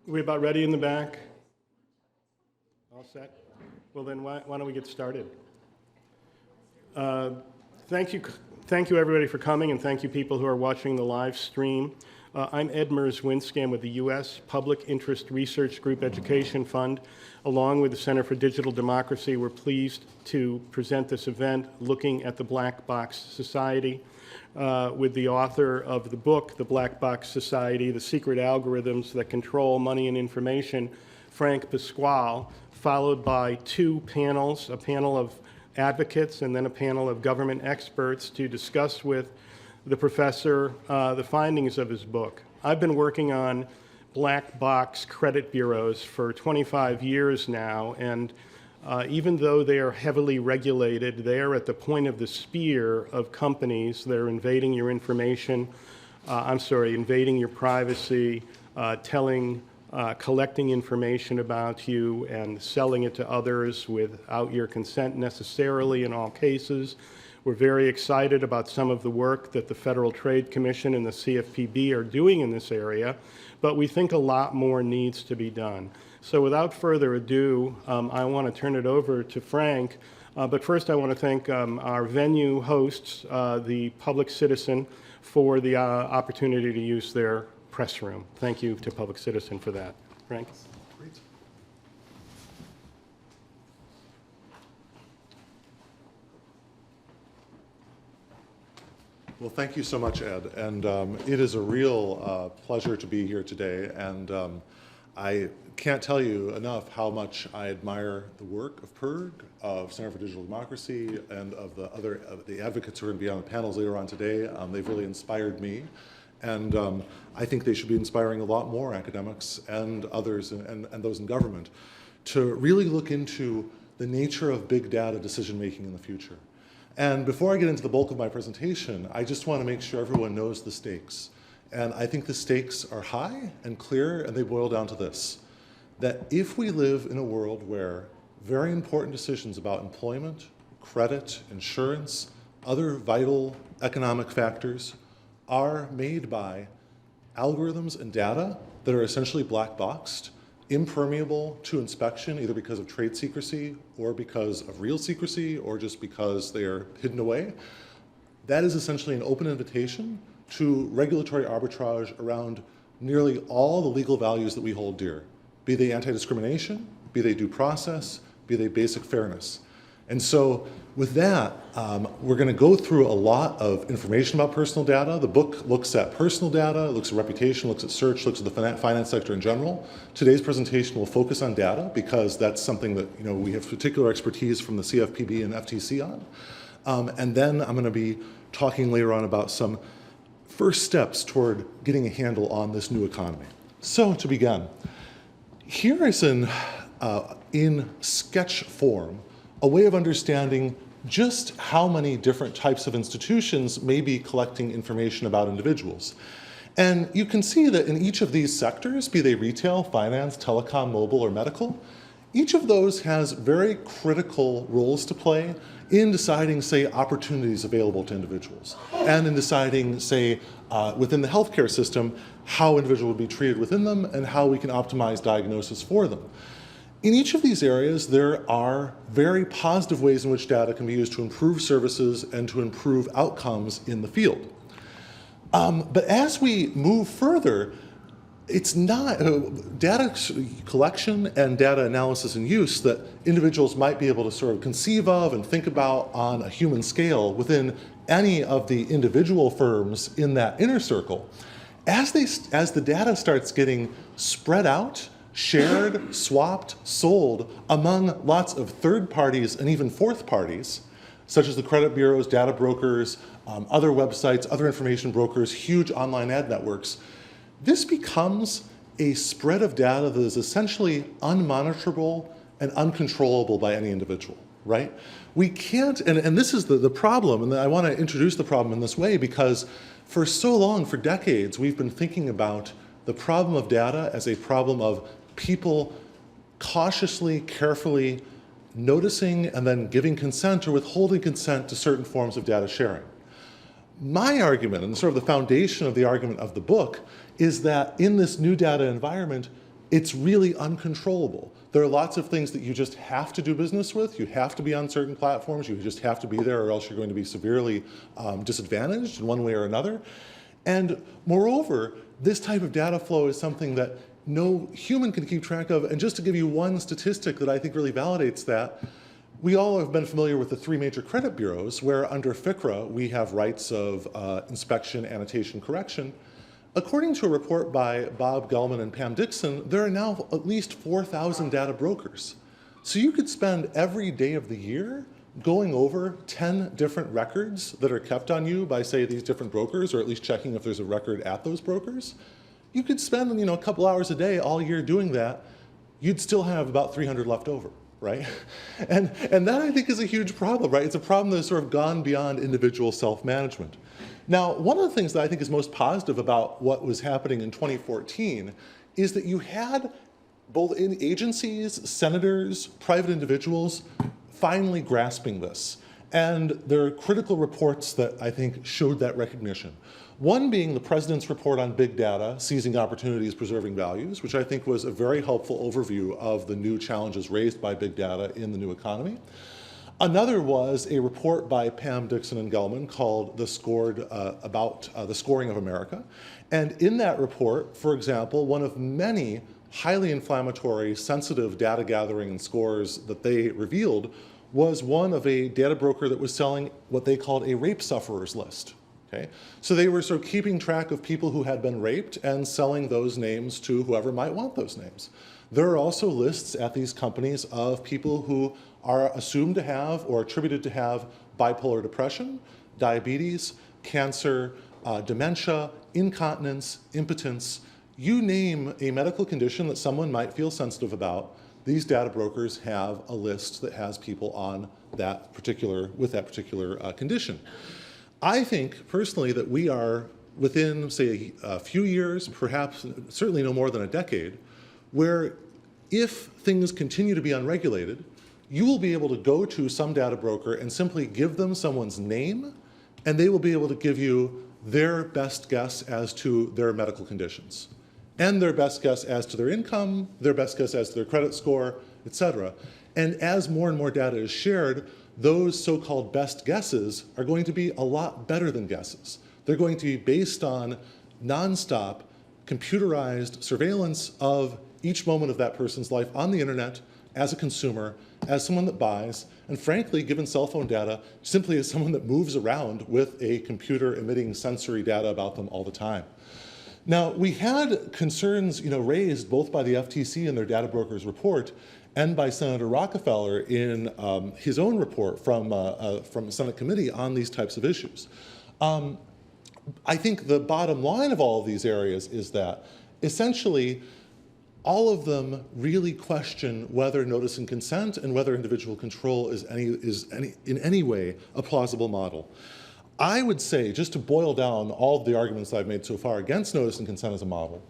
We about ready in the back? All set? Well then, why don't we get started? Thank you everybody for coming, and thank you people who are watching the live stream. I'm Ed Merzwinski. I'm with the U.S. Public Interest Research Group Education Fund. Along with the Center for Digital Democracy, we're pleased to present this event looking at the Black Box Society with the author of the book, The Black Box Society, The Secret Algorithms That Control Money and Information, Frank Pasquale, followed by two panels, a panel of advocates and then a panel of government experts to discuss with the professor the findings of his book. I've been working on black box credit bureaus for 25 years now, and even though they are heavily regulated, they are at the point of the spear of companies that are invading your information, invading your privacy, collecting information about you and selling it to others without your consent necessarily in all cases. We're very excited about some of the work that the Federal Trade Commission and the CFPB are doing in this area, but we think a lot more needs to be done. So without further ado, I want to turn it over to Frank, but first I want to thank our venue hosts, the Public Citizen, for the opportunity to use their press room. Thank you to Public Citizen for that. Frank? Great. Well, thank you so much, Ed. And it is a real pleasure to be here today. And I can't tell you enough how much I admire the work of PIRG, of Center for Digital Democracy, and of the advocates who are going to be on the panels later on today. They've really inspired me. And I think they should be inspiring a lot more academics and others and those in government to really look into the nature of big data decision-making in the future. And before I get into the bulk of my presentation, I just want to make sure everyone knows the stakes. And I think the stakes are high and clear, and they boil down to this: that if we live in a world where very important decisions about employment, credit, insurance, other vital economic factors are made by algorithms and data that are essentially black boxed, impermeable to inspection, either because of trade secrecy or because of real secrecy or just because they are hidden away, that is essentially an open invitation to regulatory arbitrage around nearly all the legal values that we hold dear, be they anti-discrimination, be they due process, be they basic fairness. And so with that, we're going to go through a lot of information about personal data. The book looks at personal data, looks at reputation, looks at search, looks at the finance sector in general. Today's presentation will focus on data because that's something that we have particular expertise from the CFPB and FTC on. And then I'm going to be talking later on about some first steps toward getting a handle on this new economy. So to begin, here is in sketch form a way of understanding just how many different types of institutions may be collecting information about individuals. And you can see that in each of these sectors, be they retail, finance, telecom, mobile, or medical, each of those has very critical roles to play in deciding, say, opportunities available to individuals, and in deciding, say, within the healthcare system, how individuals will be treated within them and how we can optimize diagnosis for them. In each of these areas, there are very positive ways in which data can be used to improve services and to improve outcomes in the field. But as we move further, it's not data collection and data analysis and use that individuals might be able to sort of conceive of and think about on a human scale within any of the individual firms in that inner circle. As the data starts getting spread out, shared, swapped, sold among lots of third parties and even fourth parties, such as the credit bureaus, data brokers, other websites, other information brokers, huge online ad networks, this becomes a spread of data that is essentially unmonitorable and uncontrollable by any individual, right? We can't, and this is the problem, and I want to introduce the problem in this way because for so long, for decades, we've been thinking about the problem of data as a problem of people cautiously, carefully noticing and then giving consent or withholding consent to certain forms of data sharing. My argument, and sort of the foundation of the argument of the book, is that in this new data environment, it's really uncontrollable. There are lots of things that you just have to do business with. You have to be on certain platforms. You just have to be there, or else you're going to be severely disadvantaged in one way or another. And moreover, this type of data flow is something that no human can keep track of. And just to give you one statistic that I think really validates that, we all have been familiar with the three major credit bureaus, where under FCRA we have rights of inspection, annotation, correction. According to a report by Bob Gellman and Pam Dixon, there are now at least 4,000 data brokers. So you could spend every day of the year going over 10 different records that are kept on you by, say, these different brokers, or at least checking if there's a record at those brokers. You could spend, a couple hours a day all year doing that. You'd still have about 300 left over, right? And that, I think, is a huge problem, right? It's a problem that's sort of gone beyond individual self-management. Now, one of the things that I think is most positive about what was happening in 2014 is that you had both in agencies, senators, private individuals finally grasping this. And there are critical reports that I think showed that recognition. One being the President's report on big data, seizing opportunities, preserving values, which I think was a very helpful overview of the new challenges raised by big data in the new economy. Another was a report by Pam Dixon and Gellman called the Scoring of America. And in that report, for example, one of many highly inflammatory, sensitive data gathering and scores that they revealed was one of a data broker that was selling what they called a rape sufferers list. Okay? So they were sort of keeping track of people who had been raped and selling those names to whoever might want those names. There are also lists at these companies of people who are assumed to have or attributed to have bipolar depression, diabetes, cancer, dementia, incontinence, impotence. You name a medical condition that someone might feel sensitive about, these data brokers have a list that has people on that particular, with that particular condition. I think personally that we are within, say, a few years, perhaps certainly no more than a decade, where if things continue to be unregulated, you will be able to go to some data broker and simply give them someone's name, and they will be able to give you their best guess as to their medical conditions, and their best guess as to their income, their best guess as to their credit score, et cetera. And as more and more data is shared, those so-called best guesses are going to be a lot better than guesses. They're going to be based on nonstop, computerized surveillance of each moment of that person's life on the internet, as a consumer, as someone that buys, and frankly, given cell phone data, simply as someone that moves around with a computer emitting sensory data about them all the time. Now, we had concerns raised both by the FTC in their data brokers report and by Senator Rockefeller in his own report from a Senate committee on these types of issues. I think the bottom line of all of these areas is that essentially all of them really question whether notice and consent and whether individual control is in any way a plausible model. I would say, just to boil down all of the arguments I've made so far against notice and consent as a model,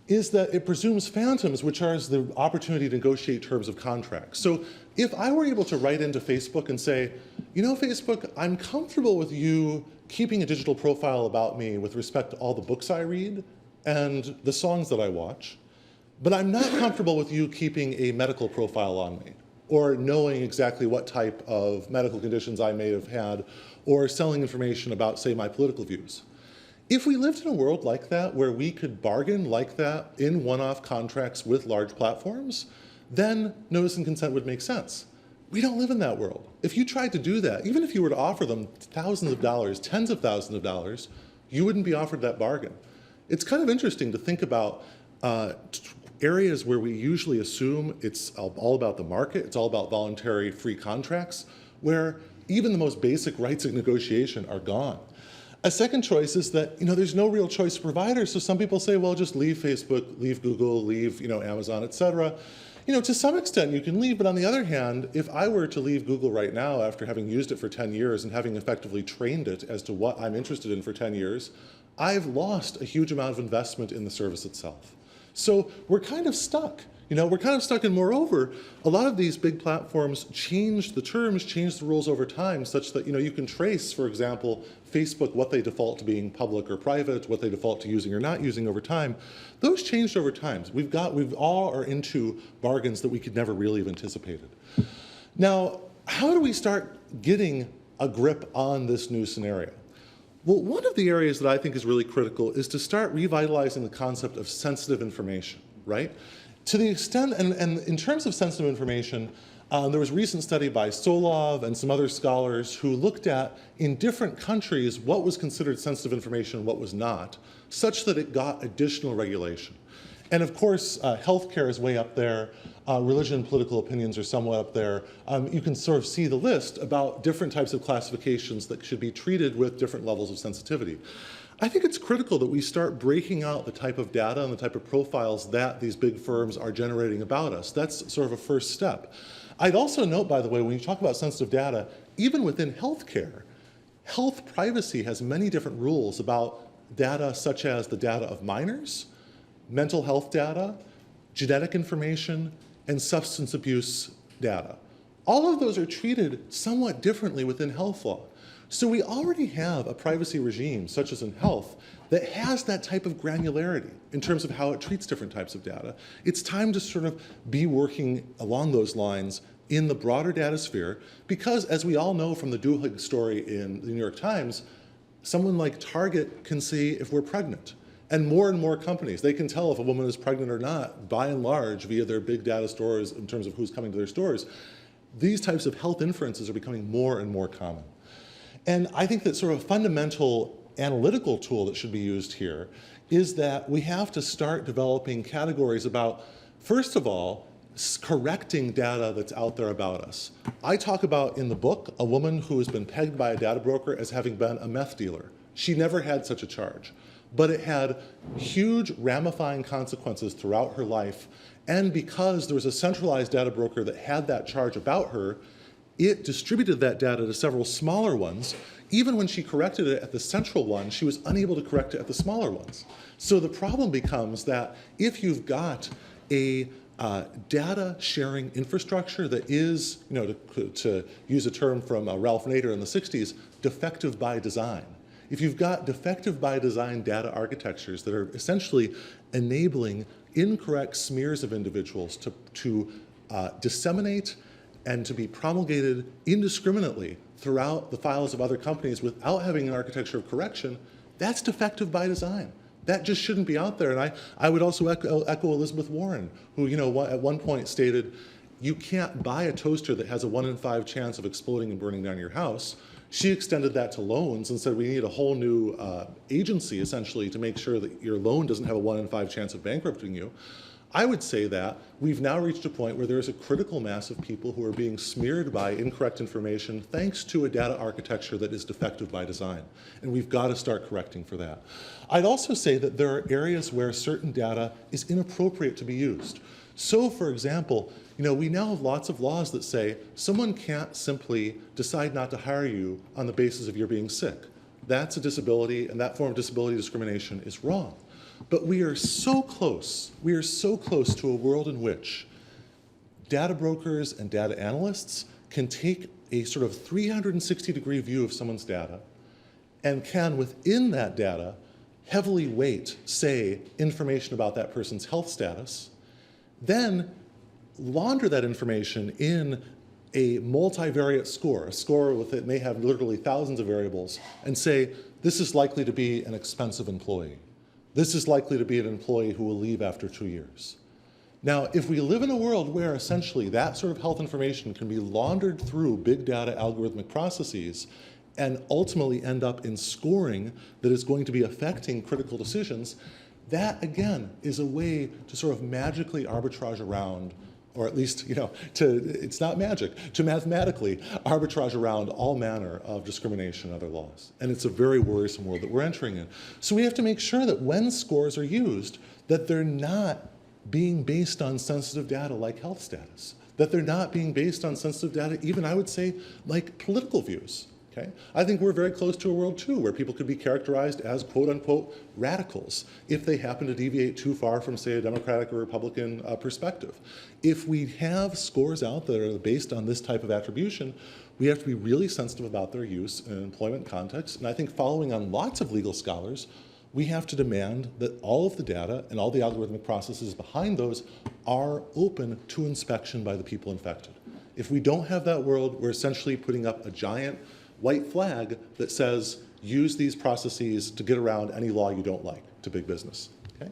is that it presumes phantoms, which are the opportunity to negotiate terms of contracts. So if I were able to write into Facebook and say, Facebook, I'm comfortable with you keeping a digital profile about me with respect to all the books I read and the songs that I watch, but I'm not comfortable with you keeping a medical profile on me, or knowing exactly what type of medical conditions I may have had, or selling information about, say, my political views. If we lived in a world like that, where we could bargain like that in one-off contracts with large platforms, then notice and consent would make sense. We don't live in that world. If you tried to do that, even if you were to offer them thousands of dollars, tens of thousands of dollars, you wouldn't be offered that bargain. It's kind of interesting to think about areas where we usually assume it's all about the market, it's all about voluntary free contracts, where even the most basic rights of negotiation are gone. A second choice is that there's no real choice of providers, so some people say, well, just leave Facebook, leave Google, leave Amazon, et cetera. To some extent you can leave, but on the other hand, if I were to leave Google right now after having used it for 10 years and having effectively trained it as to what I'm interested in for 10 years, I've lost a huge amount of investment in the service itself. So we're kind of stuck We're kind of stuck in. Moreover, a lot of these big platforms change the terms, change the rules over time, such that you can trace, for example, Facebook, what they default to being public or private, what they default to using or not using over time. Those changed over time. We've all are into bargains that we could never really have anticipated. Now, how do we start getting a grip on this new scenario? Well, one of the areas that I think is really critical is to start revitalizing the concept of sensitive information, right? To the extent, and in terms of sensitive information, there was a recent study by Solov and some other scholars who looked at, in different countries, what was considered sensitive information and what was not, such that it got additional regulation. And of course, healthcare is way up there. Religion and political opinions are somewhat up there. You can sort of see the list about different types of classifications that should be treated with different levels of sensitivity. I think it's critical that we start breaking out the type of data and the type of profiles that these big firms are generating about us. That's sort of a first step. I'd also note, by the way, when you talk about sensitive data, even within healthcare, health privacy has many different rules about data such as the data of minors, mental health data, genetic information, and substance abuse data. All of those are treated somewhat differently within health law. So we already have a privacy regime, such as in health, that has that type of granularity in terms of how it treats different types of data. It's time to sort of be working along those lines in the broader data sphere, because as we all know from the Duhigg story in the New York Times, someone like Target can see if we're pregnant. And more companies, they can tell if a woman is pregnant or not, by and large, via their big data stores in terms of who's coming to their stores. These types of health inferences are becoming more and more common. And I think that sort of a fundamental analytical tool that should be used here is that we have to start developing categories about, first of all, correcting data that's out there about us. I talk about in the book a woman who has been pegged by a data broker as having been a meth dealer. She never had such a charge, but it had huge ramifying consequences throughout her life. And because there was a centralized data broker that had that charge about her, it distributed that data to several smaller ones. Even when she corrected it at the central one, she was unable to correct it at the smaller ones. So the problem becomes that if you've got a data sharing infrastructure that is, to use a term from Ralph Nader in the 60s, defective by design. If you've got defective by design data architectures that are essentially enabling incorrect smears of individuals to disseminate and to be promulgated indiscriminately throughout the files of other companies without having an architecture of correction, that's defective by design. That just shouldn't be out there. And I would also echo Elizabeth Warren, who at one point stated, you can't buy a toaster that has a 1 in 5 chance of exploding and burning down your house. She extended that to loans and said we need a whole new agency, essentially, to make sure that your loan doesn't have a 1 in 5 chance of bankrupting you. I would say that we've now reached a point where there's a critical mass of people who are being smeared by incorrect information thanks to a data architecture that is defective by design. And we've got to start correcting for that. I'd also say that there are areas where certain data is inappropriate to be used. So, for example, we now have lots of laws that say someone can't simply decide not to hire you on the basis of your being sick. That's a disability, and that form of disability discrimination is wrong. But we are so close to a world in which data brokers and data analysts can take a sort of 360-degree view of someone's data and can, within that data, heavily weight, say, information about that person's health status, then launder that information in a multivariate score, a score with it may have literally thousands of variables, and say, this is likely to be an expensive employee. This is likely to be an employee who will leave after 2 years. Now, if we live in a world where essentially that sort of health information can be laundered through big data algorithmic processes and ultimately end up in scoring that is going to be affecting critical decisions, that again is a way to sort of magically arbitrage around, or at least, it's not magic, to mathematically arbitrage around all manner of discrimination and other laws. And it's a very worrisome world that we're entering in. So we have to make sure that when scores are used, that they're not being based on sensitive data like health status, that they're not being based on sensitive data, even I would say, like political views, Okay? I think we're very close to a world, too, where people could be characterized as, quote unquote, radicals if they happen to deviate too far from, say, a Democratic or Republican perspective. If we have scores out that are based on this type of attribution, we have to be really sensitive about their use in an employment context. And I think following on lots of legal scholars, we have to demand that all of the data and all the algorithmic processes behind those are open to inspection by the people infected. If we don't have that world, we're essentially putting up a giant white flag that says, use these processes to get around any law you don't like to big business. Okay?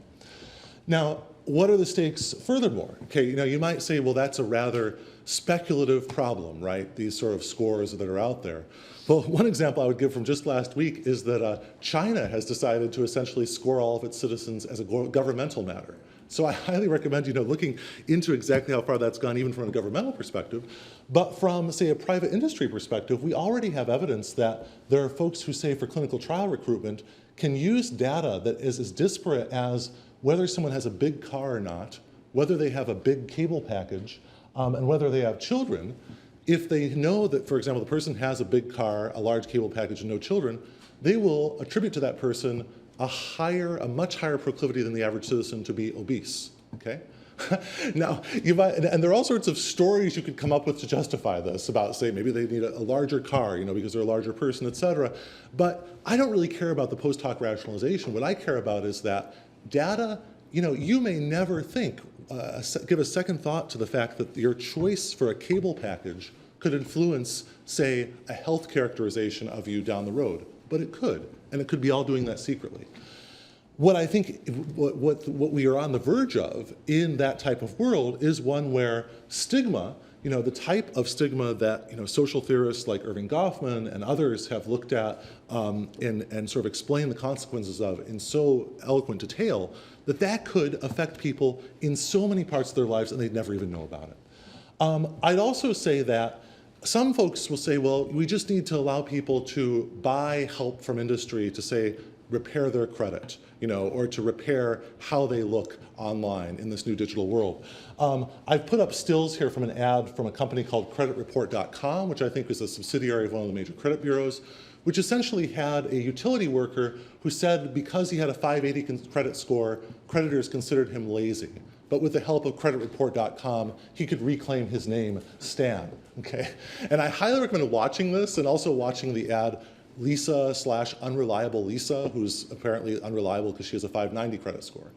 Now, what are the stakes furthermore? Okay, you might say, well, that's a rather speculative problem, right? These sort of scores that are out there. Well, one example I would give from just last week is that China has decided to essentially score all of its citizens as a governmental matter. So I highly recommend looking into exactly how far that's gone, even from a governmental perspective. But from, say, a private industry perspective, we already have evidence that there are folks who, say, for clinical trial recruitment, can use data that is as disparate as whether someone has a big car or not, whether they have a big cable package, and whether they have children. If they know that, for example, the person has a big car, a large cable package, and no children, they will attribute to that person a much higher proclivity than the average citizen to be obese, okay? Now, and there are all sorts of stories you could come up with to justify this about, say, maybe they need a larger car, because they're a larger person, et cetera. But I don't really care about the post hoc rationalization. What I care about is that data, you may never give a second thought to the fact that your choice for a cable package could influence, say, a health characterization of you down the road. But it could, and it could be all doing that secretly. What I think, what we are on the verge of in that type of world is one where stigma, the type of stigma that social theorists like Irving Goffman and others have looked at and sort of explained the consequences of in so eloquent detail, that could affect people in so many parts of their lives and they'd never even know about it. I'd also say that some folks will say, well, we just need to allow people to buy help from industry to, say, repair their credit, or to repair how they look online in this new digital world. I've put up stills here from an ad from a company called creditreport.com, which I think is a subsidiary of one of the major credit bureaus, which essentially had a utility worker who said because he had a 580 credit score, creditors considered him lazy. But with the help of creditreport.com, he could reclaim his name, Stan, okay? And I highly recommend watching this and also watching the ad Lisa/unreliable Lisa, who's apparently unreliable because she has a 590 credit score.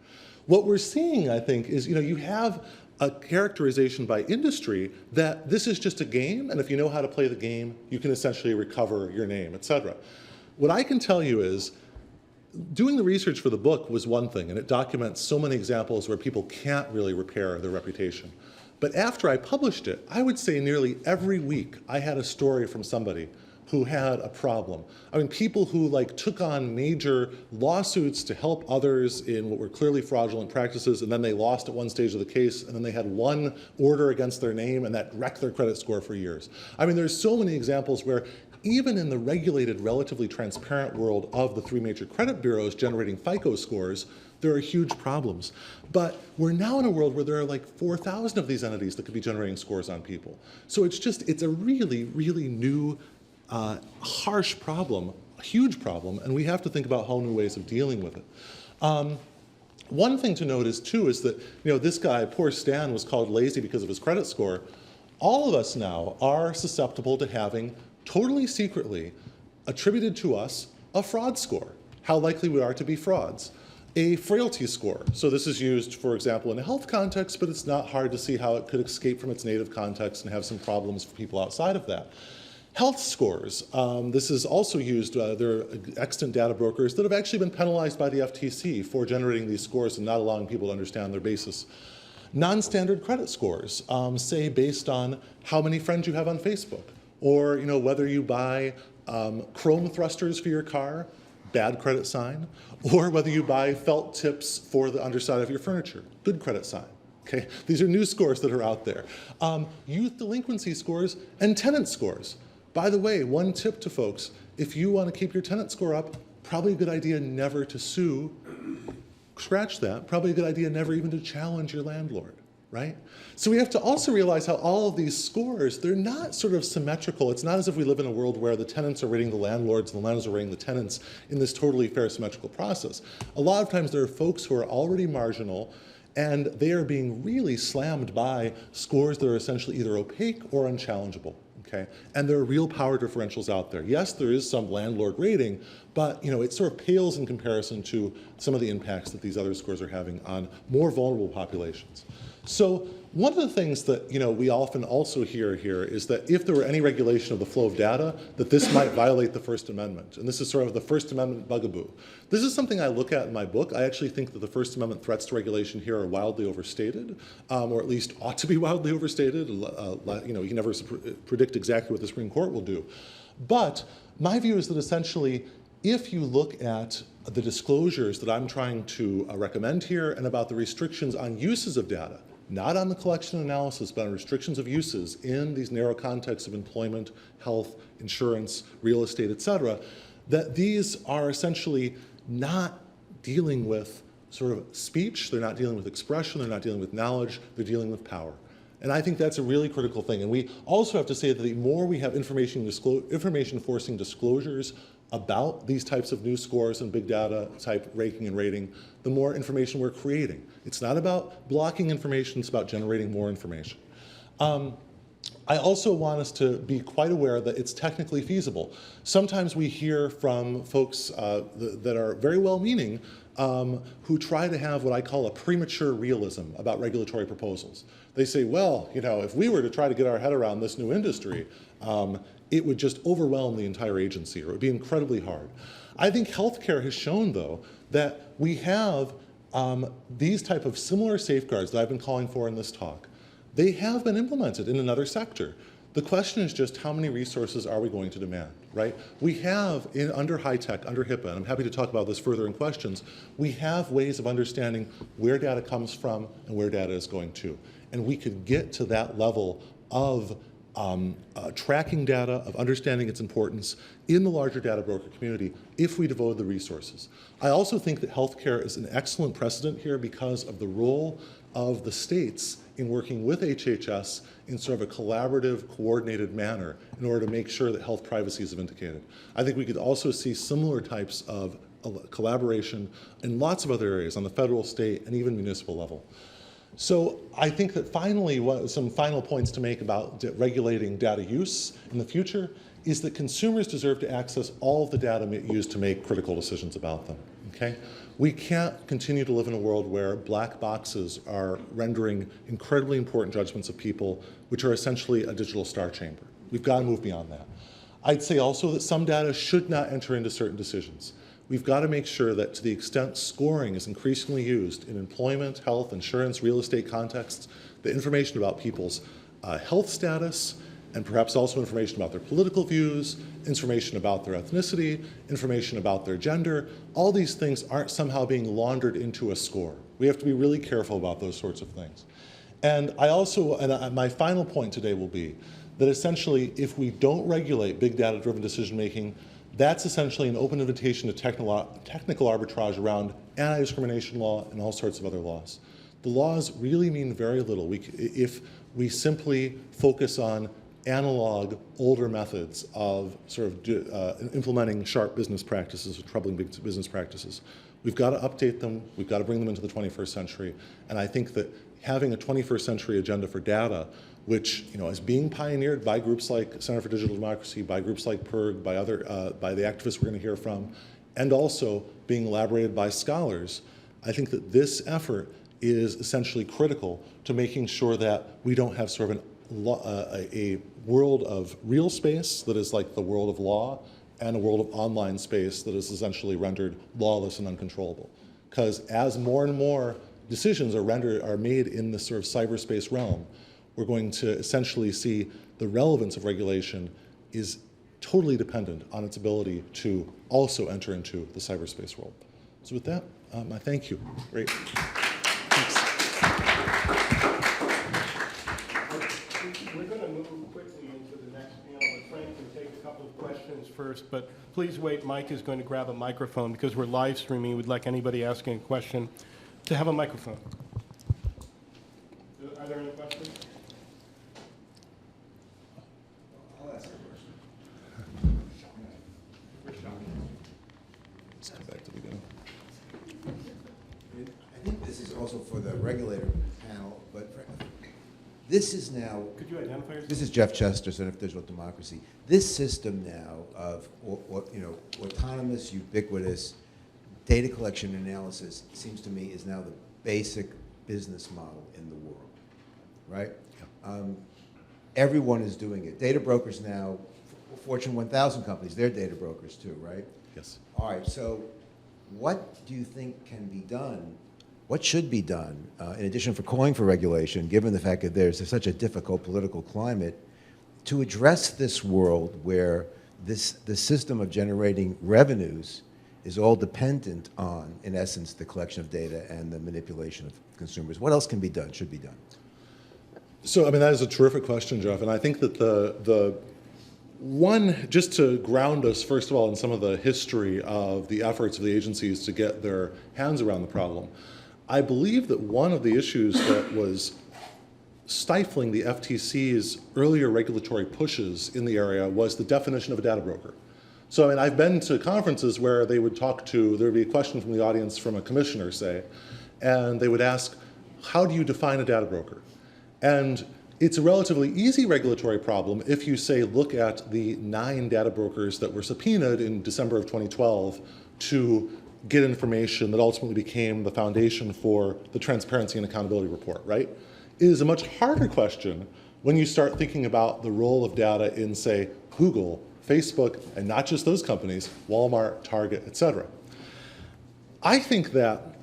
What we're seeing, I think, is you have a characterization by industry that this is just a game, and if you know how to play the game, you can essentially recover your name, et cetera. What I can tell you is doing the research for the book was one thing, and it documents so many examples where people can't really repair their reputation. But after I published it, I would say nearly every week I had a story from somebody who had a problem. I mean, people who took on major lawsuits to help others in what were clearly fraudulent practices, and then they lost at one stage of the case, and then they had one order against their name, and that wrecked their credit score for years. I mean, there's so many examples where even in the regulated, relatively transparent world of the three major credit bureaus generating FICO scores, there are huge problems. But we're now in a world where there are 4,000 of these entities that could be generating scores on people. So it's a really, really new, harsh problem, a huge problem, and we have to think about whole new ways of dealing with it. One thing to note is that this guy, poor Stan, was called lazy because of his credit score. All of us now are susceptible to having totally secretly attributed to us a fraud score, how likely we are to be frauds. A frailty score. So this is used, for example, in a health context, but it's not hard to see how it could escape from its native context and have some problems for people outside of that. Health scores. This is also used, there are extant data brokers that have actually been penalized by the FTC for generating these scores and not allowing people to understand their basis. Non-standard credit scores, say based on how many friends you have on Facebook, or whether you buy chrome thrusters for your car, bad credit sign, or whether you buy felt tips for the underside of your furniture, good credit sign. Okay? These are new scores that are out there. Youth delinquency scores and tenant scores. By the way, one tip to folks, if you want to keep your tenant score up, probably a good idea never to sue, scratch that, probably a good idea never even to challenge your landlord. right? So we have to also realize how all of these scores, they're not sort of symmetrical. It's not as if we live in a world where the tenants are rating the landlords and the landlords are rating the tenants in this totally fair symmetrical process. A lot of times there are folks who are already marginal and they are being really slammed by scores that are essentially either opaque or unchallengeable. Okay? And there are real power differentials out there. Yes, there is some landlord rating, but it sort of pales in comparison to some of the impacts that these other scores are having on more vulnerable populations. So one of the things that we often also hear here is that if there were any regulation of the flow of data, that this might violate the First Amendment. And this is sort of the First Amendment bugaboo. This is something I look at in my book. I actually think that the First Amendment threats to regulation here are wildly overstated, or at least ought to be wildly overstated. You can never predict exactly what the Supreme Court will do. But my view is that essentially, if you look at the disclosures that I'm trying to recommend here and about the restrictions on uses of data, not on the collection and analysis, but on restrictions of uses in these narrow contexts of employment, health, insurance, real estate, et cetera, that these are essentially not dealing with sort of speech, they're not dealing with expression, they're not dealing with knowledge, they're dealing with power. And I think that's a really critical thing. And we also have to say that the more we have information forcing disclosures about these types of new scores and big data type ranking and rating, the more information we're creating. It's not about blocking information, it's about generating more information. I also want us to be quite aware that it's technically feasible. Sometimes we hear from folks that are very well-meaning who try to have what I call a premature realism about regulatory proposals. They say, well, if we were to try to get our head around this new industry, it would just overwhelm the entire agency, or it would be incredibly hard. I think healthcare has shown, though, that we have these type of similar safeguards that I've been calling for in this talk. They have been implemented in another sector. The question is just how many resources are we going to demand, right? We have, under high-tech, under HIPAA, and I'm happy to talk about this further in questions, we have ways of understanding where data comes from and where data is going to. And we could get to that level of tracking data, of understanding its importance in the larger data broker community if we devote the resources. I also think that healthcare is an excellent precedent here because of the role of the states in working with HHS in sort of a collaborative, coordinated manner in order to make sure that health privacy is vindicated. I think we could also see similar types of collaboration in lots of other areas on the federal, state, and even municipal level. So I think that finally, some final points to make about regulating data use in the future is that consumers deserve to access all of the data used to make critical decisions about them, okay? We can't continue to live in a world where black boxes are rendering incredibly important judgments of people, which are essentially a digital star chamber. We've got to move beyond that. I'd say also that some data should not enter into certain decisions. We've got to make sure that to the extent scoring is increasingly used in employment, health, insurance, real estate contexts, the information about people's health status, and perhaps also information about their political views, information about their ethnicity, information about their gender, all these things aren't somehow being laundered into a score. We have to be really careful about those sorts of things. And my final point today will be that essentially if we don't regulate big data-driven decision-making, that's essentially an open invitation to technical arbitrage around anti-discrimination law and all sorts of other laws. The laws really mean very little if we simply focus on analog, older methods of sort of implementing sharp business practices or troubling business practices. We've got to update them. We've got to bring them into the 21st century. And I think that having a 21st century agenda for data, which is being pioneered by groups like Center for Digital Democracy, by groups like PIRG, by the activists we're going to hear from, and also being elaborated by scholars, I think that this effort is essentially critical to making sure that we don't have sort of a world of real space that is like the world of law and a world of online space that is essentially rendered lawless and uncontrollable. Because as more and more decisions are made in this sort of cyberspace realm, we're going to essentially see the relevance of regulation is totally dependent on its ability to also enter into the cyberspace world. So with that, I thank you. Great. Thanks. We're going to move quickly into the next panel, but Frank can take a couple of questions first, but please wait. Mike is going to grab a microphone because we're live streaming. We'd like anybody asking a question to have a microphone. Are there any questions? I'll ask a question. Let's come back to the beginning. I think this is also for the regulator panel, but this is now. Could you identify yourself? This is Jeff Chester, Center for Digital Democracy. This system now of autonomous, ubiquitous data collection and analysis seems to me is now the basic business model in the world, right? Yeah. Everyone is doing it. Data brokers now, Fortune 1000 companies, they're data brokers too, right? Yes. All right, so what do you think can be done? What should be done, in addition for calling for regulation, given the fact that there's such a difficult political climate, to address this world where the system of generating revenues is all dependent on, in essence, the collection of data and the manipulation of consumers? What else can be done, should be done? So, I mean, that is a terrific question, Jeff, and I think that the one, just to ground us, first of all, in some of the history of the efforts of the agencies to get their hands around the problem, I believe that one of the issues that was stifling the FTC's earlier regulatory pushes in the area was the definition of a data broker. So, I mean, I've been to conferences where they would talk to, there would be a question from the audience from a commissioner, say, and they would ask, how do you define a data broker? And it's a relatively easy regulatory problem if you say, look at the 9 data brokers that were subpoenaed in December of 2012 to get information that ultimately became the foundation for the Transparency and Accountability Report, right? It is a much harder question when you start thinking about the role of data in, say, Google, Facebook, and not just those companies, Walmart, Target, et cetera. I think that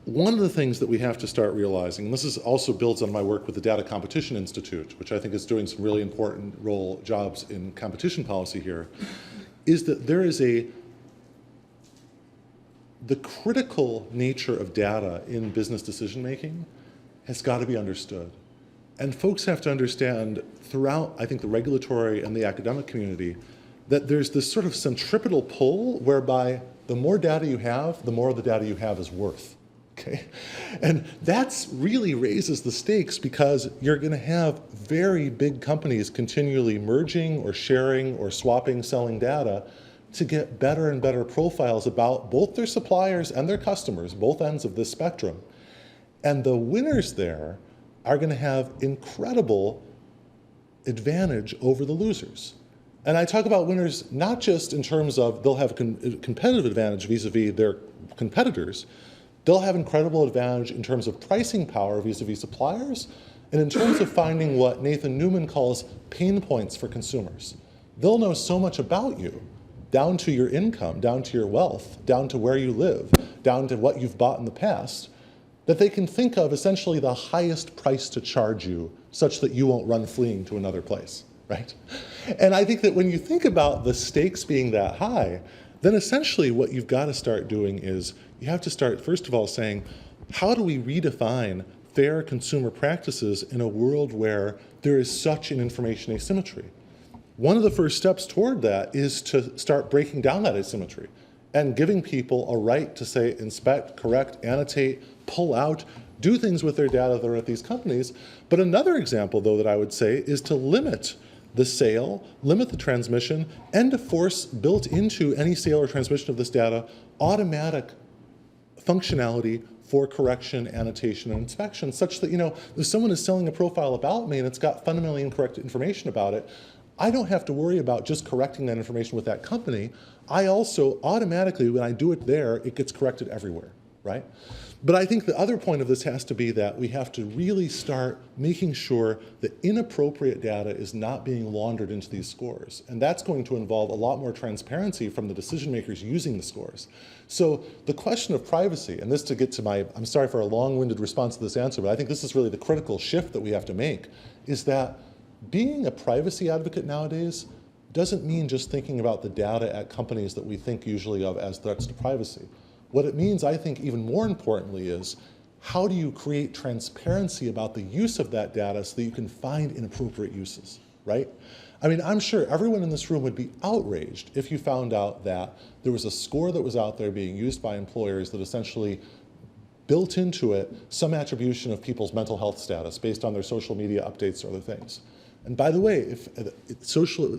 one of the things that we have to start realizing, and this is also builds on my work with the Data Competition Institute, which I think is doing some really important jobs in competition policy here, is that there is the critical nature of data in business decision making has got to be understood. And folks have to understand throughout, I think, the regulatory and the academic community that there's this sort of centripetal pull whereby the more data you have, the more the data you have is worth. Okay? And that's really raises the stakes because you're going to have very big companies continually merging or sharing or swapping, selling data to get better and better profiles about both their suppliers and their customers, both ends of this spectrum. And the winners there are going to have incredible advantage over the losers. And I talk about winners not just in terms of they'll have a competitive advantage vis-a-vis their competitors, they'll have incredible advantage in terms of pricing power vis-a-vis suppliers, and in terms of finding what Nathan Newman calls pain points for consumers. They'll know so much about you, down to your income, down to your wealth, down to where you live, down to what you've bought in the past, that they can think of essentially the highest price to charge you such that you won't run fleeing to another place, right? And I think that when you think about the stakes being that high, then essentially what you've got to start doing is you have to start, first of all, saying, how do we redefine fair consumer practices in a world where there is such an information asymmetry? One of the first steps toward that is to start breaking down that asymmetry and giving people a right to say, inspect, correct, annotate, pull out, do things with their data that are at these companies. But another example, though, that I would say is to limit the sale, limit the transmission, and to force built into any sale or transmission of this data automatic functionality for correction, annotation, and inspection, such that, if someone is selling a profile about me and it's got fundamentally incorrect information about it, I don't have to worry about just correcting that information with that company. I also automatically, when I do it there, it gets corrected everywhere, right? But I think the other point of this has to be that we have to really start making sure that inappropriate data is not being laundered into these scores. And that's going to involve a lot more transparency from the decision makers using the scores. So the question of privacy, and this to get to I'm sorry for a long-winded response to this answer, but I think this is really the critical shift that we have to make, is that being a privacy advocate nowadays doesn't mean just thinking about the data at companies that we think usually of as threats to privacy. What it means, I think, even more importantly is, how do you create transparency about the use of that data so that you can find inappropriate uses, right? I mean, I'm sure everyone in this room would be outraged if you found out that there was a score that was out there being used by employers that essentially built into it some attribution of people's mental health status based on their social media updates or other things. And by the way, if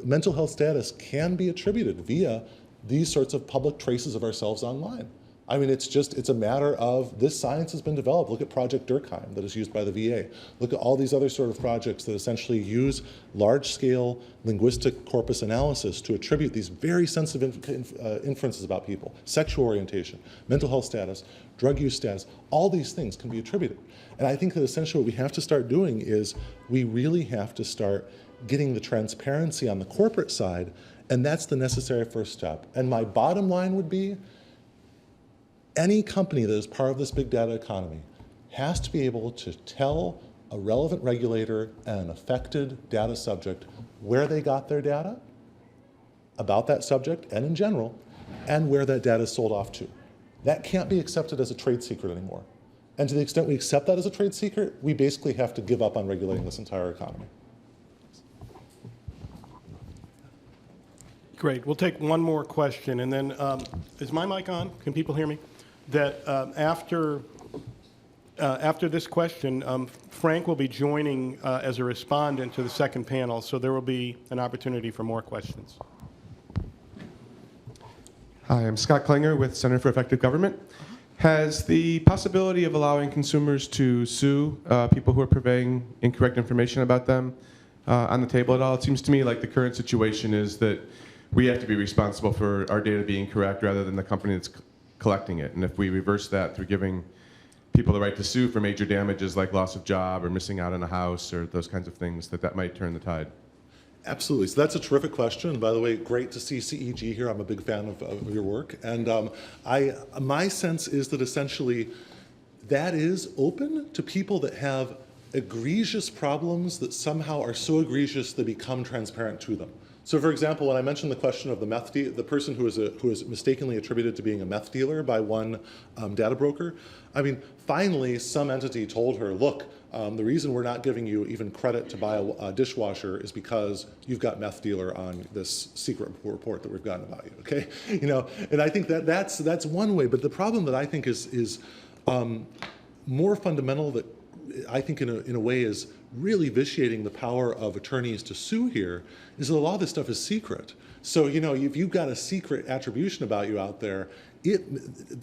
mental health status can be attributed via these sorts of public traces of ourselves online. I mean, it's a matter of, this science has been developed. Look at Project Durkheim that is used by the VA. Look at all these other sort of projects that essentially use large-scale linguistic corpus analysis to attribute these very sensitive inferences about people. Sexual orientation, mental health status, drug use status, all these things can be attributed. And I think that essentially what we have to start doing is we really have to start getting the transparency on the corporate side, and that's the necessary first step. And my bottom line would be, any company that is part of this big data economy has to be able to tell a relevant regulator and an affected data subject where they got their data, about that subject and in general, and where that data is sold off to. That can't be accepted as a trade secret anymore. And to the extent we accept that as a trade secret, we basically have to give up on regulating this entire economy. Great. We'll take one more question, and then is my mic on? Can people hear me? That after this question, Frank will be joining as a respondent to the second panel, so there will be an opportunity for more questions. Hi, I'm Scott Klinger with Center for Effective Government. Has the possibility of allowing consumers to sue people who are purveying incorrect information about them on the table at all? It seems to me like the current situation is that we have to be responsible for our data being correct rather than the company that's collecting it. And if we reverse that through giving people the right to sue for major damages like loss of job or missing out on a house or those kinds of things, that might turn the tide. Absolutely. So that's a terrific question. By the way, great to see CEG here. I'm a big fan of your work. And my sense is that essentially that is open to people that have egregious problems that somehow are so egregious they become transparent to them. So, for example, when I mentioned the question of the person who is mistakenly attributed to being a meth dealer by one data broker, I mean, finally, some entity told her, look, the reason we're not giving you even credit to buy a dishwasher is because you've got meth dealer on this secret report that we've gotten about you. Okay, you know, and I think that's one way. But the problem that I think is more fundamental, that I think in a way is really vitiating the power of attorneys to sue here, is that a lot of this stuff is secret. So, you know, if you've got a secret attribution about you out there,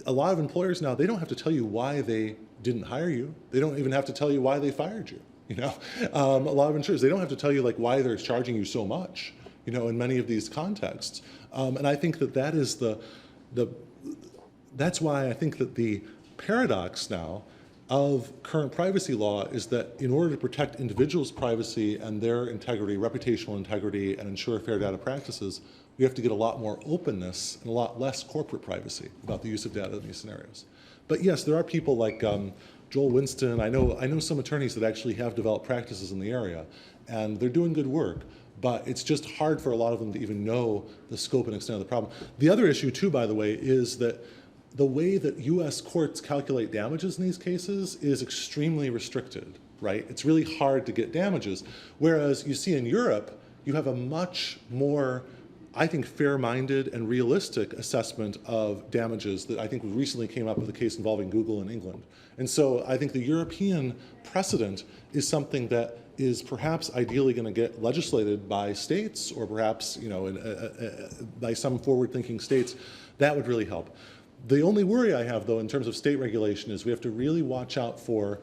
a lot of employers now, they don't have to tell you why they didn't hire you. They don't even have to tell you why they fired you. You know, a lot of insurers, they don't have to tell you like why they're charging you so much, you know, in many of these contexts. And I think that is that's why I think that the paradox now of current privacy law is that in order to protect individuals' privacy and their integrity, reputational integrity, and ensure fair data practices, we have to get a lot more openness and a lot less corporate privacy about the use of data in these scenarios. But yes, there are people like Joel Winston. I know some attorneys that actually have developed practices in the area, and they're doing good work. But it's just hard for a lot of them to even know the scope and extent of the problem. The other issue, too, by the way, is that the way that U.S. courts calculate damages in these cases is extremely restricted, right? It's really hard to get damages. Whereas you see in Europe, you have a much more, I think, fair-minded and realistic assessment of damages that I think we recently came up with a case involving Google in England. And so I think the European precedent is something that is perhaps ideally going to get legislated by states, or perhaps, you know, by some forward-thinking states. That would really help. The only worry I have, though, in terms of state regulation is we have to really watch out for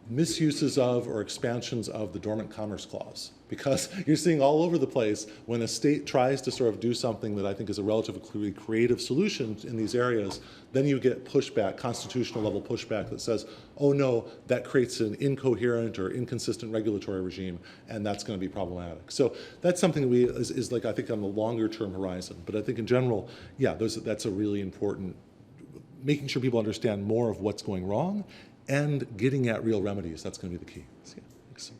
misuses of or expansions of the Dormant Commerce Clause, because you're seeing all over the place when a state tries to sort of do something that I think is a relatively creative solution in these areas, then you get pushback, constitutional level pushback that says, oh no, that creates an incoherent or inconsistent regulatory regime, and that's going to be problematic. So that's something that is like, I think, on the longer term horizon. But I think in general, yeah, that's a really important, making sure people understand more of what's going wrong and getting at real remedies. That's going to be the key. So, yeah, thanks.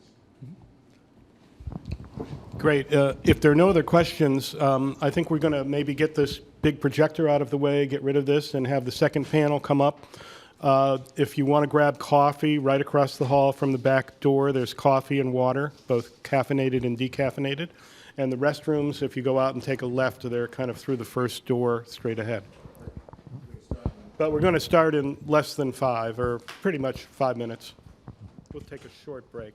Great. If there are no other questions, I think we're going to maybe get this big projector out of the way, get rid of this, and have the second panel come up. If you want to grab coffee, right across the hall from the back door, there's coffee and water, both caffeinated and decaffeinated. And the restrooms, if you go out and take a left, they're kind of through the first door straight ahead. But we're going to start in less than 5, or pretty much 5 minutes. We'll take a short break.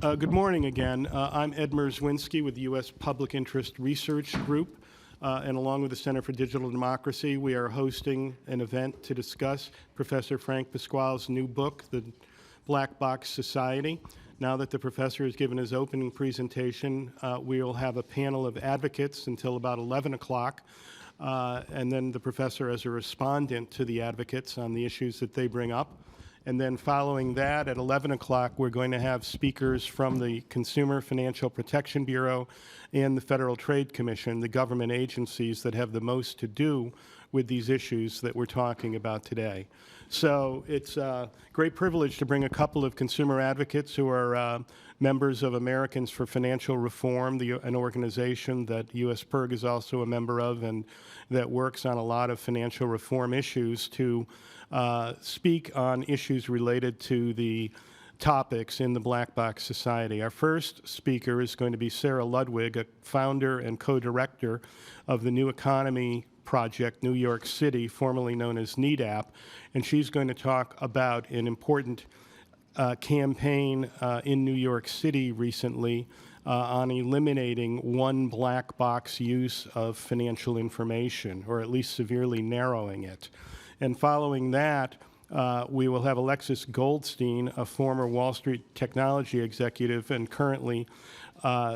Good morning again. I'm Ed Merzwinski with the U.S. Public Interest Research Group, and along with the Center for Digital Democracy, we are hosting an event to discuss Professor Frank Pasquale's new book, The Black Box Society. Now that the professor has given his opening presentation, we will have a panel of advocates until about 11 o'clock, and then the professor as a respondent to the advocates on the issues that they bring up. And then following that, at 11 o'clock, we're going to have speakers from the Consumer Financial Protection Bureau and the Federal Trade Commission, the government agencies that have the most to do with these issues that we're talking about today. So it's a great privilege to bring a couple of consumer advocates who are members of Americans for Financial Reform, an organization that US PIRG is also a member of and that works on a lot of financial reform issues, to speak on issues related to the topics in the Black Box Society. Our first speaker is going to be Sarah Ludwig, a founder and co-director of the New Economy Project, New York City, formerly known as NEDAP, and she's going to talk about an important campaign in New York City recently on eliminating one black box use of financial information, or at least severely narrowing it. And following that, we will have Alexis Goldstein, a former Wall Street technology executive and currently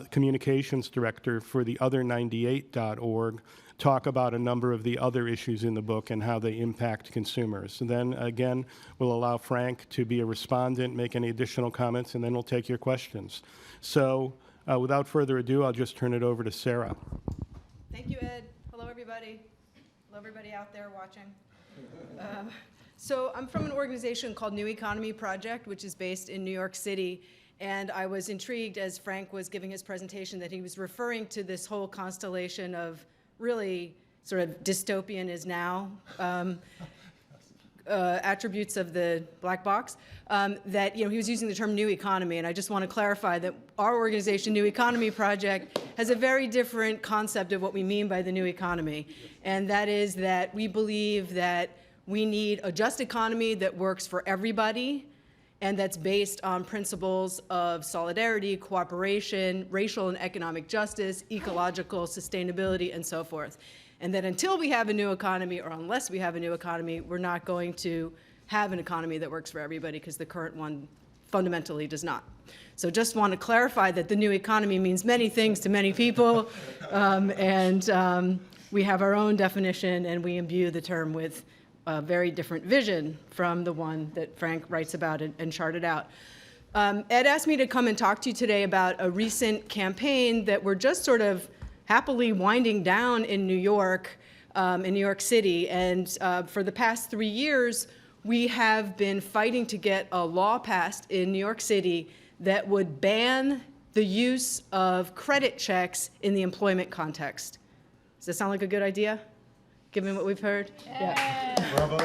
communications director for the Other98.org, talk about a number of the other issues in the book and how they impact consumers. And then again, we'll allow Frank to be a respondent, make any additional comments, and then we'll take your questions. So without further ado, I'll just turn it over to Sarah. Thank you, Ed. Hello, everybody. Hello, everybody out there watching. So I'm from an organization called New Economy Project, which is based in New York City. And I was intrigued as Frank was giving his presentation that he was referring to this whole constellation of really sort of dystopian is now attributes of the black box, that he was using the term new economy. And I just want to clarify that our organization, New Economy Project, has a very different concept of what we mean by the new economy. And that is that we believe that we need a just economy that works for everybody and that's based on principles of solidarity, cooperation, racial and economic justice, ecological sustainability, and so forth. And that until we have a new economy, or unless we have a new economy, we're not going to have an economy that works for everybody, because the current one fundamentally does not. So just want to clarify that the new economy means many things to many people, and we have our own definition, and we imbue the term with a very different vision from the one that Frank writes about and charted out. Ed asked me to come and talk to you today about a recent campaign that we're just sort of happily winding down in New York City. And for the past 3 years, we have been fighting to get a law passed in New York City that would ban the use of credit checks in the employment context. Does that sound like a good idea, given what we've heard? Yeah. Bravo.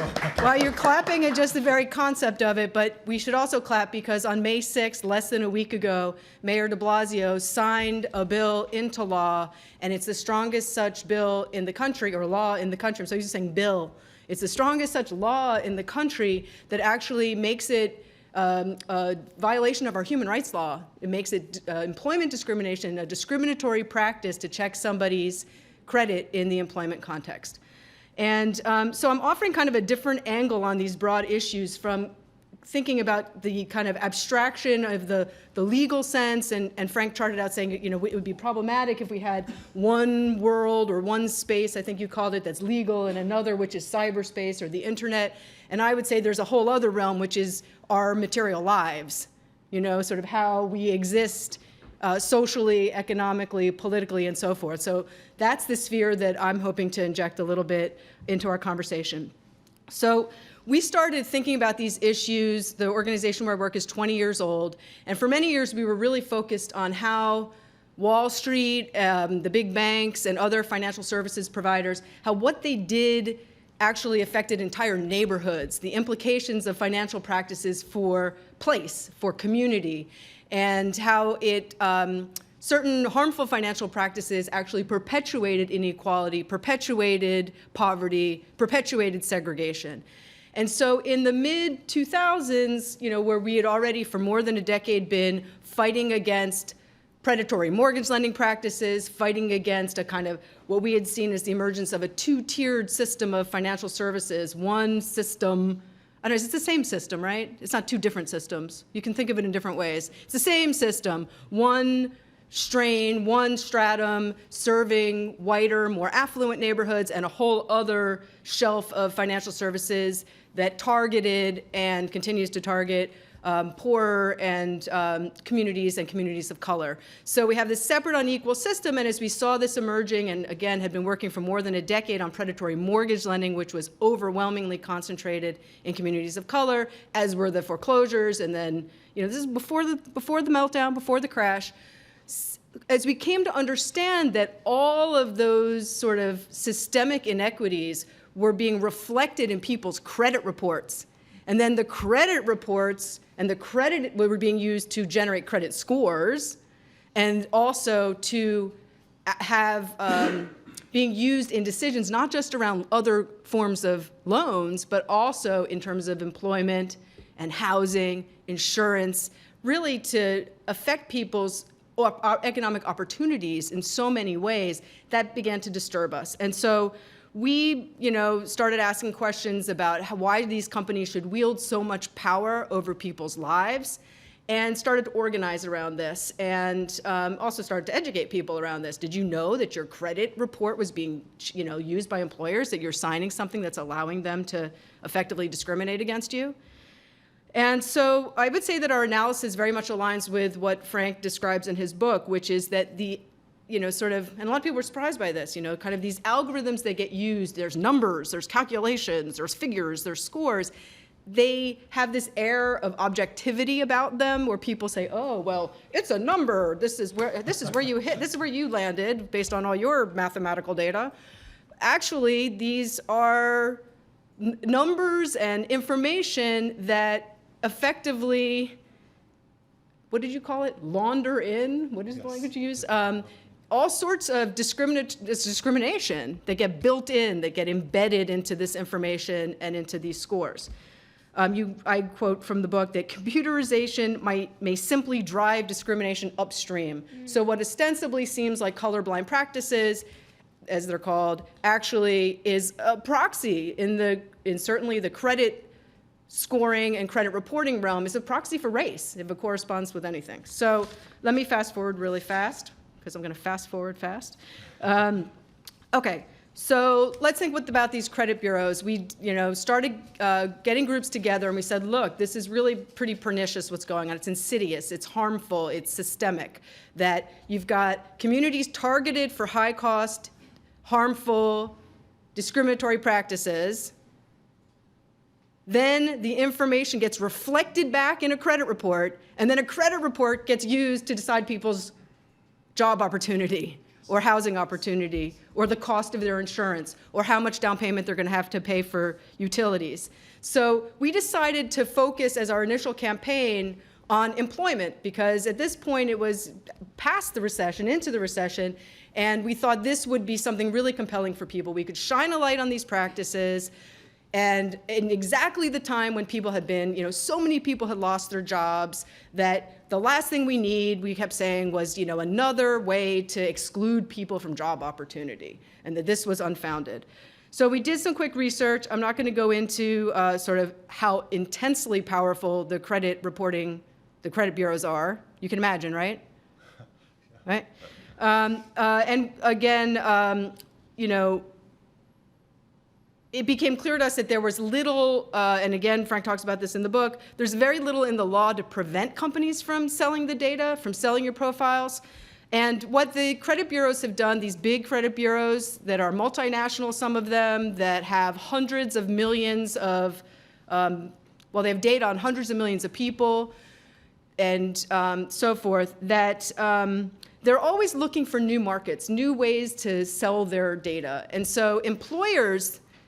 Well, you're clapping at just the very concept of it, but we should also clap because on May 6th, less than a week ago, Mayor de Blasio signed a bill into law, and it's the strongest such bill in the country, or law in the country. I'm so used to saying bill. It's the strongest such law in the country that actually makes it a violation of our human rights law. It makes it employment discrimination, a discriminatory practice to check somebody's credit in the employment context. And so I'm offering kind of a different angle on these broad issues, from thinking about the kind of abstraction of the legal sense, and Frank charted out saying, it would be problematic if we had one world or one space, I think you called it, that's legal, and another which is cyberspace or the internet. And I would say there's a whole other realm, which is our material lives, sort of how we exist socially, economically, politically, and so forth. So that's the sphere that I'm hoping to inject a little bit into our conversation. So we started thinking about these issues. The organization where I work is 20 years old, and for many years we were really focused on how Wall Street, the big banks, and other financial services providers, how what they did actually affected entire neighborhoods, the implications of financial practices for place, for community, and how it certain harmful financial practices actually perpetuated inequality, perpetuated poverty, perpetuated segregation. And so in the mid-2000s, where we had already for more than a decade been fighting against predatory mortgage lending practices, fighting against a kind of what we had seen as the emergence of a two-tiered system of financial services, one system. I don't know, it's the same system, right? It's not two different systems. You can think of it in different ways. It's the same system, one strain, one stratum, serving whiter, more affluent neighborhoods, and a whole other shelf of financial services that targeted and continues to target poorer and communities of color. So we have this separate unequal system, and as we saw this emerging, and again had been working for more than a decade on predatory mortgage lending, which was overwhelmingly concentrated in communities of color, as were the foreclosures, and then, this is before the meltdown, before the crash. As we came to understand that all of those sort of systemic inequities were being reflected in people's credit reports, and then the credit reports and the credit were being used to generate credit scores, and also to have being used in decisions not just around other forms of loans, but also in terms of employment and housing, insurance, really to affect people's economic opportunities in so many ways. That began to disturb us. And so we, started asking questions about why these companies should wield so much power over people's lives, and started to organize around this, and also started to educate people around this. Did you know that your credit report was being, used by employers, that you're signing something that's allowing them to effectively discriminate against you? And so I would say that our analysis very much aligns with what Frank describes in his book, which is that the and a lot of people were surprised by this, kind of these algorithms that get used, there's numbers, there's calculations, there's figures, there's scores. They have this air of objectivity about them where people say, oh, well, it's a number. This is where you hit, this is where you landed based on all your mathematical data. Actually, these are numbers and information that effectively, what did you call it? Launder in? What is the language you use? All sorts of discrimination that get built in, that get embedded into this information and into these scores. I quote from the book that computerization may simply drive discrimination upstream. So what ostensibly seems like colorblind practices, as they're called, actually is a proxy in certainly the credit scoring and credit reporting realm, is a proxy for race, if it corresponds with anything. So let me fast forward really fast, because I'm going to fast forward fast. Okay, so let's think about these credit bureaus. We, started getting groups together, and we said, look, this is really pretty pernicious what's going on. It's insidious, it's harmful, it's systemic. That you've got communities targeted for high-cost, harmful, discriminatory practices. Then the information gets reflected back in a credit report, and then a credit report gets used to decide people's job opportunity, or housing opportunity, or the cost of their insurance, or how much down payment they're going to have to pay for utilities. So we decided to focus as our initial campaign on employment, because at this point it was past the recession, into the recession, and we thought this would be something really compelling for people. We could shine a light on these practices, and in exactly the time when people had been, so many people had lost their jobs, that the last thing we need, we kept saying, was, another way to exclude people from job opportunity, and that this was unfounded. So we did some quick research. I'm not going to go into sort of how intensely powerful the credit bureaus are. You can imagine, right? Right? And again, it became clear to us that there was little, and again, Frank talks about this in the book, there's very little in the law to prevent companies from selling the data, from selling your profiles. And what the credit bureaus have done, these big credit bureaus that are multinational, some of them, that have hundreds of millions of, they have data on hundreds of millions of people, and so forth, that they're always looking for new markets, new ways to sell their data. And so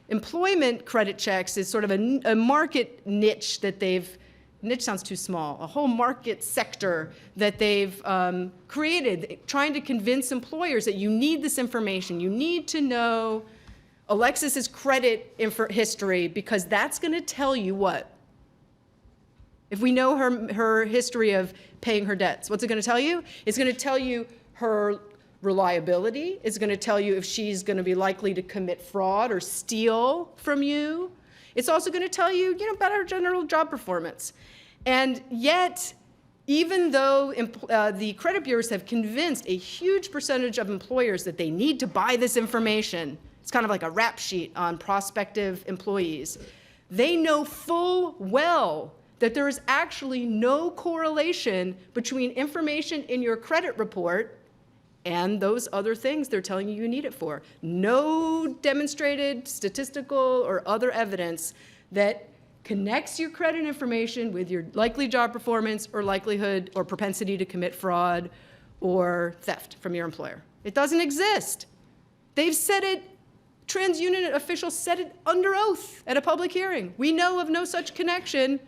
employment credit checks is sort of a market niche that niche sounds too small, a whole market sector that they've created, trying to convince employers that you need this information. You need to know Alexis's credit history, because that's going to tell you what? If we know her history of paying her debts, what's it going to tell you? It's going to tell you her reliability. It's going to tell you if she's going to be likely to commit fraud or steal from you. It's also going to tell you, about her general job performance. And yet, even though the credit bureaus have convinced a huge percentage of employers that they need to buy this information, it's kind of like a rap sheet on prospective employees, they know full well that there is actually no correlation between information in your credit report and those other things they're telling you need it for. No demonstrated statistical or other evidence that connects your credit information with your likely job performance or likelihood or propensity to commit fraud or theft from your employer. It doesn't exist. They've said it, TransUnion officials said it under oath at a public hearing. We know of no such connection,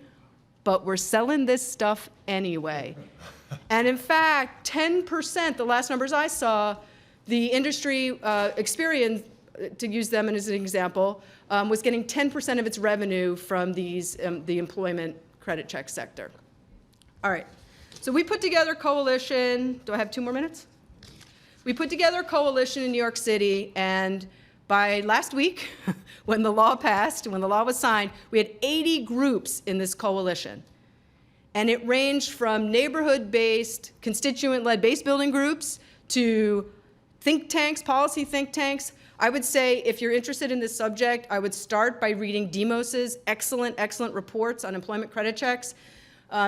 but we're selling this stuff anyway. And in fact, 10%, the last numbers I saw, the industry Experian, to use them as an example, was getting 10% of its revenue from these, the employment credit check sector. All right, so we put together a coalition. Do I have 2 more minutes? We put together a coalition in New York City, and by last week, when the law passed, when the law was signed, we had 80 groups in this coalition. And it ranged from neighborhood-based, constituent-led base building groups to think tanks, policy think tanks. I would say if you're interested in this subject, I would start by reading Demos's excellent reports on employment credit checks.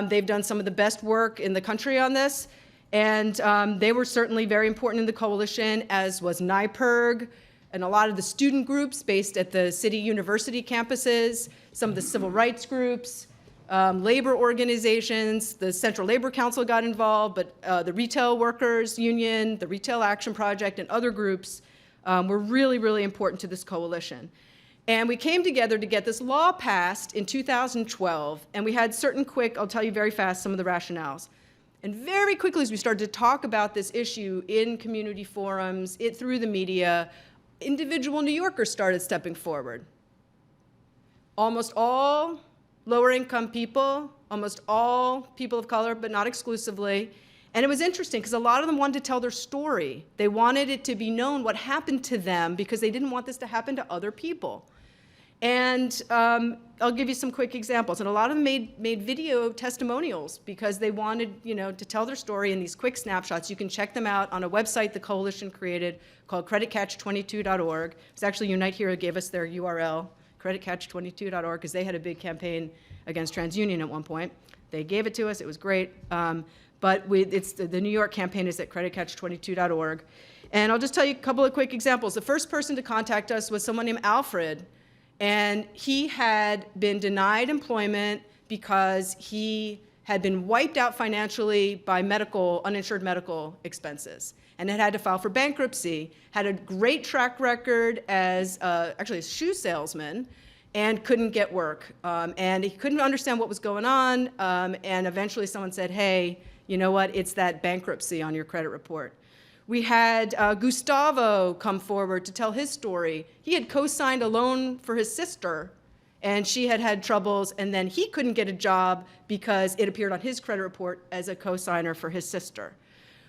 They've done some of the best work in the country on this. And they were certainly very important in the coalition, as was NYPIRG, and a lot of the student groups based at the city university campuses, some of the civil rights groups, labor organizations, the Central Labor Council got involved, but the Retail Workers Union, the Retail Action Project, and other groups were really, really important to this coalition. And we came together to get this law passed in 2012, and we had certain I'll tell you very fast some of the rationales. And very quickly, as we started to talk about this issue in community forums, through the media, individual New Yorkers started stepping forward. Almost all lower income people, almost all people of color, but not exclusively. And it was interesting because a lot of them wanted to tell their story. They wanted it to be known what happened to them because they didn't want this to happen to other people. And I'll give you some quick examples. And a lot of them made video testimonials because they wanted, to tell their story in these quick snapshots. You can check them out on a website the coalition created called creditcatch22.org. It's actually Unite Here gave us their URL, creditcatch22.org, because they had a big campaign against TransUnion at one point. They gave it to us. It was great. But it's the New York campaign is at creditcatch22.org. And I'll just tell you a couple of quick examples. The first person to contact us was someone named Alfred. And he had been denied employment because he had been wiped out financially by uninsured medical expenses, and had to file for bankruptcy, had a great track record as actually a shoe salesman, and couldn't get work. And he couldn't understand what was going on, and eventually someone said, hey, you know what, it's that bankruptcy on your credit report. We had Gustavo come forward to tell his story. He had co-signed a loan for his sister, and she had had troubles, and then he couldn't get a job because it appeared on his credit report as a co-signer for his sister.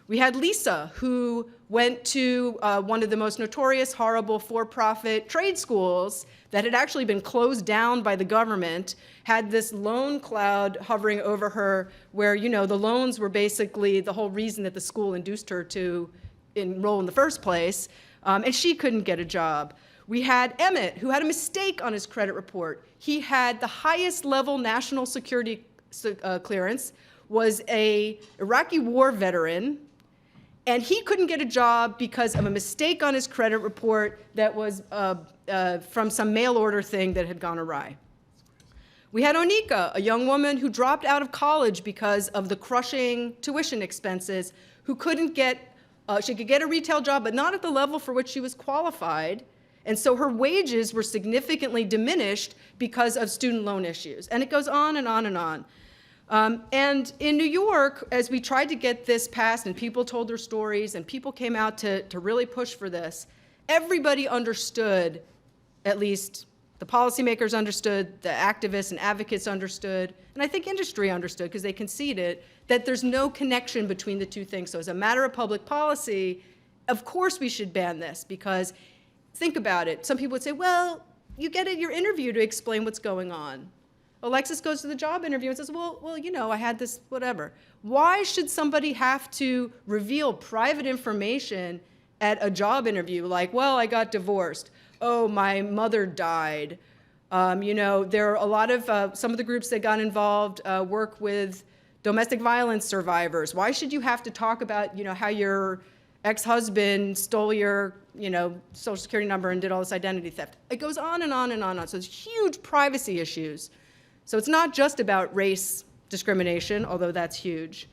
We had Lisa, who went to one of the most notorious, horrible for-profit trade schools that had actually been closed down by the government, had this loan cloud hovering over her where, the loans were basically the whole reason that the school induced her to enroll in the first place, and she couldn't get a job. We had Emmett, who had a mistake on his credit report. He had the highest level national security clearance, was an Iraqi war veteran, and he couldn't get a job because of a mistake on his credit report that was from some mail order thing that had gone awry. We had Onika, a young woman who dropped out of college because of the crushing tuition expenses, who couldn't get, she could get a retail job, but not at the level for which she was qualified. And so her wages were significantly diminished because of student loan issues. And it goes on and on and on. And in New York, as we tried to get this passed and people told their stories and people came out to really push for this, everybody understood at least the policymakers understood, the activists and advocates understood, and I think industry understood because they conceded that there's no connection between the two things. So as a matter of public policy, of course we should ban this because think about it. Some people would say, well, you get at your interview to explain what's going on. Alexis goes to the job interview and says, well, you know, I had this, whatever. Why should somebody have to reveal private information at a job interview? Like, well, I got divorced. Oh, my mother died. You know, there are a lot of, some of the groups that got involved work with domestic violence survivors. Why should you have to talk about, you know, how your ex-husband stole your, you know, social security number and did all this identity theft? It goes on and on and on and on. So there's huge privacy issues. So it's not just about race discrimination, although that's huge.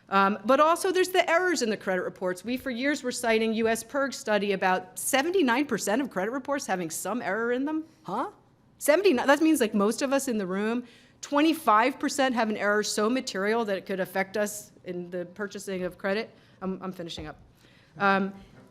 But also there's the errors in the credit reports. We for years were citing US PIRG study about 79% of credit reports having some error in them. Huh? 79, that means like most of us in the room. 25% have an error so material that it could affect us in the purchasing of credit. I'm finishing up.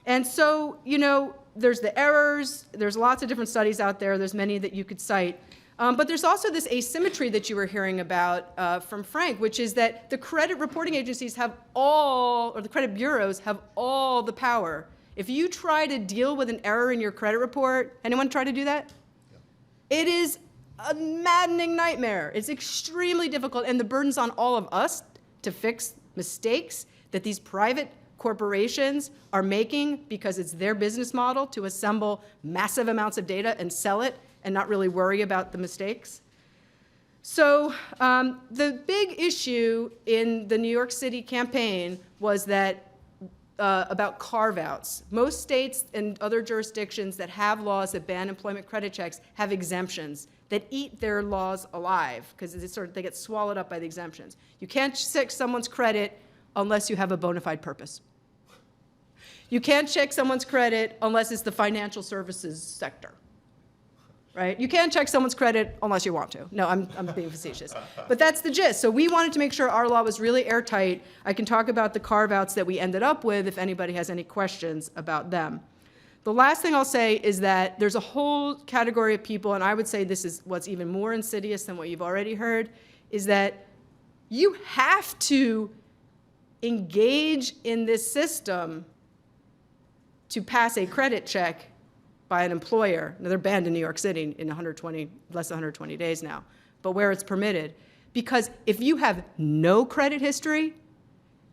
And so, you know, there's the errors, there's lots of different studies out there, there's many that you could cite. But there's also this asymmetry that you were hearing about from Frank, which is that the credit reporting agencies have all, or the credit bureaus have all the power. If you try to deal with an error in your credit report, anyone try to do that? Yeah. It is a maddening nightmare. It's extremely difficult, and the burden's on all of us to fix mistakes that these private corporations are making because it's their business model to assemble massive amounts of data and sell it and not really worry about the mistakes. So the big issue in the New York City campaign was that about carve-outs. Most states and other jurisdictions that have laws that ban employment credit checks have exemptions that eat their laws alive because they get swallowed up by the exemptions. You can't check someone's credit unless you have a bona fide purpose. You can't check someone's credit unless it's the financial services sector. Right? You can't check someone's credit unless you want to. No, I'm being facetious. But that's the gist. So we wanted to make sure our law was really airtight. I can talk about the carve-outs that we ended up with if anybody has any questions about them. The last thing I'll say is that there's a whole category of people, and I would say this is what's even more insidious than what you've already heard, is that you have to engage in this system to pass a credit check by an employer. Now, they're banned in New York City in less than 120 days now, but where it's permitted. Because if you have no credit history,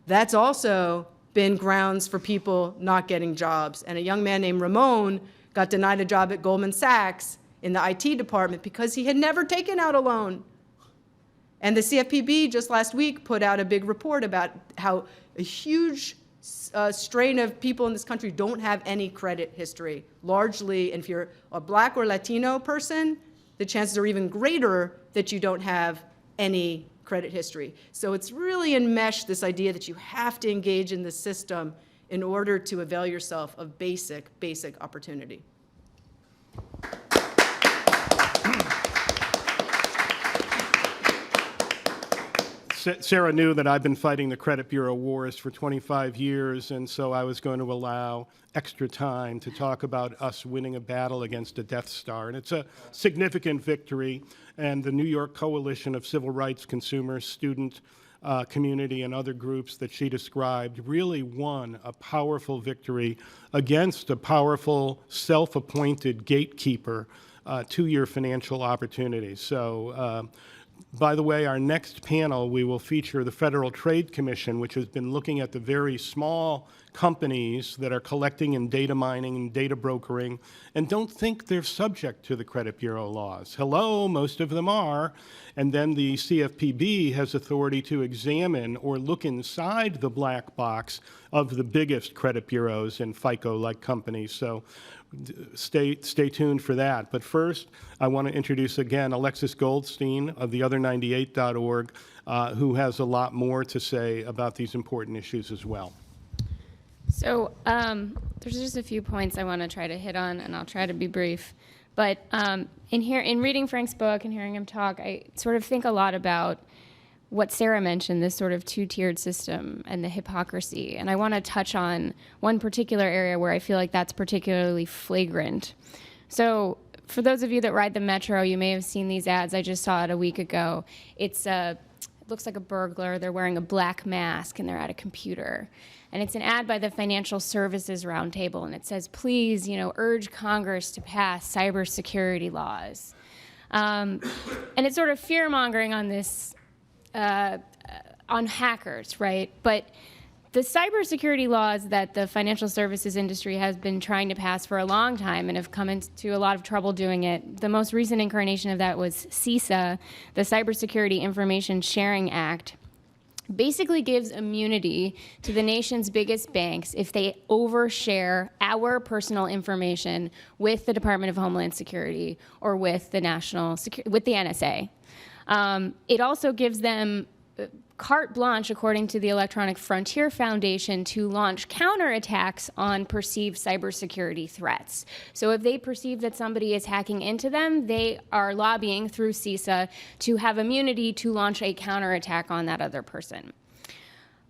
that's also been grounds for people not getting jobs. And a young man named Ramon got denied a job at Goldman Sachs in the IT department because he had never taken out a loan. And the CFPB just last week put out a big report about how a huge strain of people in this country don't have any credit history. Largely, and if you're a Black or Latino person, the chances are even greater that you don't have any credit history. So it's really enmeshed, this idea that you have to engage in the system in order to avail yourself of basic opportunity. Sarah knew that I've been fighting the credit bureau wars for 25 years, and so I was going to allow extra time to talk about us winning a battle against a Death Star. And it's a significant victory, and the New York Coalition of Civil Rights, Consumers, Student, Community, and other groups that she described really won a powerful victory against a powerful, self-appointed gatekeeper to your financial opportunities. So, by the way, our next panel, we will feature the Federal Trade Commission, which has been looking at the very small companies that are collecting and data mining and data brokering and don't think they're subject to the credit bureau laws. Hello, most of them are. And then the CFPB has authority to examine or look inside the black box of the biggest credit bureaus and FICO-like companies. So stay tuned for that. But first, I want to introduce again Alexis Goldstein of theother98.org, who has a lot more to say about these important issues as well. So there's just a few points I want to try to hit on, and I'll try to be brief. But in reading Frank's book and hearing him talk, I sort of think a lot about what Sarah mentioned, this sort of two-tiered system and the hypocrisy. And I want to touch on one particular area where I feel like that's particularly flagrant. So For those of you that ride the metro, you may have seen these ads. I just saw it a week ago. It looks like a burglar. They're wearing a black mask and they're at a computer. And it's an ad by the Financial Services Roundtable, and it says, please, urge Congress to pass cybersecurity laws. And it's sort of fear-mongering on this, on hackers, right? But the cybersecurity laws that the financial services industry has been trying to pass for a long time and have come into a lot of trouble doing it, the most recent incarnation of that was CISA, the Cybersecurity Information Sharing Act, basically gives immunity to the nation's biggest banks if they overshare our personal information with the Department of Homeland Security or with the with the NSA. It also gives them carte blanche, according to the Electronic Frontier Foundation, to launch counterattacks on perceived cybersecurity threats. So if they perceive that somebody is hacking into them, they are lobbying through CISA to have immunity to launch a counterattack on that other person.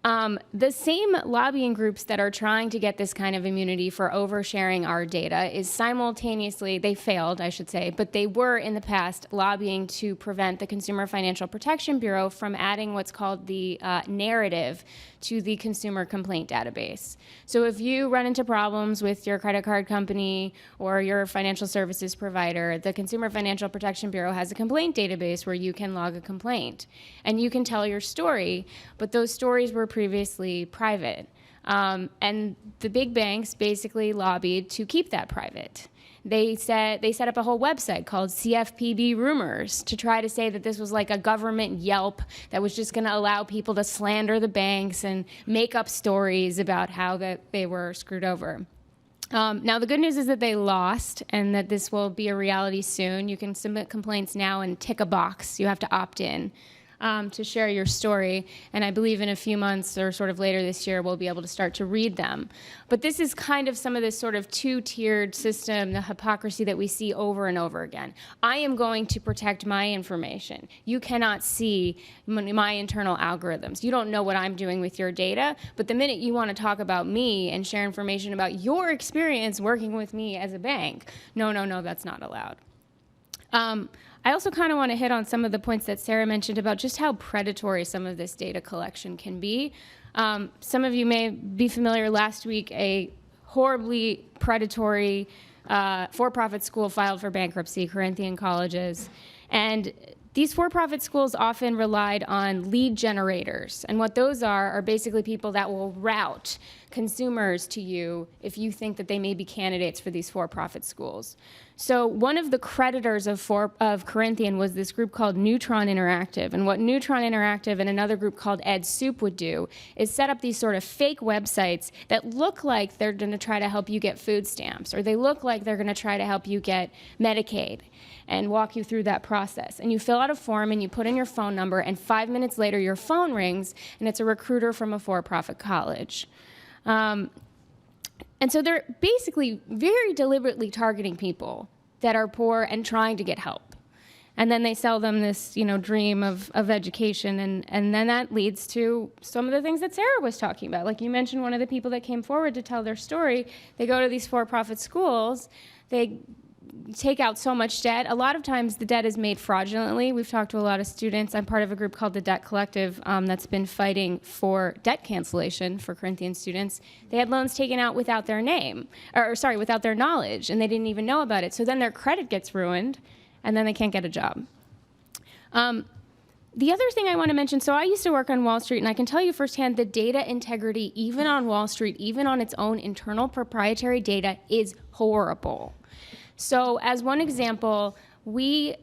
The same lobbying groups that are trying to get this kind of immunity for oversharing our data is simultaneously, they failed, I should say, but they were in the past lobbying to prevent the Consumer Financial Protection Bureau from adding what's called the narrative to the consumer complaint database. So if you run into problems with your credit card company or your financial services provider, the Consumer Financial Protection Bureau has a complaint database where you can log a complaint and you can tell your story, but those stories were previously private. And the big banks basically lobbied to keep that private. They set up a whole website called CFPB Rumors to try to say that this was like a government Yelp that was just going to allow people to slander the banks and make up stories about how that they were screwed over. Now, the good news is that they lost and that this will be a reality soon. You can submit complaints now and tick a box. You have to opt in to share your story. And I believe in a few months or sort of later this year, we'll be able to start to read them. But this is kind of some of this sort of two-tiered system, the hypocrisy that we see over and over again. I am going to protect my information. You cannot see my internal algorithms. You don't know what I'm doing with your data, but the minute you want to talk about me and share information about your experience working with me as a bank, no, that's not allowed. I also kind of want to hit on some of the points that Sarah mentioned about just how predatory some of this data collection can be. Some of you may be familiar, last week a horribly predatory for-profit school filed for bankruptcy, Corinthian Colleges. And these for-profit schools often relied on lead generators. And what those are basically people that will route consumers to you if you think that they may be candidates for these for-profit schools. So one of the creditors of Corinthian was this group called Neutron Interactive. And what Neutron Interactive and another group called Ed Soup would do is set up these sort of fake websites that look like they're going to try to help you get food stamps, or they look like they're going to try to help you get Medicaid and walk you through that process. And you fill out a form and you put in your phone number, and 5 minutes later your phone rings and it's a recruiter from a for-profit college. And so they're basically very deliberately targeting people that are poor and trying to get help. And then they sell them this, dream of education, and then that leads to some of the things that Sarah was talking about. Like you mentioned, one of the people that came forward to tell their story, they go to these for-profit schools, they take out so much debt. A lot of times the debt is made fraudulently. We've talked to a lot of students. I'm part of a group called the Debt Collective that's been fighting for debt cancellation for Corinthian students. They had loans taken out without their name, without their knowledge, and they didn't even know about it. So then their credit gets ruined, and then they can't get a job. The other thing I want to mention, so I used to work on Wall Street, and I can tell you firsthand the data integrity, even on Wall Street, even on its own internal proprietary data, is horrible. So as one example, we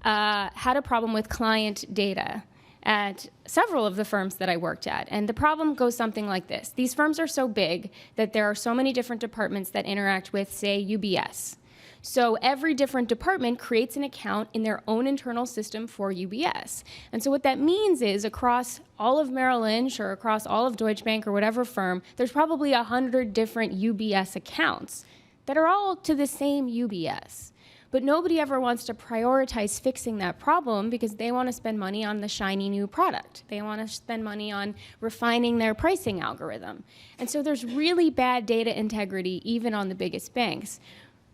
had a problem with client data at several of the firms that I worked at. And the problem goes something like this. These firms are so big that there are so many different departments that interact with, say, UBS. So every different department creates an account in their own internal system for UBS. And so what that means is across all of Merrill Lynch or across all of Deutsche Bank or whatever firm, there's probably 100 different UBS accounts that are all to the same UBS. But nobody ever wants to prioritize fixing that problem because they want to spend money on the shiny new product. They want to spend money on refining their pricing algorithm. And so there's really bad data integrity even on the biggest banks.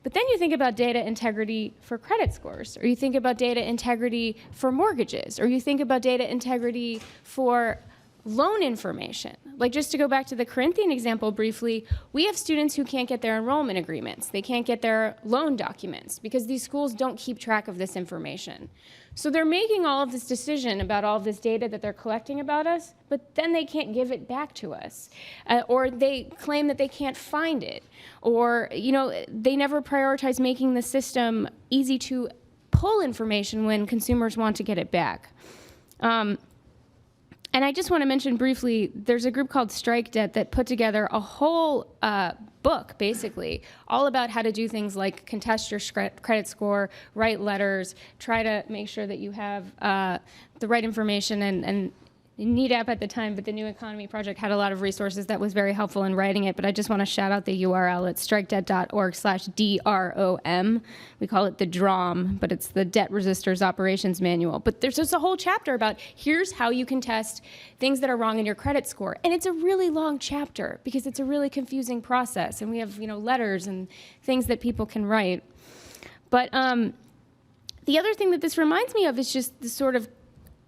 But then you think about data integrity for credit scores, or you think about data integrity for mortgages, or you think about data integrity for loan information. Like, just to go back to the Corinthian example briefly, we have students who can't get their enrollment agreements. They can't get their loan documents because these schools don't keep track of this information. So they're making all of this decision about all of this data that they're collecting about us, but then they can't give it back to us. Or they claim that they can't find it. Or, they never prioritize making the system easy to pull information when consumers want to get it back. And I just want to mention briefly, there's a group called Strike Debt that put together a whole book, basically, all about how to do things like contest your credit score, write letters, try to make sure that you have the right information, and neat app at the time, but the New Economy Project had a lot of resources that was very helpful in writing it. But I just want to shout out the URL. It's strikedebt.org/DROM. We call it the DROM, but it's the Debt Resistors Operations Manual. But there's just a whole chapter about here's how you can test things that are wrong in your credit score. And it's a really long chapter because it's a really confusing process. And we have, letters and things that people can write. But the other thing that this reminds me of is just the sort of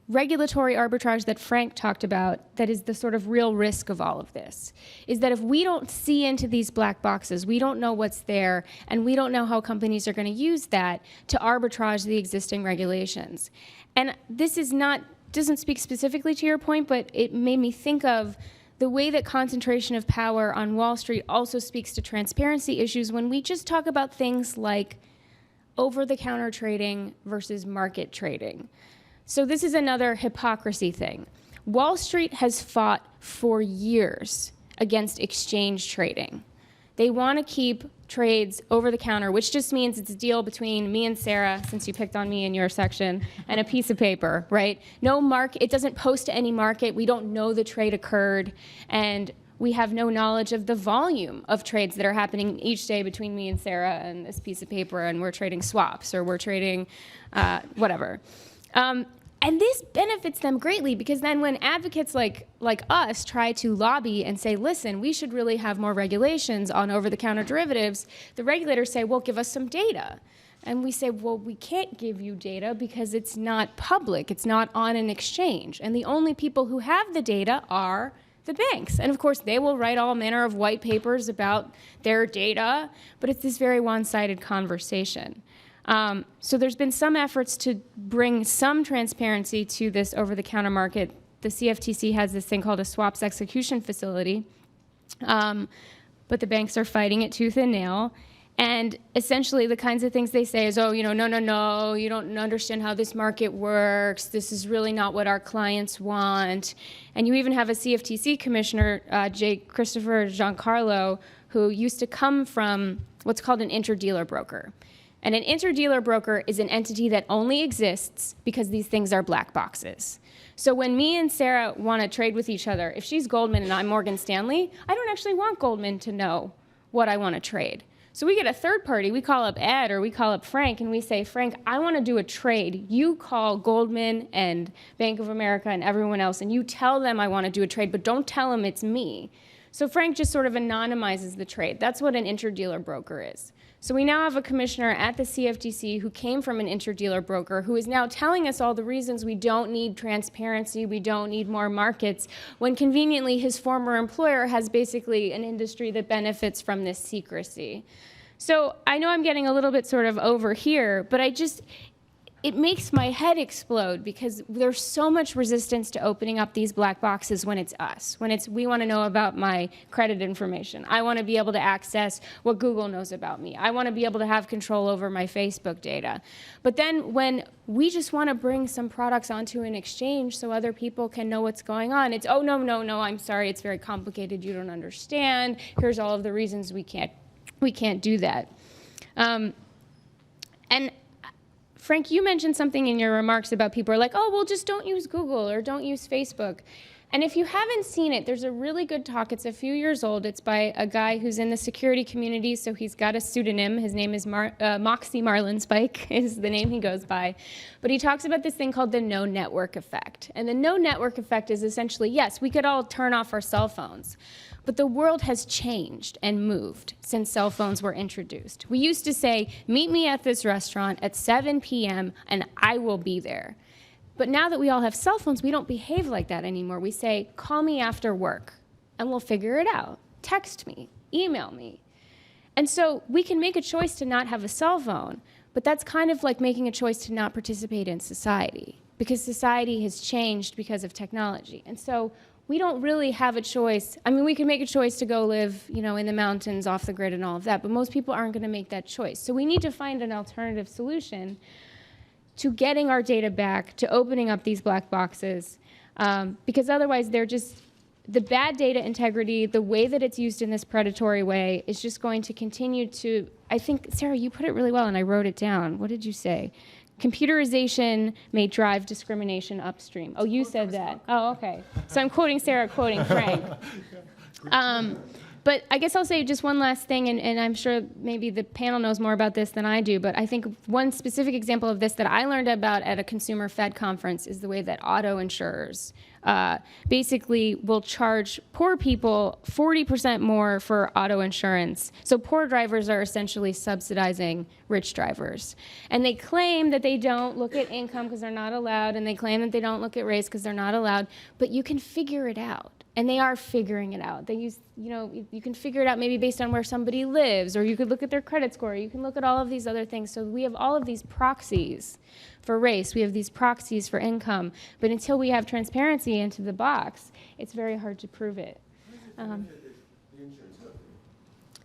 regulatory arbitrage that Frank talked about, that is the sort of real risk of all of this, is that if we don't see into these black boxes, we don't know what's there, and we don't know how companies are going to use that to arbitrage the existing regulations. And this doesn't speak specifically to your point, but it made me think of the way that concentration of power on Wall Street also speaks to transparency issues when we just talk about things like over-the-counter trading versus market trading. So this is another hypocrisy thing. Wall Street has fought for years against exchange trading. They want to keep trades over the counter, which just means it's a deal between me and Sarah, since you picked on me in your section, and a piece of paper, right? No market, it doesn't post to any market. We don't know the trade occurred, and we have no knowledge of the volume of trades that are happening each day between me and Sarah and this piece of paper, and we're trading swaps, or we're trading whatever. And this benefits them greatly, because then when advocates like us try to lobby and say, listen, we should really have more regulations on over-the-counter derivatives, the regulators say, well, give us some data. And we say, well, we can't give you data because it's not public. It's not on an exchange. And the only people who have the data are the banks. And of course, they will write all manner of white papers about their data, but it's this very one-sided conversation. So there's been some efforts to bring some transparency to this over-the-counter market. The CFTC has this thing called a swaps execution facility, but the banks are fighting it tooth and nail. And essentially the kinds of things they say is, no, you don't understand how this market works. This is really not what our clients want. And you even have a CFTC commissioner, Christopher Giancarlo, who used to come from what's called an interdealer broker. And an interdealer broker is an entity that only exists because these things are black boxes. So when me and Sarah want to trade with each other, if she's Goldman and I'm Morgan Stanley, I don't actually want Goldman to know what I want to trade. So we get a third party, we call up Ed or we call up Frank, and we say, Frank, I want to do a trade. You call Goldman and Bank of America and everyone else, and you tell them I want to do a trade, but don't tell them it's me. So Frank just sort of anonymizes the trade. That's what an interdealer broker is. So we now have a commissioner at the CFTC who came from an interdealer broker who is now telling us all the reasons we don't need transparency, we don't need more markets, when conveniently his former employer has basically an industry that benefits from this secrecy. So I know I'm getting a little bit sort of over here, but it makes my head explode because there's so much resistance to opening up these black boxes when it's us, when it's we want to know about my credit information. I want to be able to access what Google knows about me. I want to be able to have control over my Facebook data. But then when we just want to bring some products onto an exchange so other people can know what's going on, it's, oh, no, I'm sorry, it's very complicated, you don't understand. Here's all of the reasons we can't do that. And Frank, you mentioned something in your remarks about people are like, oh, well, just don't use Google or don't use Facebook. And if you haven't seen it, there's a really good talk. It's a few years old. It's by a guy who's in the security community, so he's got a pseudonym. His name is Moxie Marlinspike is the name he goes by. But he talks about this thing called the no network effect. And the no network effect is essentially, yes, we could all turn off our cell phones. But the world has changed and moved since cell phones were introduced. We used to say, meet me at this restaurant at 7 p.m. and I will be there. But now that we all have cell phones, we don't behave like that anymore. We say, call me after work and we'll figure it out. Text me, email me. And so we can make a choice to not have a cell phone, but that's kind of like making a choice to not participate in society, because society has changed because of technology. And so we don't really have a choice. I mean, we can make a choice to go live, in the mountains, off the grid and all of that, but most people aren't going to make that choice. So we need to find an alternative solution to getting our data back, to opening up these black boxes, because otherwise the bad data integrity, the way that it's used in this predatory way is just going to continue to, I think, Sarah, you put it really well and I wrote it down. What did you say? Computerization may drive discrimination upstream. Oh, you said that. Oh, okay. So I'm quoting Sarah, quoting Frank. But I guess I'll say just one last thing, and I'm sure maybe the panel knows more about this than I do, but I think one specific example of this that I learned about at a consumer Fed conference is the way that auto insurers basically will charge poor people 40% more for auto insurance. So poor drivers are essentially subsidizing rich drivers. And they claim that they don't look at income because they're not allowed, and they claim that they don't look at race because they're not allowed, but you can figure it out. And they are figuring it out. They use, you can figure it out maybe based on where somebody lives, or you could look at their credit score, you can look at all of these other things. So we have all of these proxies for race, we have these proxies for income, but until we have transparency into the box, it's very hard to prove it.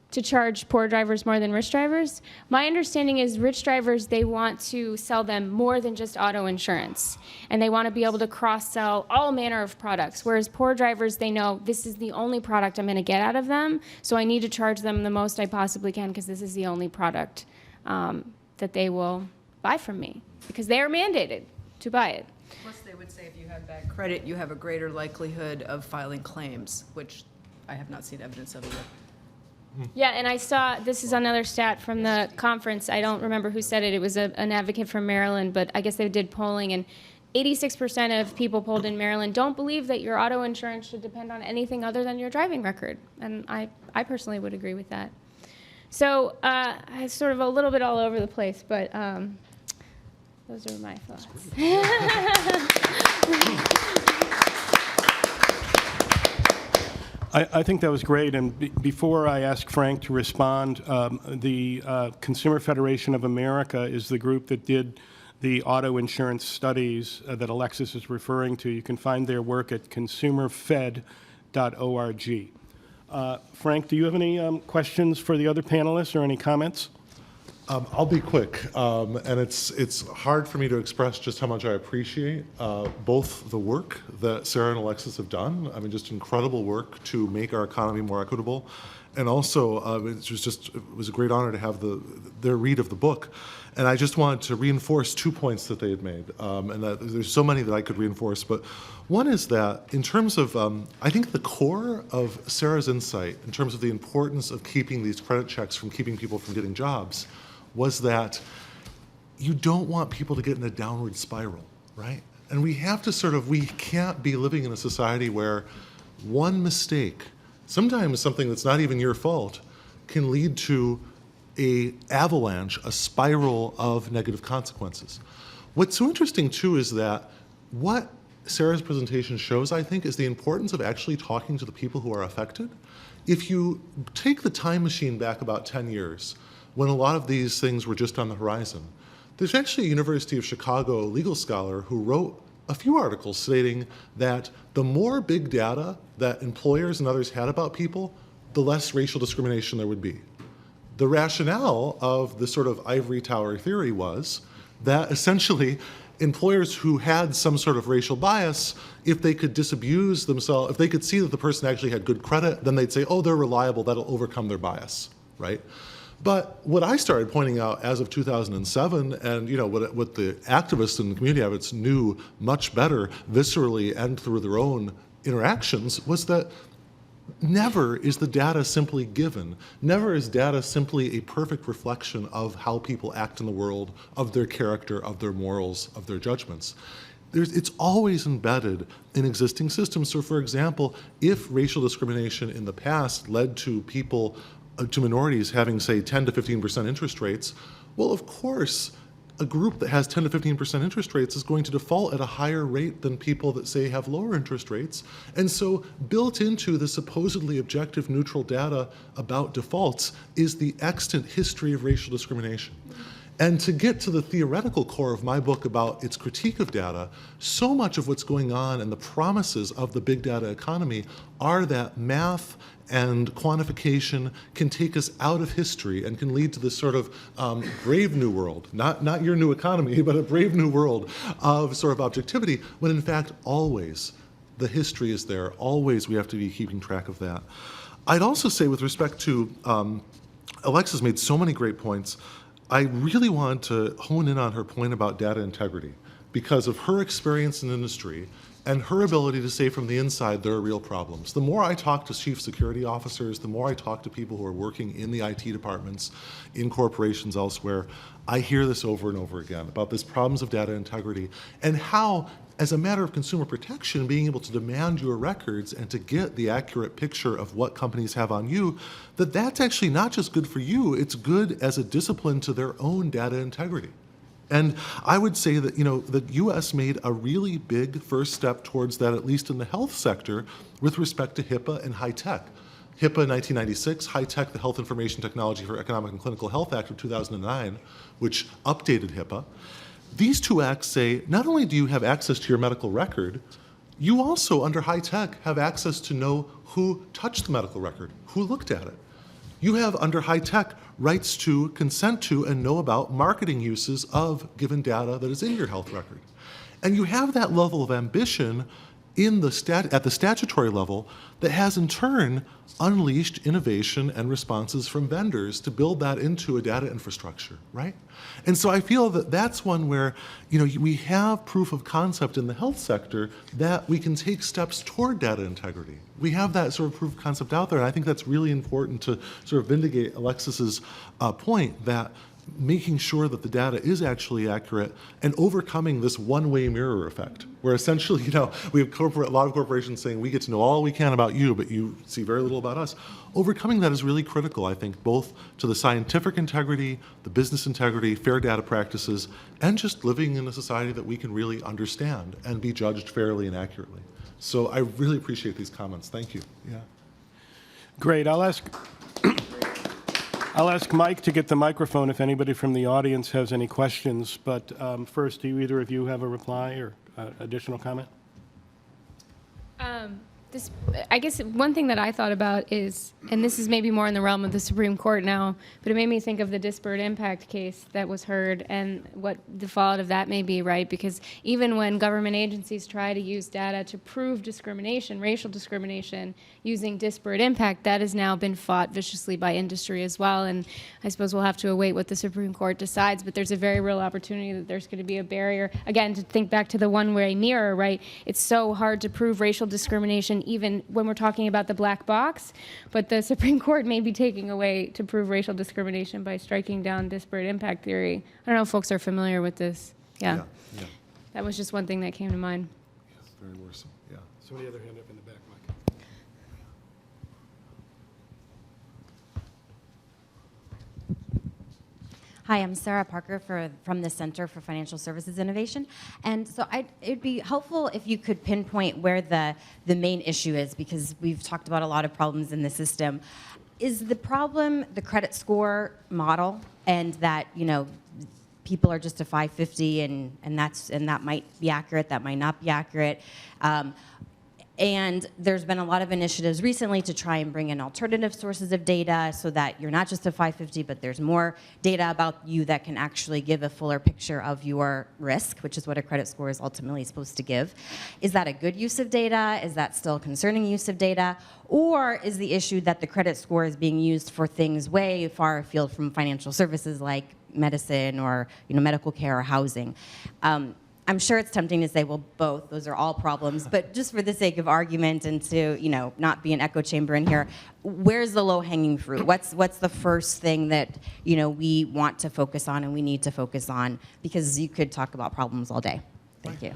To charge poor drivers more than rich drivers? My understanding is rich drivers, they want to sell them more than just auto insurance. And they want to be able to cross-sell all manner of products. Whereas poor drivers, they know this is the only product I'm going to get out of them, so I need to charge them the most I possibly can because this is the only product that they will buy from me, because they are mandated to buy it. Plus, they would say if you have bad credit, you have a greater likelihood of filing claims, which I have not seen evidence of yet. Yeah, and I saw, this is another stat from the conference, I don't remember who said it, it was an advocate from Maryland, but I guess they did polling, and 86% of people polled in Maryland don't believe that your auto insurance should depend on anything other than your driving record, and I personally would agree with that. So, I sort of a little bit all over the place, but those are my thoughts. I think that was great, and before I ask Frank to respond, the Consumer Federation of America is the group that did the auto insurance studies that Alexis is referring to. You can find their work at consumerfed.org. Frank, do you have any questions for the other panelists or any comments? I'll be quick, and it's hard for me to express just how much I appreciate both the work that Sarah and Alexis have done. I mean, just incredible work to make our economy more equitable, and also it was a great honor to have their read of the book. And I just wanted to reinforce 2 points that they had made, and that there's so many that I could reinforce. But one is that in terms of, I think the core of Sarah's insight in terms of the importance of keeping these credit checks from keeping people from getting jobs was that you don't want people to get in a downward spiral, right? And we have to we can't be living in a society where one mistake, sometimes something that's not even your fault, can lead to an avalanche, a spiral of negative consequences. What's so interesting too is that what Sarah's presentation shows, I think, is the importance of actually talking to the people who are affected. If you take the time machine back about 10 years, when a lot of these things were just on the horizon, there's actually a University of Chicago legal scholar who wrote a few articles stating that the more big data that employers and others had about people, the less racial discrimination there would be. The rationale of the sort of ivory tower theory was that essentially employers who had some sort of racial bias, if they could disabuse themselves, if they could see that the person actually had good credit, then they'd say, oh, they're reliable, that'll overcome their bias, right? But what I started pointing out as of 2007, and what the activists and the community advocates knew much better viscerally and through their own interactions, was that never is the data simply given. Never is data simply a perfect reflection of how people act in the world, of their character, of their morals, of their judgments. it's always embedded in existing systems. So for example, if racial discrimination in the past led to people, to minorities having, say, 10 to 15% interest rates, well, of course, a group that has 10 to 15% interest rates is going to default at a higher rate than people that, say, have lower interest rates. And so built into the supposedly objective neutral data about defaults is the extant history of racial discrimination. And to get to the theoretical core of my book about its critique of data, so much of what's going on and the promises of the big data economy are that math and quantification can take us out of history and can lead to this sort of brave new world, not your new economy, but a brave new world of sort of objectivity, when in fact always the history is there. Always we have to be keeping track of that. I'd also say with respect to, Alexa's made so many great points. I really want to hone in on her point about data integrity because of her experience in industry and her ability to say from the inside there are real problems. The more I talk to chief security officers, the more I talk to people who are working in the IT departments, in corporations elsewhere, I hear this over and over again about these problems of data integrity and how, as a matter of consumer protection, being able to demand your records and to get the accurate picture of what companies have on you, that's actually not just good for you, it's good as a discipline to their own data integrity. And I would say that, the US made a really big first step towards that, at least in the health sector, with respect to HIPAA and high tech. HIPAA in 1996, high tech, the Health Information Technology for Economic and Clinical Health Act of 2009, which updated HIPAA. These two acts say, not only do you have access to your medical record, you also, under high tech, have access to know who touched the medical record, who looked at it. You have, under high tech, rights to, consent to, and know about marketing uses of given data that is in your health record. And you have that level of ambition at the statutory level that has in turn unleashed innovation and responses from vendors to build that into a data infrastructure, right? And so I feel that that's one where, we have proof of concept in the health sector that we can take steps toward data integrity. We have that sort of proof of concept out there, and I think that's really important to sort of vindicate Alexis's point that making sure that the data is actually accurate and overcoming this one-way mirror effect, where essentially, we have a lot of corporations saying we get to know all we can about you, but you see very little about us. Overcoming that is really critical, I think, both to the scientific integrity, the business integrity, fair data practices, and just living in a society that we can really understand and be judged fairly and accurately. So I really appreciate these comments. Thank you. Yeah. Great. I'll ask Mike to get the microphone if anybody from the audience has any questions. But first, do either of you have a reply or additional comment? I guess one thing that I thought about is, and this is maybe more in the realm of the Supreme Court now, but it made me think of the disparate impact case that was heard and what the fallout of that may be, right? Because even when government agencies try to use data to prove discrimination, racial discrimination, using disparate impact, that has now been fought viciously by industry as well. And I suppose we'll have to await what the Supreme Court decides, but there's a very real opportunity that there's going to be a barrier. Again, to think back to the one-way mirror, right? It's so hard to prove racial discrimination even when we're talking about the black box, but the Supreme Court may be taking away to prove racial discrimination by striking down disparate impact theory. I don't know if folks are familiar with this. Yeah. That was just one thing that came to mind. Yes, very worrisome. Yeah. Somebody other hand up in the back, Mike. Hi, I'm Sarah Parker from the Center for Financial Services Innovation. And so it'd be helpful if you could pinpoint where the main issue is, because we've talked about a lot of problems in the system. Is the problem the credit score model, and that, people are just a 550 and that might be accurate, that might not be accurate? And there's been a lot of initiatives recently to try and bring in alternative sources of data so that you're not just a 550, but there's more data about you that can actually give a fuller picture of your risk, which is what a credit score is ultimately supposed to give. Is that a good use of data? Is that still concerning use of data? Or is the issue that the credit score is being used for things way far afield from financial services like medicine or medical care or housing? I'm sure it's tempting to say, well, both, those are all problems, but just for the sake of argument and to, not be an echo chamber in here, where's the low-hanging fruit? What's the first thing that, we want to focus on and we need to focus on? Because you could talk about problems all day. Thank you.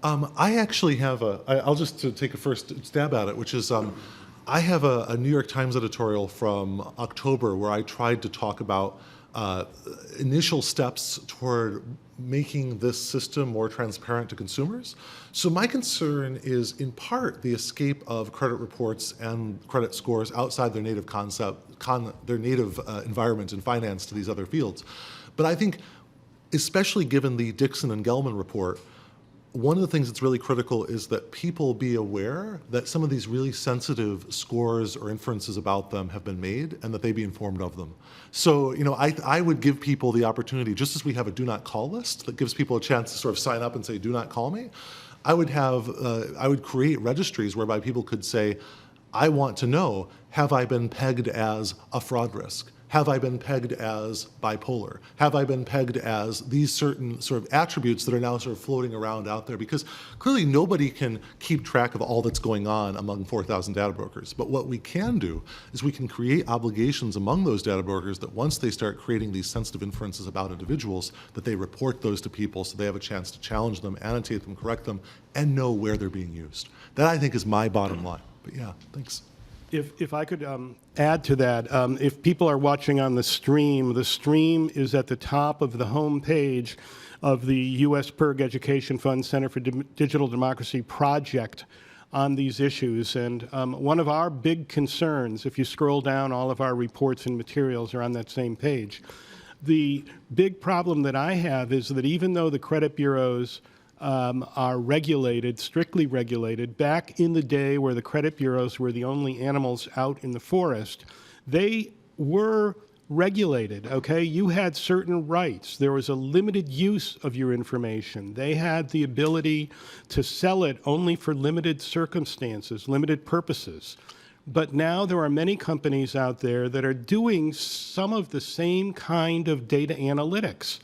I actually have I'll just to take a first stab at it, which is I have a New York Times editorial from October where I tried to talk about initial steps toward making this system more transparent to consumers. So my concern is in part the escape of credit reports and credit scores outside their native their native environment in finance to these other fields. But I think, especially given the Dixon and Gelman report, one of the things that's really critical is that people be aware that some of these really sensitive scores or inferences about them have been made and that they be informed of them. So, you know, I would give people the opportunity, just as we have a do not call list that gives people a chance to sort of sign up and say, do not call me, I would create registries whereby people could say, I want to know, have I been pegged as a fraud risk? Have I been pegged as bipolar? Have I been pegged as these certain sort of attributes that are now sort of floating around out there? Because clearly nobody can keep track of all that's going on among 4,000 data brokers. But what we can do is we can create obligations among those data brokers that once they start creating these sensitive inferences about individuals, that they report those to people so they have a chance to challenge them, annotate them, correct them, and know where they're being used. That, I think, is my bottom line. But yeah, thanks. If I could add to that, if people are watching on the stream is at the top of the home page of the U.S. PIRG Education Fund Center for Digital Democracy project on these issues. And one of our big concerns, if you scroll down, all of our reports and materials are on that same page. The big problem that I have is that even though the credit bureaus are regulated, strictly regulated, back in the day where the credit bureaus were the only animals out in the forest, they were regulated, okay? You had certain rights. There was a limited use of your information. They had the ability to sell it only for limited circumstances, limited purposes. But now there are many companies out there that are doing some of the same kind of data analytics.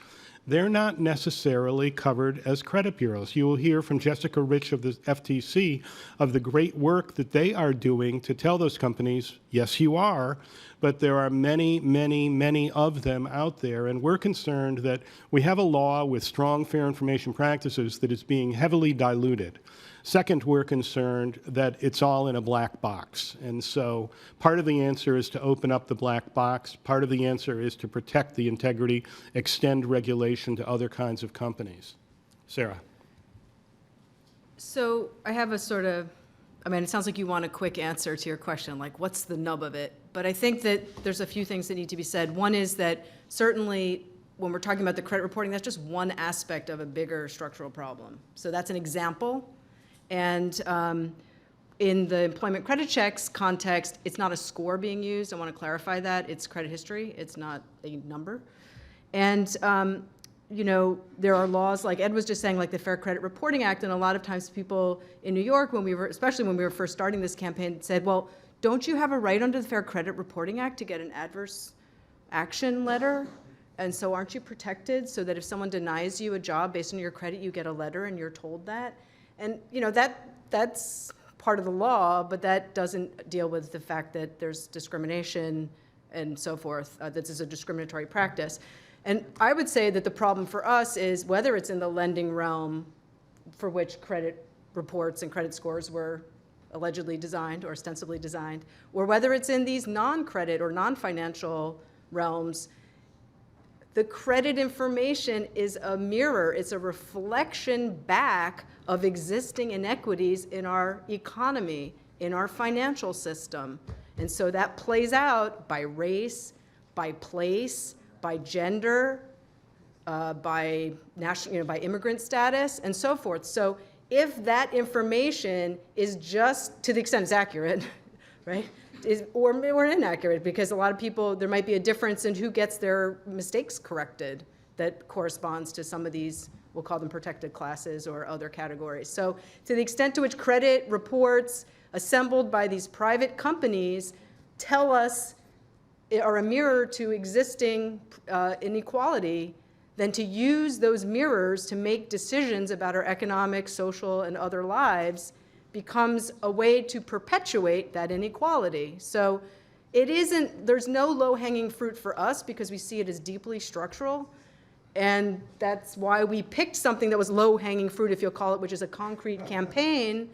They're not necessarily covered as credit bureaus. You will hear from Jessica Rich of the FTC of the great work that they are doing to tell those companies, yes, you are, but there are many, many, many of them out there, and we're concerned that we have a law with strong fair information practices that is being heavily diluted. Second, we're concerned that it's all in a black box. And so part of the answer is to open up the black box. Part of the answer is to protect the integrity, extend regulation to other kinds of companies. Sarah. So I have a sort of, I mean, it sounds like you want a quick answer to your question, like what's the nub of it? But I think that there's a few things that need to be said. One is that certainly when we're talking about the credit reporting, that's just one aspect of a bigger structural problem. So that's an example. And in the employment credit checks context, it's not a score being used. I want to clarify that. It's credit history. It's not a number. And, you know, there are laws, like Ed was just saying, like the Fair Credit Reporting Act, and a lot of times people in New York, especially when we were first starting this campaign, said, well, don't you have a right under the Fair Credit Reporting Act to get an adverse action letter? And so aren't you protected so that if someone denies you a job based on your credit, you get a letter and you're told that? And you know that's part of the law, but that doesn't deal with the fact that there's discrimination and so forth. This is a discriminatory practice. And I would say that the problem for us is whether it's in the lending realm, for which credit reports and credit scores were allegedly designed or ostensibly designed, or whether it's in these non-credit or non-financial realms. The credit information is a mirror. It's a reflection back of existing inequities in our economy, in our financial system. And so that plays out by race, by place, by gender, by national, by immigrant status, and so forth. So if that information is just, to the extent it's accurate, right? Or inaccurate, because a lot of people, there might be a difference in who gets their mistakes corrected that corresponds to some of these, we'll call them protected classes or other categories. So to the extent to which credit reports assembled by these private companies tell us, are a mirror to existing inequality, then to use those mirrors to make decisions about our economic, social, and other lives becomes a way to perpetuate that inequality. So it isn't, there's no low-hanging fruit for us because we see it as deeply structural. And that's why we picked something that was low-hanging fruit, if you'll call it, which is a concrete campaign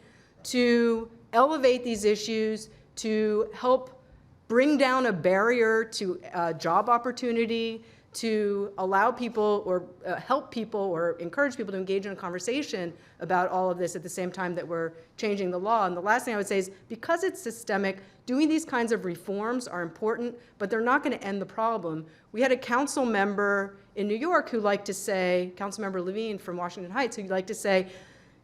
to elevate these issues, to help bring down a barrier to job opportunity, to allow people or help people or encourage people to engage in a conversation about all of this at the same time that we're changing the law. And the last thing I would say is, because it's systemic, doing these kinds of reforms are important, but they're not going to end the problem. We had a council member in New York who liked to say, Councilmember Levine from Washington Heights, who liked to say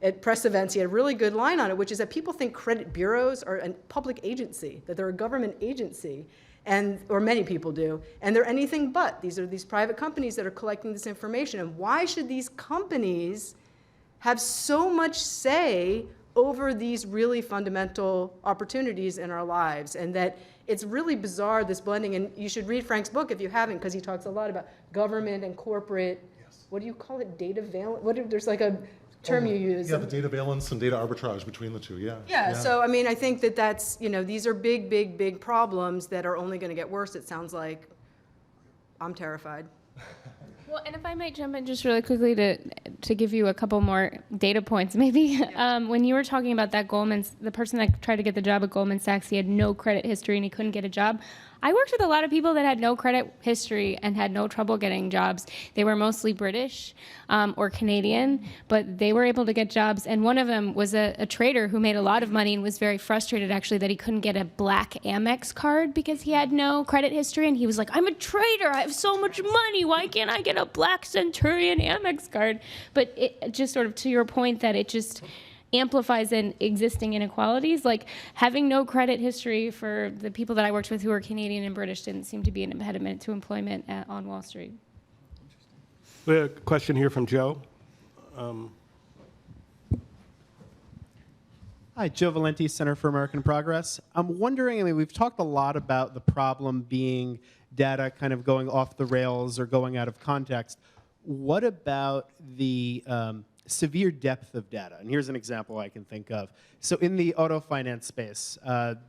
at press events, he had a really good line on it, which is that people think credit bureaus are a public agency, that they're a government agency. Or many people do, and they're anything but. These are these private companies that are collecting this information. And why should these companies have so much say over these really fundamental opportunities in our lives? And that it's really bizarre, this blending. And you should read Frank's book if you haven't, because he talks a lot about government and corporate, what do you call it, data valence? There's like a term you use. Yeah, the data valence and data arbitrage between the two, yeah. Yeah, so I mean, I think that that's, these are big, big, big problems that are only going to get worse, it sounds like. I'm terrified. Well, and if I might jump in just really quickly to give you a couple more data points, maybe. When you were talking about that the person that tried to get the job at Goldman Sachs, he had no credit history and he couldn't get a job. I worked with a lot of people that had no credit history and had no trouble getting jobs. They were mostly British or Canadian, but they were able to get jobs. And one of them was a trader who made a lot of money and was very frustrated, actually, that he couldn't get a black Amex card because he had no credit history. And he was like, I'm a trader. I have so much money. Why can't I get a black Centurion Amex card? But it just sort of to your point that it just amplifies existing inequalities. Like having no credit history for the people that I worked with who were Canadian and British didn't seem to be an impediment to employment on Wall Street. We have a question here from Joe. Hi, Joe Valenti, Center for American Progress. I'm wondering, we've talked a lot about the problem being data kind of going off the rails or going out of context. What about the severe depth of data? And here's an example I can think of. So in the auto finance space,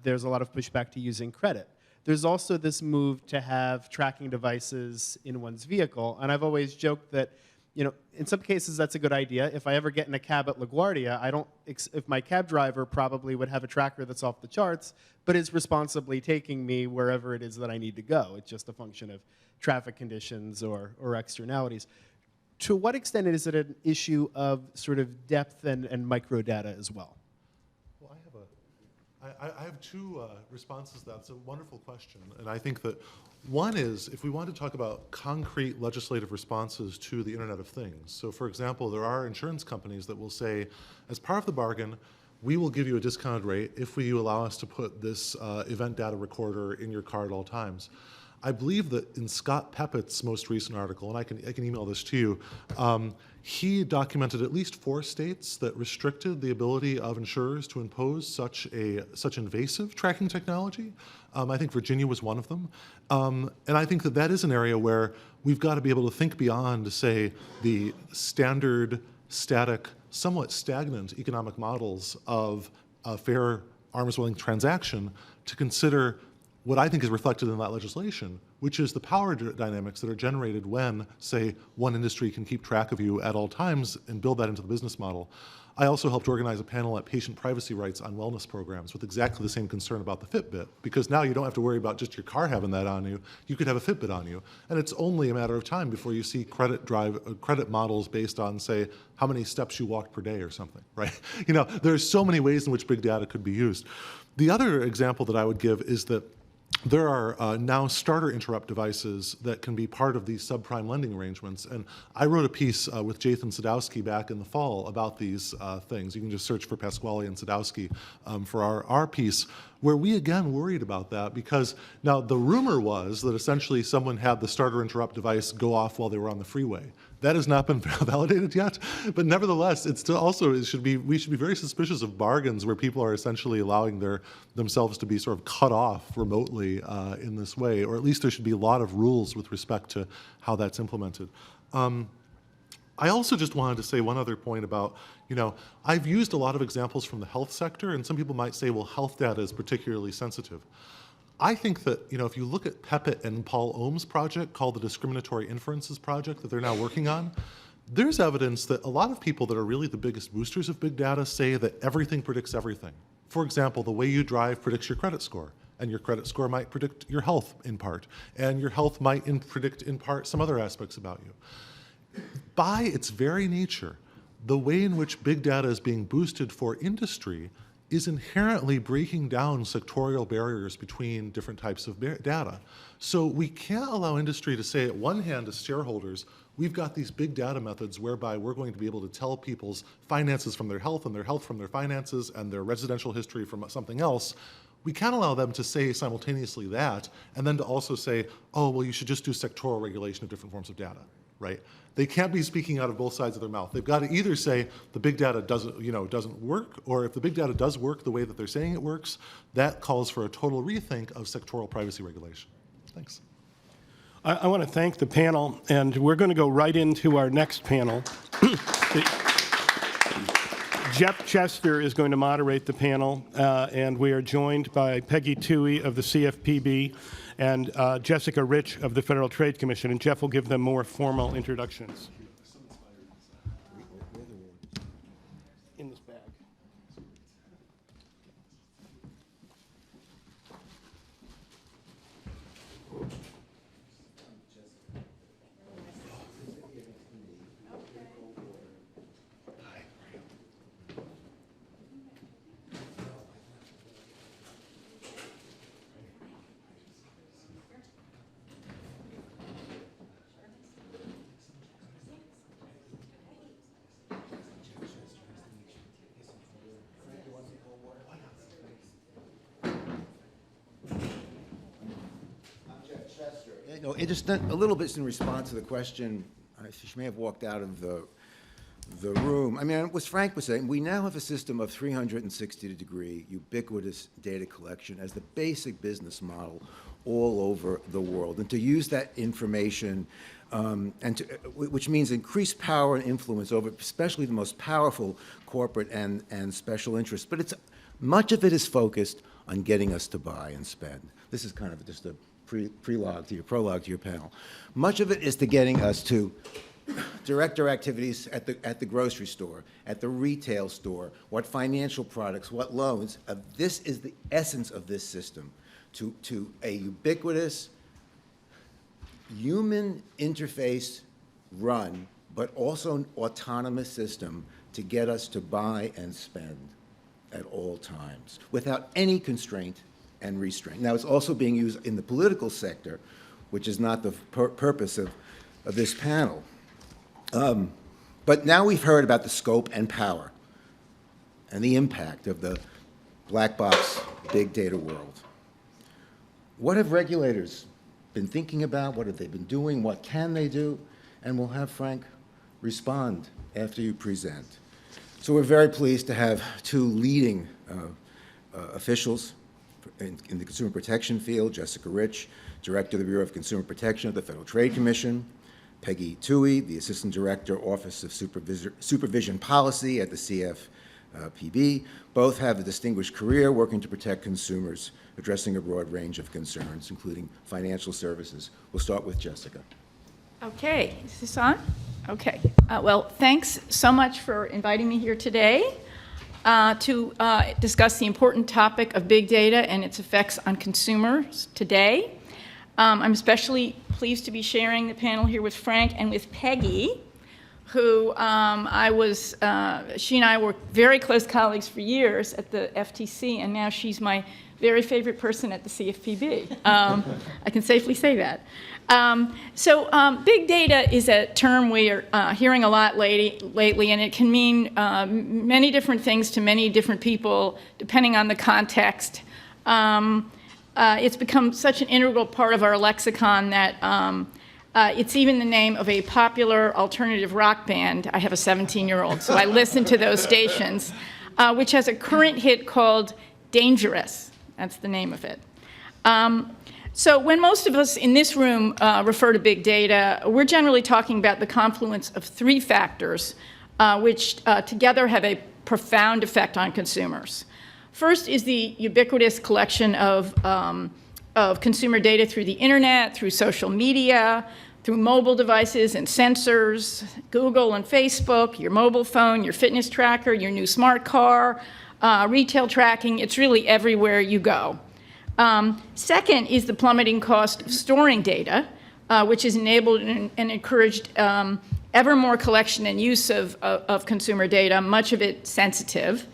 there's a lot of pushback to using credit. There's also this move to have tracking devices in one's vehicle. And I've always joked that, in some cases that's a good idea. If I ever get in a cab at LaGuardia, if my cab driver probably would have a tracker that's off the charts, but is responsibly taking me wherever it is that I need to go. It's just a function of traffic conditions or externalities. To what extent is it an issue of sort of depth and microdata as well? Well, I have two responses to that. It's a wonderful question. And I think that one is, if we want to talk about concrete legislative responses to the Internet of Things. So for example, there are insurance companies that will say, as part of the bargain, we will give you a discounted rate if you allow us to put this event data recorder in your car at all times. I believe that in Scott Peppett's most recent article, and I can email this to you, he documented at least 4 states that restricted the ability of insurers to impose such invasive tracking technology. I think Virginia was one of them. And I think that is an area where we've got to be able to think beyond, say, the standard, static, somewhat stagnant economic models of a fair arm's length transaction to consider what I think is reflected in that legislation, which is the power dynamics that are generated when, say, one industry can keep track of you at all times and build that into the business model. I also helped organize a panel at Patient Privacy Rights on wellness programs with exactly the same concern about the Fitbit, because now you don't have to worry about just your car having that on you. You could have a Fitbit on you, and it's only a matter of time before you see credit models based on, say, how many steps you walked per day or something, right? There's so many ways in which big data could be used. The other example that I would give is that there are now starter interrupt devices that can be part of these subprime lending arrangements. And I wrote a piece with Jathan Sadowski back in the fall about these things. You can just search for Pasquale and Sadowski for our piece, where we again worried about that, because now the rumor was that essentially someone had the starter interrupt device go off while they were on the freeway. That has not been validated yet, but nevertheless, it's still also we should be very suspicious of bargains where people are essentially allowing themselves to be sort of cut off remotely in this way, or at least there should be a lot of rules with respect to how that's implemented. I also just wanted to say one other point about, I've used a lot of examples from the health sector, and some people might say, well, health data is particularly sensitive. I think that, if you look at Peppet and Paul Ohm's project called the Discriminatory Inferences Project that they're now working on, there's evidence that a lot of people that are really the biggest boosters of big data say that everything predicts everything. For example, the way you drive predicts your credit score, and your credit score might predict your health in part, and your health might predict in part some other aspects about you. By its very nature, the way in which big data is being boosted for industry is inherently breaking down sectorial barriers between different types of data. So we can't allow industry to say, at one hand, as shareholders, we've got these big data methods whereby we're going to be able to tell people's finances from their health and their health from their finances and their residential history from something else. We can't allow them to say simultaneously that and then to also say, oh, well, you should just do sectoral regulation of different forms of data, right? They can't be speaking out of both sides of their mouth. They've got to either say the big data doesn't work, or if the big data does work the way that they're saying it works, that calls for a total rethink of sectoral privacy regulation. Thanks. I want to thank the panel, and we're going to go right into our next panel. Jeff Chester is going to moderate the panel, and we are joined by Peggy Toohey of the CFPB and Jessica Rich of the Federal Trade Commission, and Jeff will give them more formal introductions. In this bag. It just a little bit in response to the question. She may have walked out of the room. I mean, what Frank was saying, we now have a system of 360-degree ubiquitous data collection as the basic business model all over the world, and to use that information, which means increased power and influence over especially the most powerful corporate and special interests. But much of it is focused on getting us to buy and spend. This is kind of just a prologue to your panel. Much of it is to getting us to direct our activities at the grocery store, at the retail store, what financial products, what loans. This is the essence of this system, to a ubiquitous, human interface run, but also an autonomous system to get us to buy and spend at all times without any constraint and restraint. Now, it's also being used in the political sector, which is not the purpose of this panel. But now we've heard about the scope and power and the impact of the black box big data world. What have regulators been thinking about? What have they been doing? What can they do? And we'll have Frank respond after you present. So we're very pleased to have two leading officials in the consumer protection field, Jessica Rich, Director of the Bureau of Consumer Protection of the Federal Trade Commission, Peggy Toohey, the Assistant Director, Office of Supervision Policy at the CFPB. Both have a distinguished career working to protect consumers, addressing a broad range of concerns, including financial services. We'll start with Jessica. Okay, is this on? Okay. Well, thanks so much for inviting me here today to discuss the important topic of big data and its effects on consumers today. I'm especially pleased to be sharing the panel here with Frank and with Peggy, who she and I were very close colleagues for years at the FTC, and now she's my very favorite person at the CFPB. I can safely say that. Big data is a term we are hearing a lot lately, and it can mean many different things to many different people, depending on the context. It's become such an integral part of our lexicon that it's even the name of a popular alternative rock band. I have a 17-year-old, so I listen to those stations, which has a current hit called Dangerous. That's the name of it. So when most of us in this room refer to big data, we're generally talking about the confluence of three factors which together have a profound effect on consumers. First is the ubiquitous collection of of consumer data through the internet, through social media, through mobile devices and sensors, Google and Facebook, your mobile phone, your fitness tracker, your new smart car, retail tracking. It's really everywhere you go. Second is the plummeting cost of storing data, which has enabled and encouraged ever more collection and use of consumer data, much of it sensitive.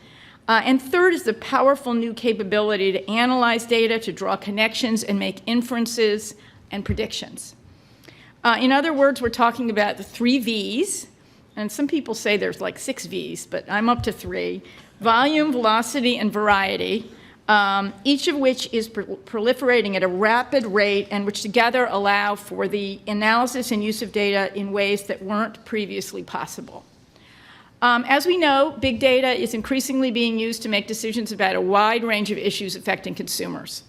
And third is the powerful new capability to analyze data, to draw connections and make inferences and predictions. In other words, we're talking about the 3 V's, and some people say there's like 6 V's, but I'm up to 3: volume, velocity, and variety, each of which is proliferating at a rapid rate and which together allow for the analysis and use of data in ways that weren't previously possible. As we know, big data is increasingly being used to make decisions about a wide range of issues affecting consumers.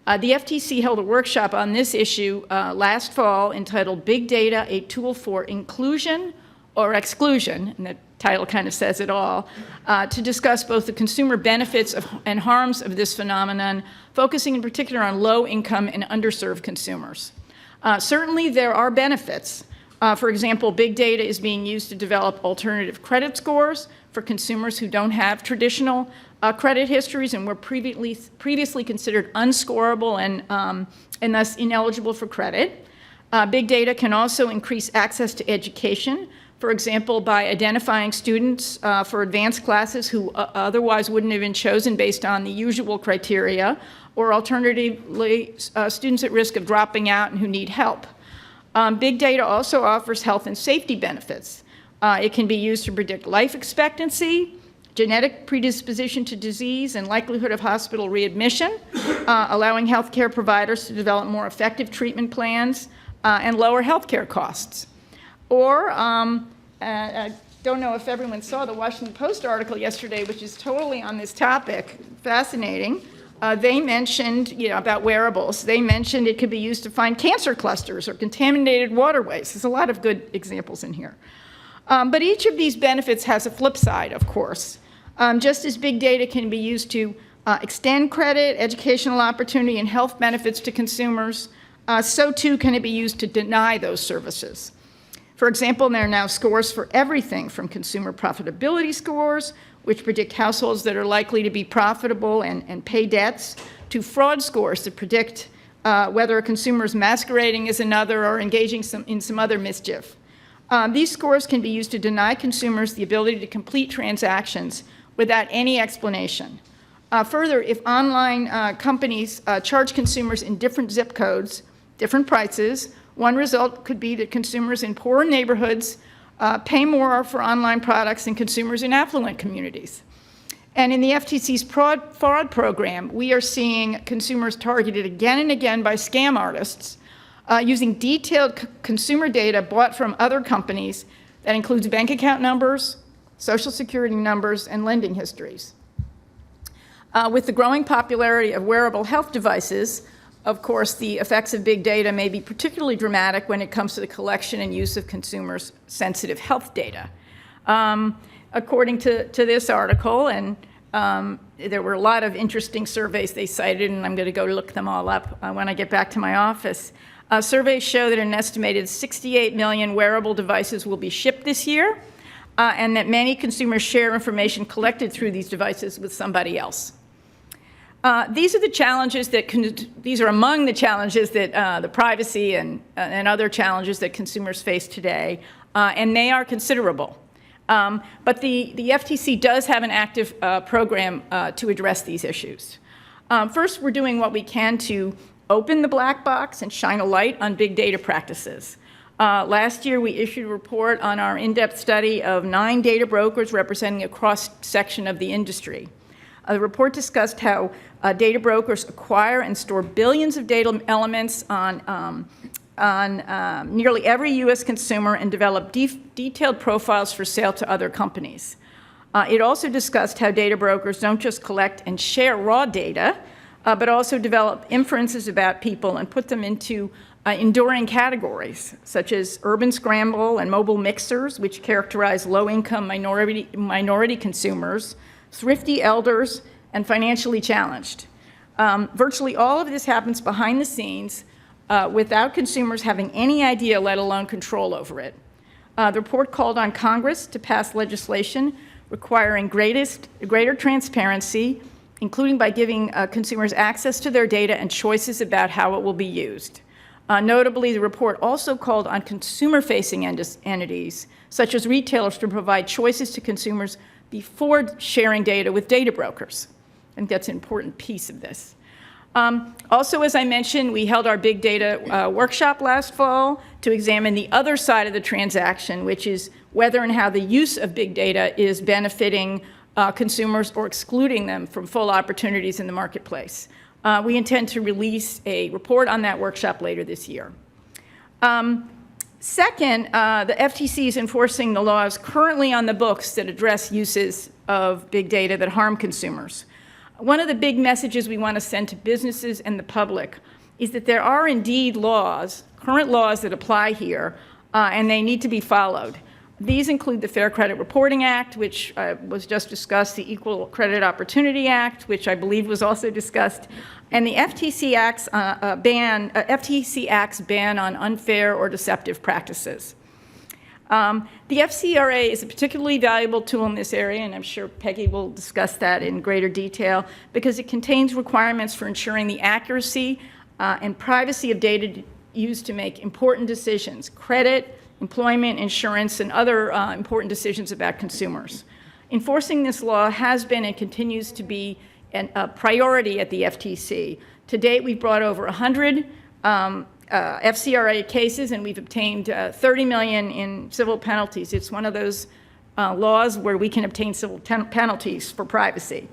The FTC held a workshop on this issue last fall entitled Big Data, a Tool for Inclusion or Exclusion, and the title kind of says it all, to discuss both the consumer benefits and harms of this phenomenon, focusing in particular on low-income and underserved consumers. Certainly there are benefits. For example, big data is being used to develop alternative credit scores for consumers who don't have traditional credit histories and were previously considered unscorable and thus ineligible for credit. Big data can also increase access to education, for example, by identifying students for advanced classes who otherwise wouldn't have been chosen based on the usual criteria, or alternatively, students at risk of dropping out and who need help. Big data also offers health and safety benefits. It can be used to predict life expectancy, genetic predisposition to disease, and likelihood of hospital readmission, allowing healthcare providers to develop more effective treatment plans and lower healthcare costs. Or, I don't know if everyone saw the Washington Post article yesterday, which is totally on this topic, fascinating. They mentioned, about wearables, they mentioned it could be used to find cancer clusters or contaminated waterways. There's a lot of good examples in here. But each of these benefits has a flip side, of course. Just as big data can be used to extend credit, educational opportunity, and health benefits to consumers, so too can it be used to deny those services. For example, there are now scores for everything from consumer profitability scores, which predict households that are likely to be profitable and pay debts, to fraud scores that predict whether a consumer is masquerading as another or engaging in some other mischief. These scores can be used to deny consumers the ability to complete transactions without any explanation. Further, if online companies charge consumers in different zip codes, different prices, one result could be that consumers in poorer neighborhoods pay more for online products than consumers in affluent communities. And in the FTC's fraud program, we are seeing consumers targeted again and again by scam artists using detailed consumer data bought from other companies that includes bank account numbers, social security numbers, and lending histories. With the growing popularity of wearable health devices, of course, the effects of big data may be particularly dramatic when it comes to the collection and use of consumers' sensitive health data. According to this article, and there were a lot of interesting surveys they cited, and I'm going to go look them all up when I get back to my office. Surveys show that an estimated 68 million wearable devices will be shipped this year, and that many consumers share information collected through these devices with somebody else. These are the challenges these are among the challenges that the privacy and other challenges that consumers face today, and they are considerable. But the FTC does have an active program to address these issues. First, we're doing what we can to open the black box and shine a light on big data practices. Last year, we issued a report on our in-depth study of 9 data brokers representing a cross-section of the industry. The report discussed how data brokers acquire and store billions of data elements on nearly every U.S. consumer and develop detailed profiles for sale to other companies. It also discussed how data brokers don't just collect and share raw data, but also develop inferences about people and put them into enduring categories, such as urban scramble and mobile mixers, which characterize low-income minority consumers, thrifty elders, and financially challenged. Virtually all of this happens behind the scenes without consumers having any idea, let alone control over it. The report called on Congress to pass legislation requiring greater transparency, including by giving consumers access to their data and choices about how it will be used. Notably, the report also called on consumer-facing entities, such as retailers, to provide choices to consumers before sharing data with data brokers. I think that's an important piece of this. Also, as I mentioned, we held our big data workshop last fall to examine the other side of the transaction, which is whether and how the use of big data is benefiting consumers or excluding them from full opportunities in the marketplace. We intend to release a report on that workshop later this year. Second, the FTC is enforcing the laws currently on the books that address uses of big data that harm consumers. One of the big messages we want to send to businesses and the public is that there are indeed laws, current laws that apply here, and they need to be followed. These include the Fair Credit Reporting Act, which was just discussed, the Equal Credit Opportunity Act, which I believe was also discussed, and the FTC Act's ban on unfair or deceptive practices. The FCRA is a particularly valuable tool in this area, and I'm sure Peggy will discuss that in greater detail, because it contains requirements for ensuring the accuracy and privacy of data used to make important decisions, credit, employment, insurance, and other important decisions about consumers. Enforcing this law has been and continues to be a priority at the FTC. To date, we've brought over 100 FCRA cases, and we've obtained $30 million in civil penalties. It's one of those laws where we can obtain civil penalties for privacy.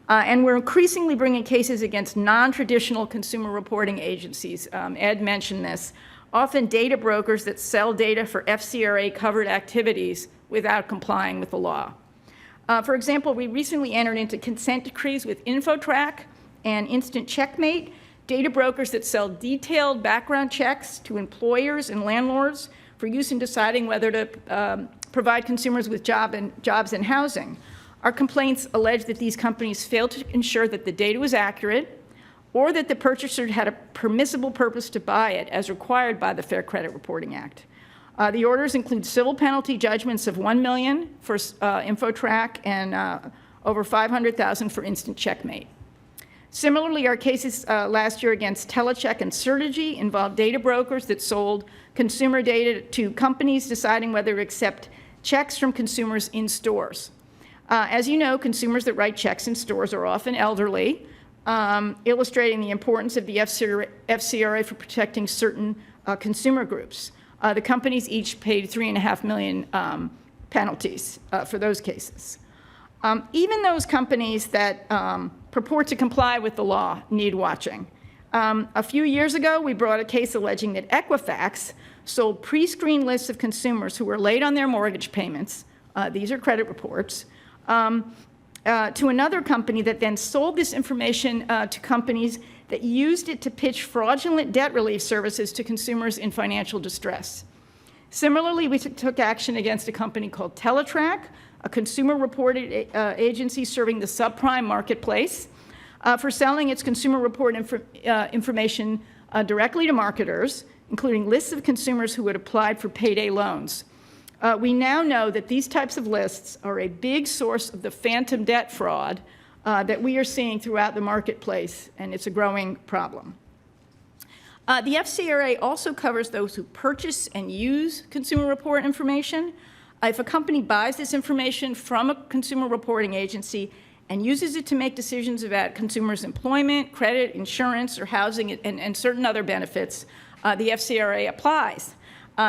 And we're increasingly bringing cases against non-traditional consumer reporting agencies. Ed mentioned this. Often data brokers that sell data for FCRA-covered activities without complying with the law. For example, we recently entered into consent decrees with InfoTrack and Instant Checkmate, data brokers that sell detailed background checks to employers and landlords for use in deciding whether to provide consumers with jobs and housing. Our complaints allege that these companies failed to ensure that the data was accurate, or that the purchaser had a permissible purpose to buy it as required by the Fair Credit Reporting Act. The orders include civil penalty judgments of $1 million for InfoTrack and over $500,000 for Instant Checkmate. Similarly, our cases last year against Telecheck and Certegy involved data brokers that sold consumer data to companies deciding whether to accept checks from consumers in stores. As you know, consumers that write checks in stores are often elderly, illustrating the importance of the FCRA for protecting certain consumer groups. The companies each paid $3.5 million penalties for those cases. Even those companies that purport to comply with the law need watching. A few years ago, we brought a case alleging that Equifax sold pre-screened lists of consumers who were late on their mortgage payments, these are credit reports, to another company that then sold this information to companies that used it to pitch fraudulent debt relief services to consumers in financial distress. Similarly, we took action against a company called Teletrack, a consumer reported agency serving the subprime marketplace, for selling its consumer report information directly to marketers, including lists of consumers who had applied for payday loans. We now know that these types of lists are a big source of the phantom debt fraud that we are seeing throughout the marketplace, and it's a growing problem. The FCRA also covers those who purchase and use consumer report information. If a company buys this information from a consumer reporting agency and uses it to make decisions about consumers' employment, credit, insurance, or housing, and certain other benefits, the FCRA applies.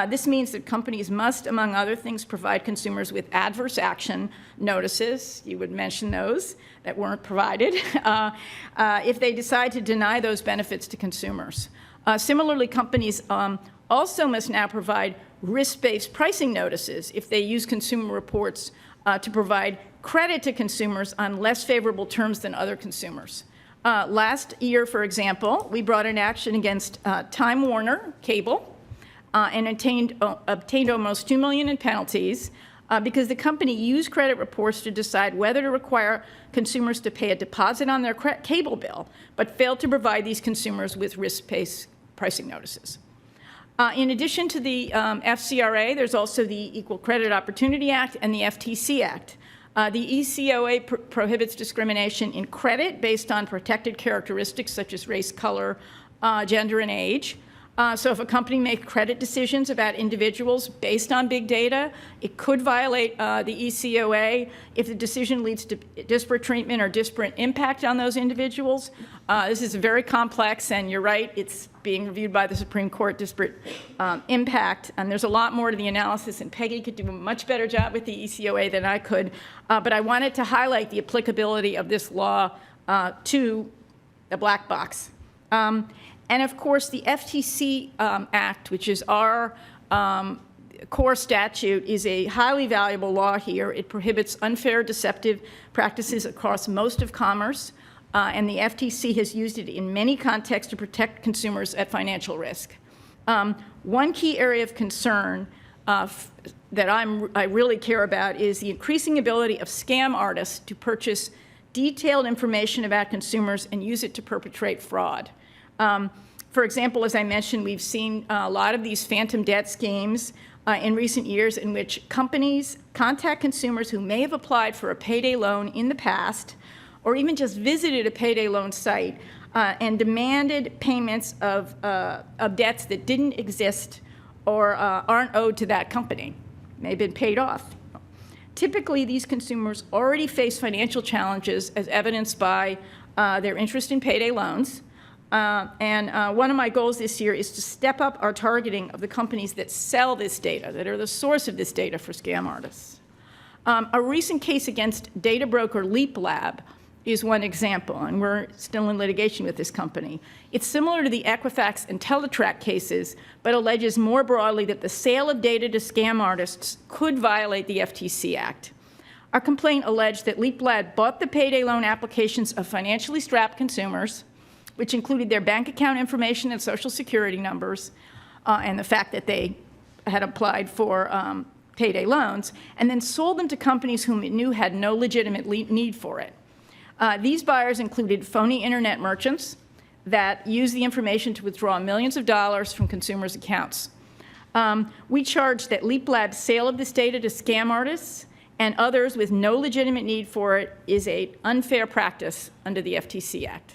This means that companies must, among other things, provide consumers with adverse action notices, you would mention those, that weren't provided, if they decide to deny those benefits to consumers. Similarly, companies also must now provide risk-based pricing notices if they use consumer reports to provide credit to consumers on less favorable terms than other consumers. Last year, for example, we brought an action against Time Warner Cable and obtained almost $2 million in penalties because the company used credit reports to decide whether to require consumers to pay a deposit on their cable bill, but failed to provide these consumers with risk-based pricing notices. In addition to the FCRA, there's also the Equal Credit Opportunity Act and the FTC Act. The ECOA prohibits discrimination in credit based on protected characteristics such as race, color, gender, and age. So if a company makes credit decisions about individuals based on big data, it could violate the ECOA if the decision leads to disparate treatment or disparate impact on those individuals. This is very complex, and you're right, it's being reviewed by the Supreme Court, disparate impact, and there's a lot more to the analysis, and Peggy could do a much better job with the ECOA than I could, but I wanted to highlight the applicability of this law to the black box. And of course, the FTC Act, which is our core statute, is a highly valuable law here. It prohibits unfair, deceptive practices across most of commerce, and the FTC has used it in many contexts to protect consumers at financial risk. One key area of concern that I really care about is the increasing ability of scam artists to purchase detailed information about consumers and use it to perpetrate fraud. For example, as I mentioned, we've seen a lot of these phantom debt schemes in recent years in which companies contact consumers who may have applied for a payday loan in the past or even just visited a payday loan site and demanded payments of debts that didn't exist or aren't owed to that company. They've been paid off. Typically, these consumers already face financial challenges as evidenced by their interest in payday loans. And one of my goals this year is to step up our targeting of the companies that sell this data, that are the source of this data for scam artists. A recent case against data broker Leap Lab is one example, and we're still in litigation with this company. It's similar to the Equifax and Teletrack cases, but alleges more broadly that the sale of data to scam artists could violate the FTC Act. Our complaint alleged that Leap Lab bought the payday loan applications of financially strapped consumers, which included their bank account information and social security numbers, and the fact that they had applied for payday loans, and then sold them to companies whom it knew had no legitimate need for it. These buyers included phony internet merchants that used the information to withdraw millions of dollars from consumers' accounts. We charged that Leap Lab's sale of this data to scam artists and others with no legitimate need for it is an unfair practice under the FTC Act.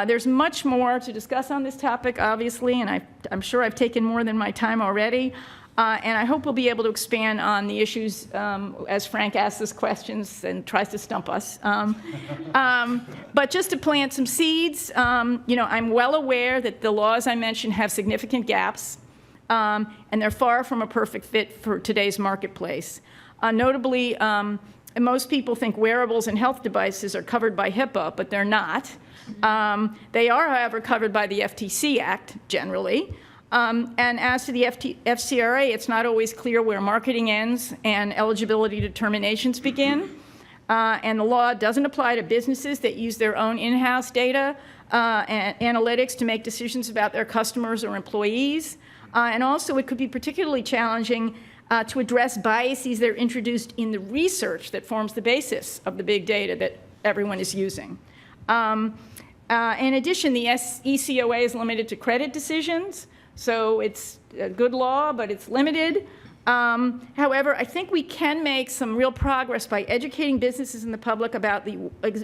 There's much more to discuss on this topic, obviously, and I'm sure I've taken more than my time already. And I hope we'll be able to expand on the issues as Frank asks us questions and tries to stump us. But just to plant some seeds, I'm well aware that the laws I mentioned have significant gaps, and they're far from a perfect fit for today's marketplace. Notably, most people think wearables and health devices are covered by HIPAA, but they're not. They are, however, covered by the FTC Act, generally. And as to the FCRA, it's not always clear where marketing ends and eligibility determinations begin. And the law doesn't apply to businesses that use their own in-house data and analytics to make decisions about their customers or employees. And also, it could be particularly challenging to address biases that are introduced in the research that forms the basis of the big data that everyone is using. In addition, the ECOA is limited to credit decisions, so it's a good law, but it's limited. However, I think we can make some real progress by educating businesses and the public about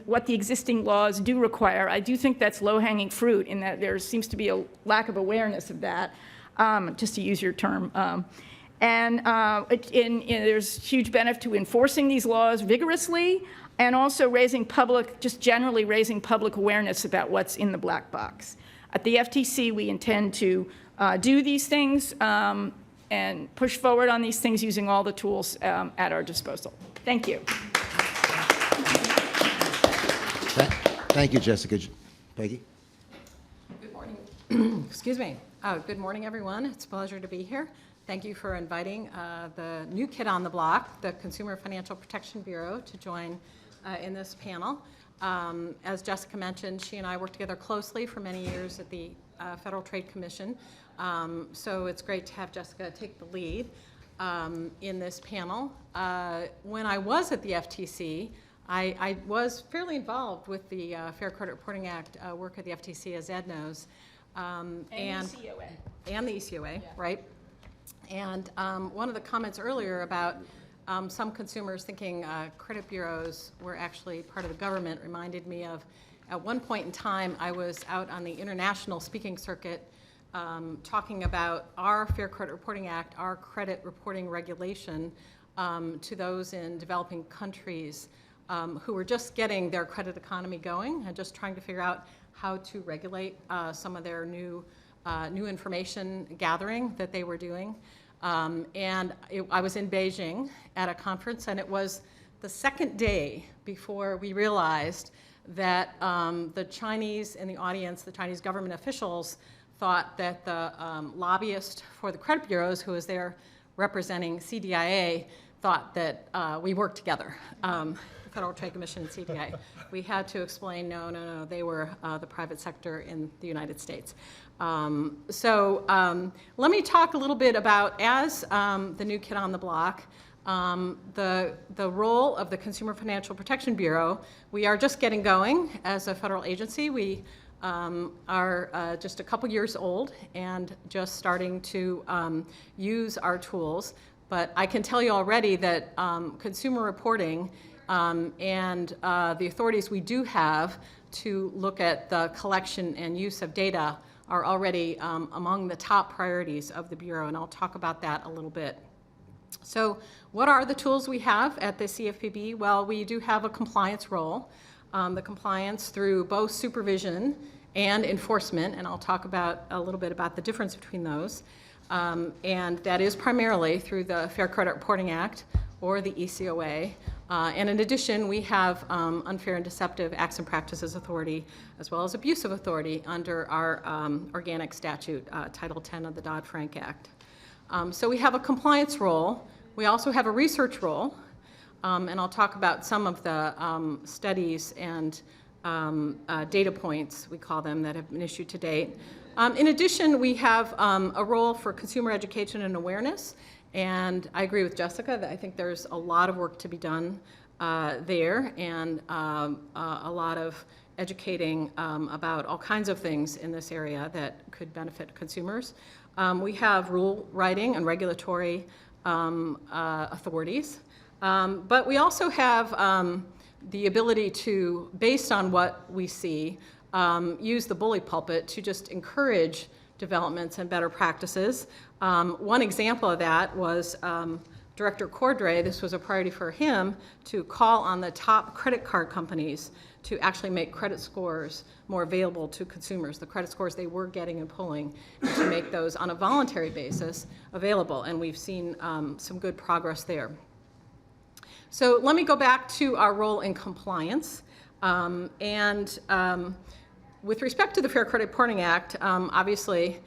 what the existing laws do require. I do think that's low-hanging fruit in that there seems to be a lack of awareness of that, just to use your term. There's huge benefit to enforcing these laws vigorously, and also just generally raising public awareness about what's in the black box. At the FTC, we intend to do these things and push forward on these things using all the tools at our disposal. Thank you. Thank you, Jessica. Peggy? Good morning. Excuse me. Good morning, everyone. It's a pleasure to be here. Thank you for inviting the new kid on the block, the Consumer Financial Protection Bureau, to join in this panel. As Jessica mentioned, she and I worked together closely for many years at the Federal Trade Commission, so it's great to have Jessica take the lead. in this panel. When I was at the FTC, I was fairly involved with the Fair Credit Reporting Act work at the FTC, as Ed knows. And the ECOA. And the ECOA, right? And one of the comments earlier about some consumers thinking credit bureaus were actually part of the government reminded me of, at one point in time, I was out on the international speaking circuit talking about our Fair Credit Reporting Act, our credit reporting regulation to those in developing countries who were just getting their credit economy going and just trying to figure out how to regulate some of their new information gathering that they were doing. I was in Beijing at a conference, and it was the second day before we realized that the Chinese in the audience, the Chinese government officials, thought that the lobbyist for the credit bureaus, who was there representing CDIA, thought that we worked together, the Federal Trade Commission and CDIA. We had to explain, no, they were the private sector in the United States. Let me talk a little bit about, as the new kid on the block, the role of the Consumer Financial Protection Bureau. We are just getting going as a federal agency. We are just a couple years old and just starting to use our tools. But I can tell you already that consumer reporting and the authorities we do have to look at the collection and use of data are already among the top priorities of the Bureau, and I'll talk about that a little bit. So what are the tools we have at the CFPB? Well, we do have a compliance role, the compliance through both supervision and enforcement, and I'll talk about a little bit about the difference between those. And that is primarily through the Fair Credit Reporting Act or the ECOA. And in addition, we have Unfair and Deceptive Acts and Practices Authority, as well as Abusive Authority under our organic statute, Title 10 of the Dodd-Frank Act. So we have a compliance role. We also have a research role, and I'll talk about some of the studies and data points, we call them, that have been issued to date. In addition, we have a role for consumer education and awareness, and I agree with Jessica that I think there's a lot of work to be done there, and a lot of educating about all kinds of things in this area that could benefit consumers. We have rule writing and regulatory authorities, but we also have the ability to, based on what we see, use the bully pulpit to just encourage developments and better practices. One example of that was Director Cordray. This was a priority for him to call on the top credit card companies to actually make credit scores more available to consumers, the credit scores they were getting and pulling, and to make those on a voluntary basis available. And we've seen some good progress there. So let me go back to our role in compliance. With respect to the Fair Credit Reporting Act, obviously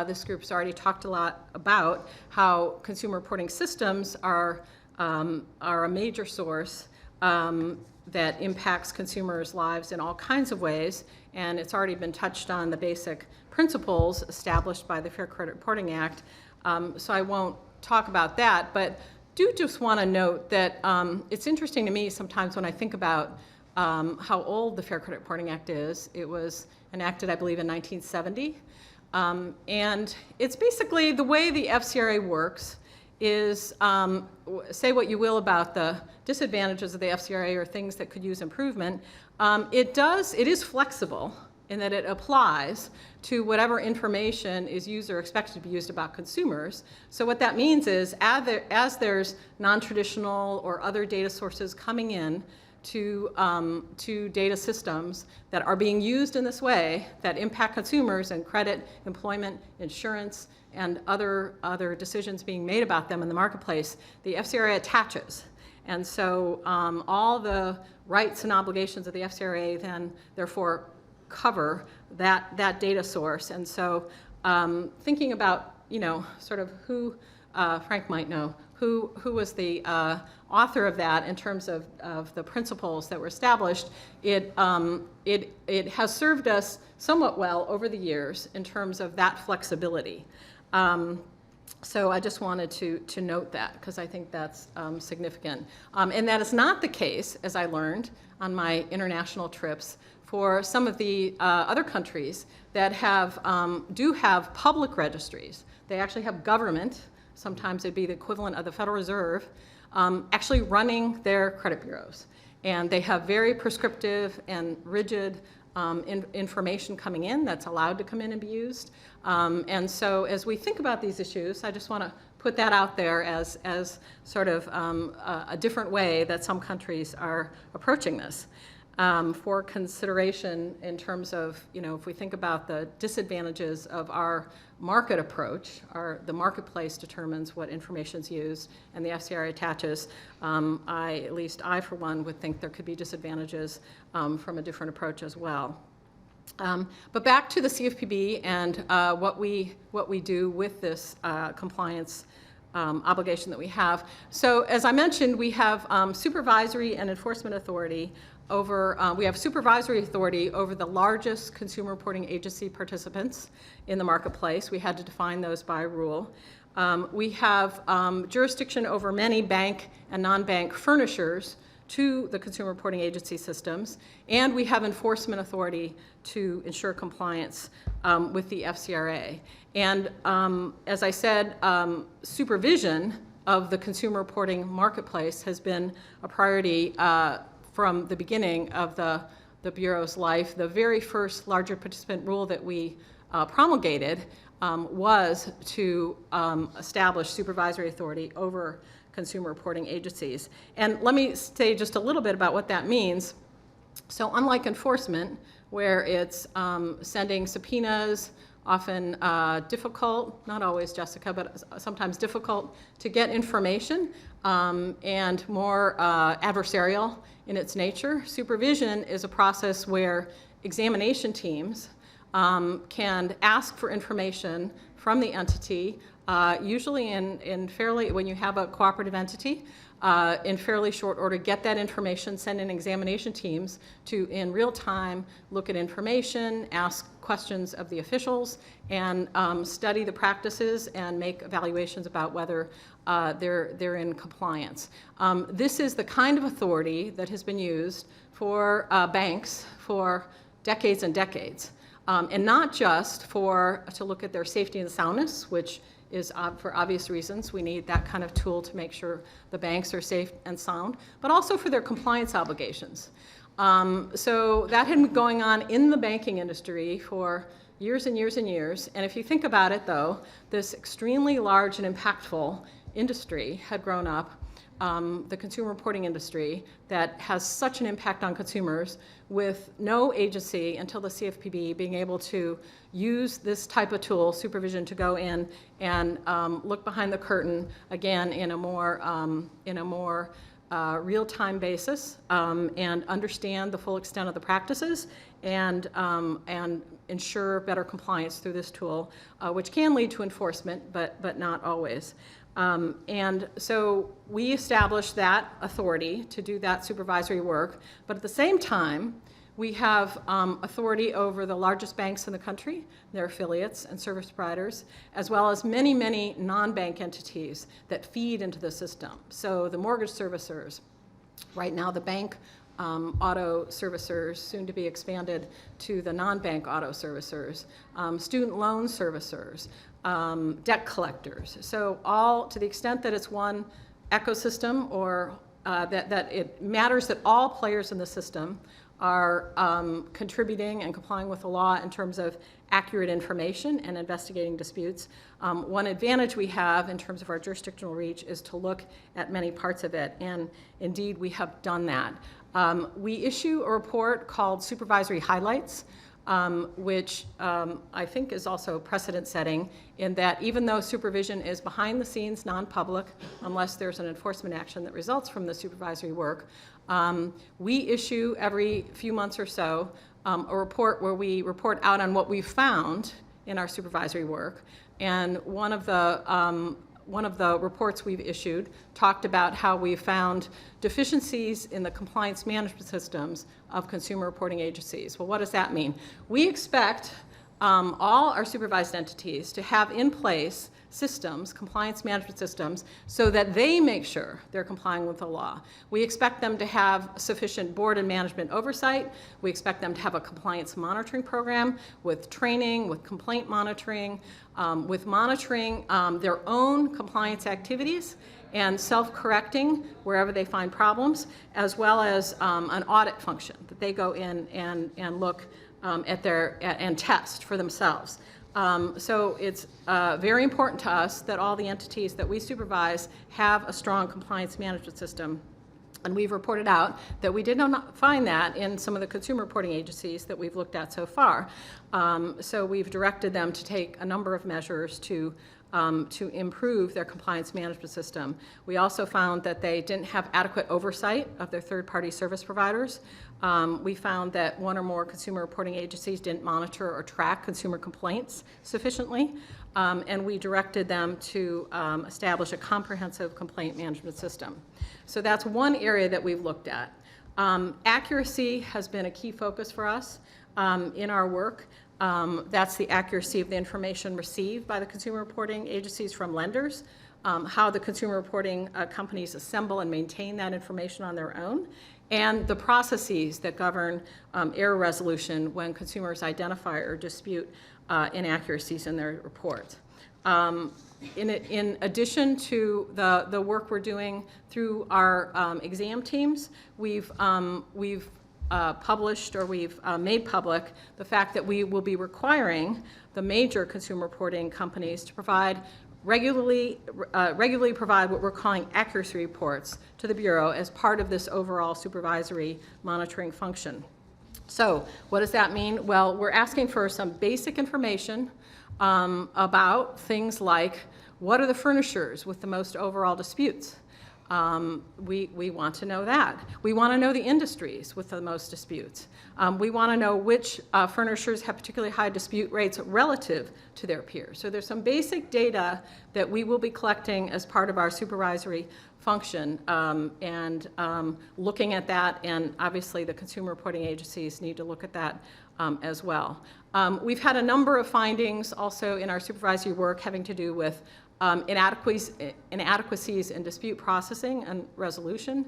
this group's already talked a lot about how consumer reporting systems are a major source that impacts consumers' lives in all kinds of ways, and it's already been touched on the basic principles established by the Fair Credit Reporting Act, so I won't talk about that, but do just want to note that it's interesting to me sometimes when I think about how old the Fair Credit Reporting Act is. It was enacted, I believe, in 1970. And it's basically the way the FCRA works is, say what you will about the disadvantages of the FCRA or things that could use improvement, it is flexible in that it applies to whatever information is used or expected to be used about consumers. So what that means is as there's non-traditional or other data sources coming in to data systems that are being used in this way that impact consumers and credit, employment, insurance, and other decisions being made about them in the marketplace, the FCRA attaches. And so all the rights and obligations of the FCRA then therefore cover that data source. And so thinking about, sort of who, Frank might know, who was the author of that in terms of the principles that were established, it has served us somewhat well over the years in terms of that flexibility. So I just wanted to note that, because I think that's significant. And that is not the case, as I learned on my international trips, for some of the other countries that do have public registries. They actually have government, sometimes it'd be the equivalent of the Federal Reserve, actually running their credit bureaus. And they have very prescriptive and rigid information coming in that's allowed to come in and be used. And so as we think about these issues, I just want to put that out there as sort of a different way that some countries are approaching this. For consideration in terms of, if we think about the disadvantages of our market approach, the marketplace determines what information is used and the FCRA attaches, at least I for one would think there could be disadvantages from a different approach as well. But back to the CFPB and what we do with this compliance obligation that we have. So as I mentioned, we have supervisory and enforcement authority we have supervisory authority over the largest consumer reporting agency participants in the marketplace. We had to define those by rule. We have jurisdiction over many bank and non-bank furnishers to the consumer reporting agency systems, and we have enforcement authority to ensure compliance with the FCRA. And as I said, supervision of the consumer reporting marketplace has been a priority from the beginning of the Bureau's life. The very first larger participant rule that we promulgated was to establish supervisory authority over consumer reporting agencies. And let me say just a little bit about what that means. So unlike enforcement, where it's sending subpoenas, often difficult, not always, Jessica, but sometimes difficult to get information and more adversarial in its nature. Supervision is a process where examination teams can ask for information from the entity, usually when you have a cooperative entity, in fairly short order, get that information, send in examination teams to, in real time, look at information, ask questions of the officials, and study the practices and make evaluations about whether they're in compliance. This is the kind of authority that has been used for banks for decades and decades, and not just to look at their safety and soundness, which is for obvious reasons. We need that kind of tool to make sure the banks are safe and sound, but also for their compliance obligations. So that had been going on in the banking industry for years and years and years. And if you think about it, though, this extremely large and impactful industry had grown up, the consumer reporting industry, that has such an impact on consumers, with no agency until the CFPB being able to use this type of tool, supervision, to go in and look behind the curtain again in a more real-time basis and understand the full extent of the practices and ensure better compliance through this tool, which can lead to enforcement, but not always. And so we established that authority to do that supervisory work, but at the same time, we have authority over the largest banks in the country, their affiliates and service providers, as well as many, many non-bank entities that feed into the system. So the mortgage servicers, right now the bank auto servicers, soon to be expanded to the non-bank auto servicers, student loan servicers, debt collectors. So all, to the extent that it's one ecosystem, or that it matters that all players in the system are contributing and complying with the law in terms of accurate information and investigating disputes. One advantage we have in terms of our jurisdictional reach is to look at many parts of it, and indeed we have done that. We issue a report called Supervisory Highlights, which I think is also precedent-setting in that even though supervision is behind the scenes, non-public, unless there's an enforcement action that results from the supervisory work, we issue every few months or so a report where we report out on what we've found in our supervisory work. And one of the reports we've issued talked about how we found deficiencies in the compliance management systems of consumer reporting agencies. Well, what does that mean? We expect all our supervised entities to have in place systems, compliance management systems, so that they make sure they're complying with the law. We expect them to have sufficient board and management oversight. We expect them to have a compliance monitoring program with training, with complaint monitoring, with monitoring their own compliance activities and self-correcting wherever they find problems, as well as an audit function that they go in and look and test for themselves. So it's very important to us that all the entities that we supervise have a strong compliance management system. And we've reported out that we did not find that in some of the consumer reporting agencies that we've looked at so far. So we've directed them to take a number of measures to improve their compliance management system. We also found that they didn't have adequate oversight of their third-party service providers. We found that one or more consumer reporting agencies didn't monitor or track consumer complaints sufficiently, and we directed them to establish a comprehensive complaint management system. So that's one area that we've looked at. Accuracy has been a key focus for us in our work. That's the accuracy of the information received by the consumer reporting agencies from lenders, how the consumer reporting companies assemble and maintain that information on their own, and the processes that govern error resolution when consumers identify or dispute inaccuracies in their reports. In addition to the work we're doing through our exam teams, we've published, or we've made public the fact that we will be requiring the major consumer reporting companies to provide regularly provide what we're calling accuracy reports to the Bureau as part of this overall supervisory monitoring function. So what does that mean? Well, we're asking for some basic information about things like, what are the furnishers with the most overall disputes? We want to know that. We want to know the industries with the most disputes. We want to know which furnishers have particularly high dispute rates relative to their peers. So there's some basic data that we will be collecting as part of our supervisory function, and looking at that, and obviously the consumer reporting agencies need to look at that as well. We've had a number of findings also in our supervisory work having to do with inadequacies in dispute processing and resolution.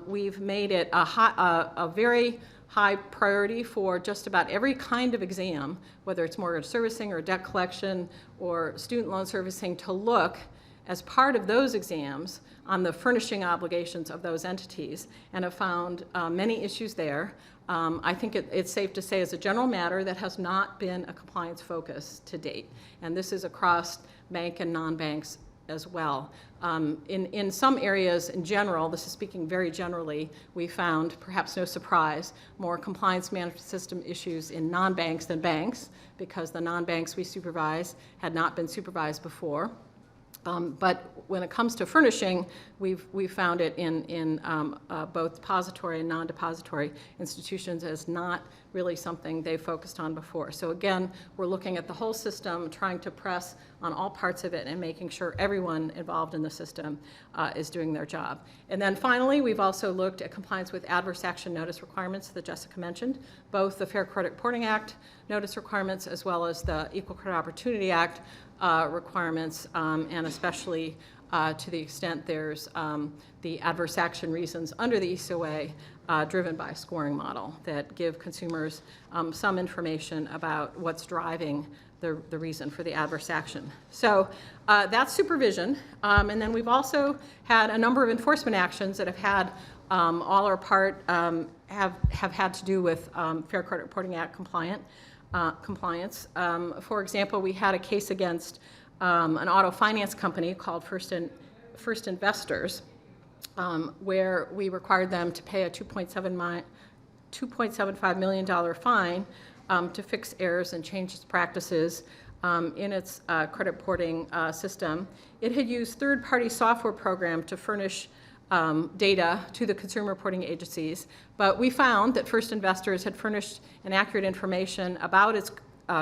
We've made it a very high priority for just about every kind of exam, whether it's mortgage servicing or debt collection or student loan servicing, to look as part of those exams on the furnishing obligations of those entities, and have found many issues there. I think it's safe to say, as a general matter, that has not been a compliance focus to date. And this is across bank and non-banks as well. In some areas in general, this is speaking very generally, we found, perhaps no surprise, more compliance management system issues in non-banks than banks, because the non-banks we supervise had not been supervised before. But when it comes to furnishing, we've found it in both depository and non-depository institutions as not really something they focused on before. So again, we're looking at the whole system, trying to press on all parts of it and making sure everyone involved in the system is doing their job. And then finally, we've also looked at compliance with adverse action notice requirements that Jessica mentioned, both the Fair Credit Reporting Act notice requirements as well as the Equal Credit Opportunity Act requirements, and especially to the extent there's the adverse action reasons under the ECOA driven by a scoring model that give consumers some information about what's driving the reason for the adverse action. So that's supervision. And then we've also had a number of enforcement actions that have had all or part have had to do with Fair Credit Reporting Act compliance. For example, we had a case against an auto finance company called First Investors, where we required them to pay a $2.75 million fine to fix errors and change its practices in its credit reporting system. It had used third-party software program to furnish data to the consumer reporting agencies, but we found that First Investors had furnished inaccurate information about its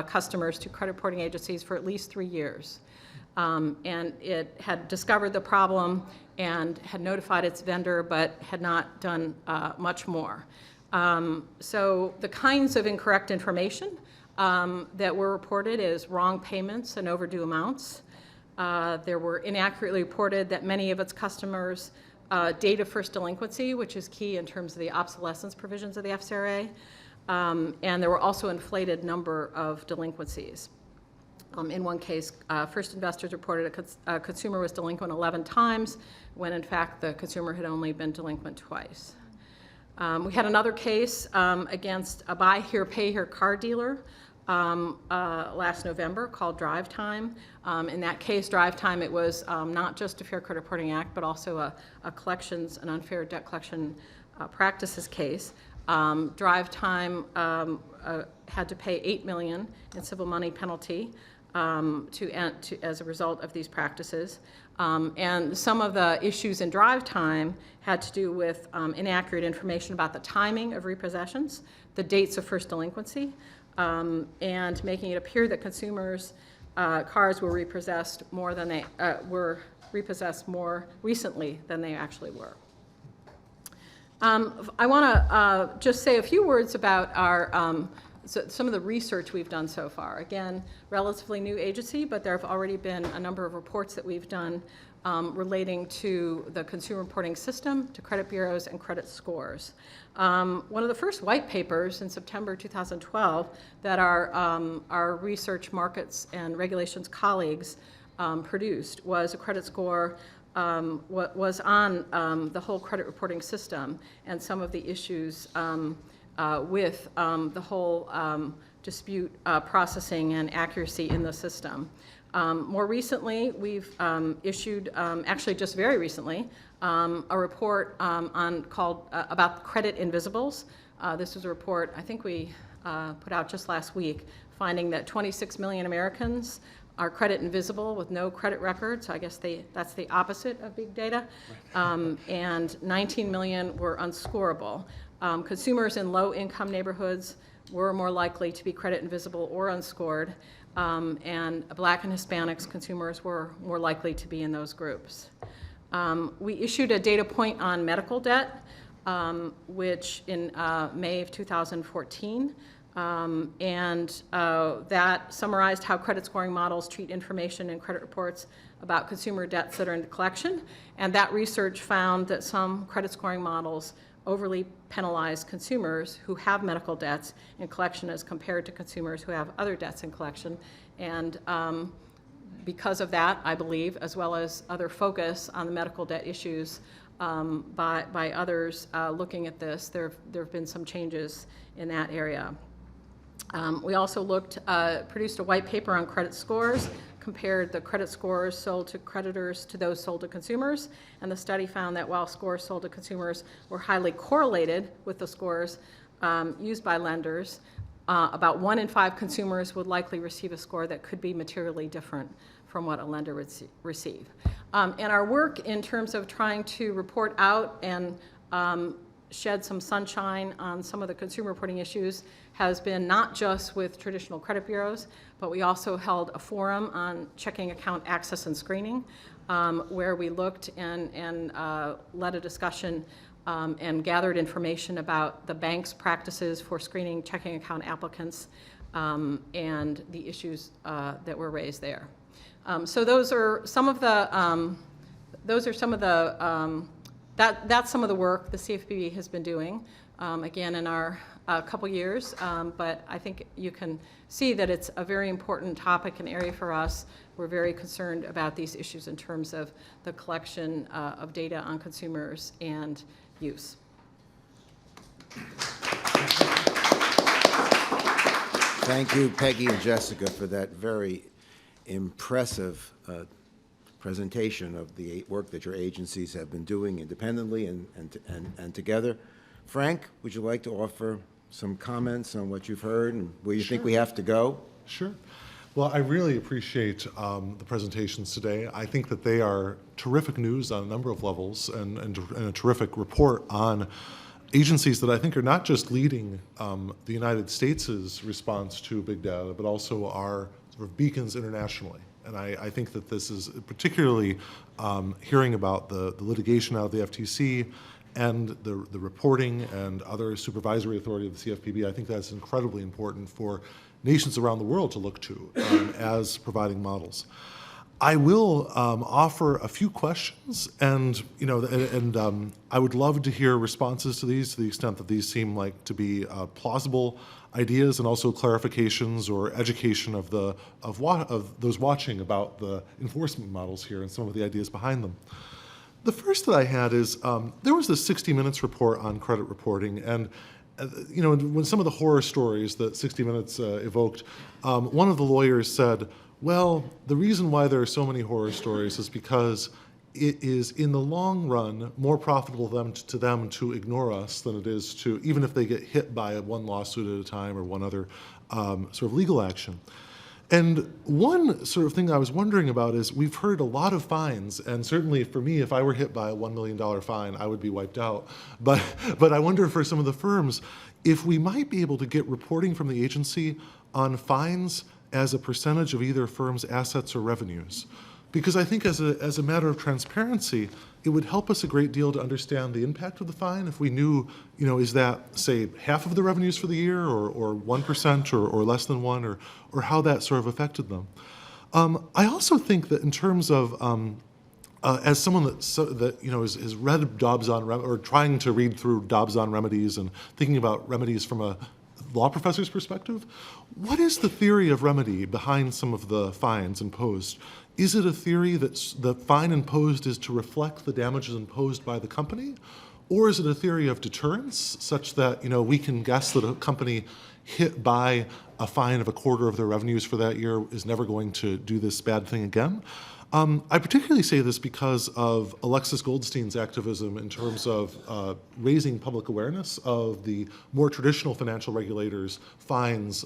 customers to credit reporting agencies for at least 3 years. And it had discovered the problem and had notified its vendor, but had not done much more. So the kinds of incorrect information that were reported is wrong payments and overdue amounts, There were inaccurately reported that many of its customers data first delinquency, which is key in terms of the obsolescence provisions of the FCRA. And there were also inflated number of delinquencies. In one case, First Investors reported a consumer was delinquent 11 times, when in fact the consumer had only been delinquent twice. We had another case against a buy here, pay here car dealer last November called Drive Time. In that case, Drive Time, it was not just a Fair Credit Reporting Act, but also an unfair debt collection practices case. Drive Time had to pay $8 million in civil money penalty as a result of these practices. And some of the issues in Drive Time had to do with inaccurate information about the timing of repossessions, the dates of first delinquency, and making it appear that consumers' cars were repossessed more recently than they actually were. I want to just say a few words about some of the research we've done so far. Again, relatively new agency, but there have already been a number of reports that we've done relating to the consumer reporting system, to credit bureaus, and credit scores. One of the first white papers in September 2012 that our research markets and regulations colleagues produced was a credit score was on the whole credit reporting system and some of the issues with the whole dispute processing and accuracy in the system. More recently, we've issued, actually just very recently, a report about credit invisibles. This was a report I think we put out just last week, finding that 26 million Americans are credit invisible with no credit record, so I guess that's the opposite of big data, and 19 million were unscorable. Consumers in low-income neighborhoods were more likely to be credit invisible or unscored, and Black and Hispanics consumers were more likely to be in those groups. We issued a data point on medical debt, which in May of 2014, and that summarized how credit scoring models treat information in credit reports about consumer debts that are in collection. And that research found that some credit scoring models overly penalize consumers who have medical debts in collection as compared to consumers who have other debts in collection. And because of that, I believe, as well as other focus on the medical debt issues by others looking at this, there have been some changes in that area. We also produced a white paper on credit scores, compared the credit scores sold to creditors to those sold to consumers, and the study found that while scores sold to consumers were highly correlated with the scores used by lenders, about 1 in 5 consumers would likely receive a score that could be materially different from what a lender would receive. And our work in terms of trying to report out and shed some sunshine on some of the consumer reporting issues has been not just with traditional credit bureaus, but we also held a forum on checking account access and screening, where we looked and led a discussion and gathered information about the bank's practices for screening checking account applicants and the issues that were raised there. So those are some of the that's some of the work the CFPB has been doing, again, in our couple years, but I think you can see that it's a very important topic and area for us. We're very concerned about these issues in terms of the collection of data on consumers and use. Thank you, Peggy and Jessica, for that very impressive presentation of the work that your agencies have been doing independently and together. Frank, would you like to offer some comments on what you've heard and where you think we have to go? Sure. Well, I really appreciate the presentations today. I think that they are terrific news on a number of levels and a terrific report on agencies that I think are not just leading the United States' response to big data, but also are sort of beacons internationally. And I think that this is particularly hearing about the litigation out of the FTC and the reporting and other supervisory authority of the CFPB. I think that's incredibly important for nations around the world to look to as providing models. I will offer a few questions, and I would love to hear responses to these, to the extent that these seem like to be plausible ideas, and also clarifications or education of those watching about the enforcement models here and some of the ideas behind them. The first that I had is there was this 60 Minutes report on credit reporting, and when some of the horror stories that 60 Minutes evoked, one of the lawyers said, well, the reason why there are so many horror stories is because it is, in the long run, more profitable to them to ignore us than it is to, even if they get hit by one lawsuit at a time or one other sort of legal action. And one sort of thing I was wondering about is we've heard a lot of fines, and certainly for me, if I were hit by a $1 million fine, I would be wiped out. But I wonder for some of the firms, if we might be able to get reporting from the agency on fines as a percentage of either firm's assets or revenues. Because I think as a matter of transparency, it would help us a great deal to understand the impact of the fine if we knew, is that, say, half of the revenues for the year, or 1%, or less than 1%, or how that sort of affected them. I also think that in terms of, as someone that has read Dobbs on, or trying to read through Dobbs on remedies and thinking about remedies from a law professor's perspective, what is the theory of remedy behind some of the fines imposed? Is it a theory that the fine imposed is to reflect the damages imposed by the company? Or is it a theory of deterrence, such that we can guess that a company hit by a fine of a quarter of their revenues for that year is never going to do this bad thing again? I particularly say this because of Alexis Goldstein's activism in terms of raising public awareness of the more traditional financial regulators' fines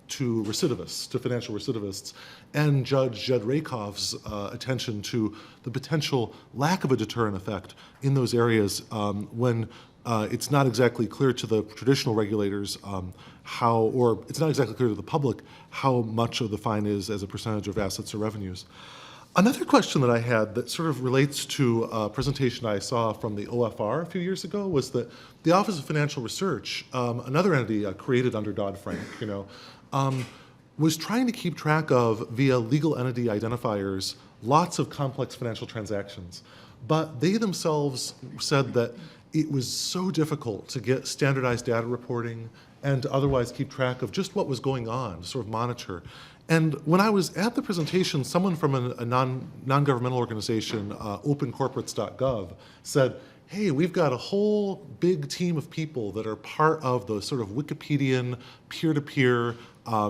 to recidivists, to financial recidivists, and Judge Jed Rakoff's attention to the potential lack of a deterrent effect in those areas when it's not exactly clear to the traditional regulators or it's not exactly clear to the public how much of the fine is as a percentage of assets or revenues. Another question that I had that sort of relates to a presentation I saw from the OFR a few years ago was that the Office of Financial Research, another entity created under Dodd-Frank, was trying to keep track of, via legal entity identifiers, lots of complex financial transactions. But they themselves said that it was so difficult to get standardized data reporting and to otherwise keep track of just what was going on, to sort of monitor. And when I was at the presentation, someone from a non-governmental organization, opencorporates.gov, said, hey, we've got a whole big team of people that are part of the sort of Wikipedian, peer-to-peer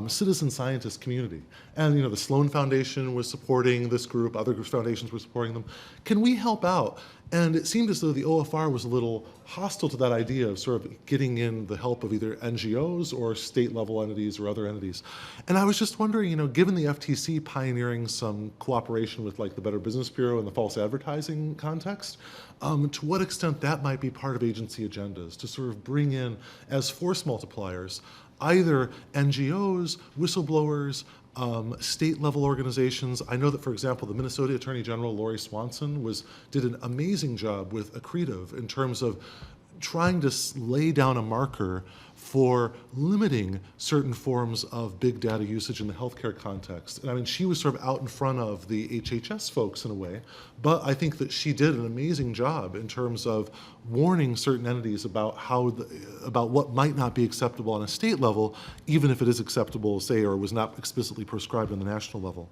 citizen scientist community. And the Sloan Foundation was supporting this group, other foundations were supporting them. Can we help out? And it seemed as though the OFR was a little hostile to that idea of sort of getting in the help of either NGOs or state-level entities or other entities. And I was just wondering, given the FTC pioneering some cooperation with like the Better Business Bureau in the false advertising context, to what extent that might be part of agency agendas to sort of bring in as force multipliers either NGOs, whistleblowers, state-level organizations. I know that, for example, the Minnesota Attorney General, Lori Swanson, did an amazing job with Accretive in terms of trying to lay down a marker for limiting certain forms of big data usage in the healthcare context. And I mean, she was sort of out in front of the HHS folks in a way, but I think that she did an amazing job in terms of warning certain entities about about what might not be acceptable on a state level, even if it is acceptable, say, or was not explicitly prescribed on the national level.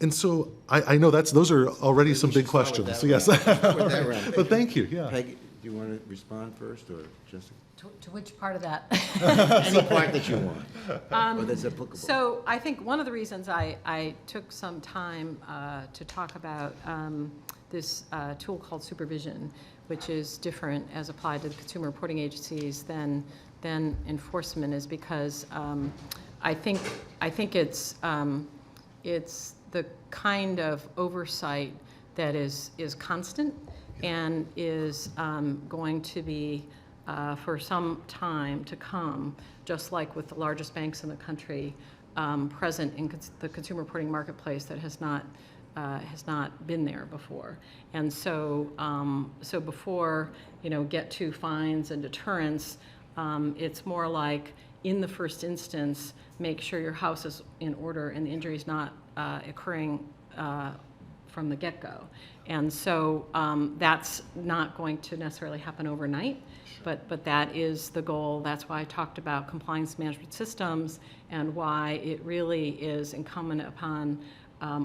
And so I know those are already some big questions. So yes, but thank you. Yeah. Peggy, do you want to respond first, or Jessica? To which part of that? Any part that you want, or that's applicable. So I think one of the reasons I took some time to talk about this tool called supervision, which is different as applied to the consumer reporting agencies than enforcement, is because I think it's the kind of oversight that is constant and is going to be for some time to come, just like with the largest banks in the country, present in the consumer reporting marketplace that has not been there before. And so, before get to fines and deterrence, it's more like in the first instance, make sure your house is in order and the injury is not occurring from the get-go. And so that's not going to necessarily happen overnight, but that is the goal. That's why I talked about compliance management systems and why it really is incumbent upon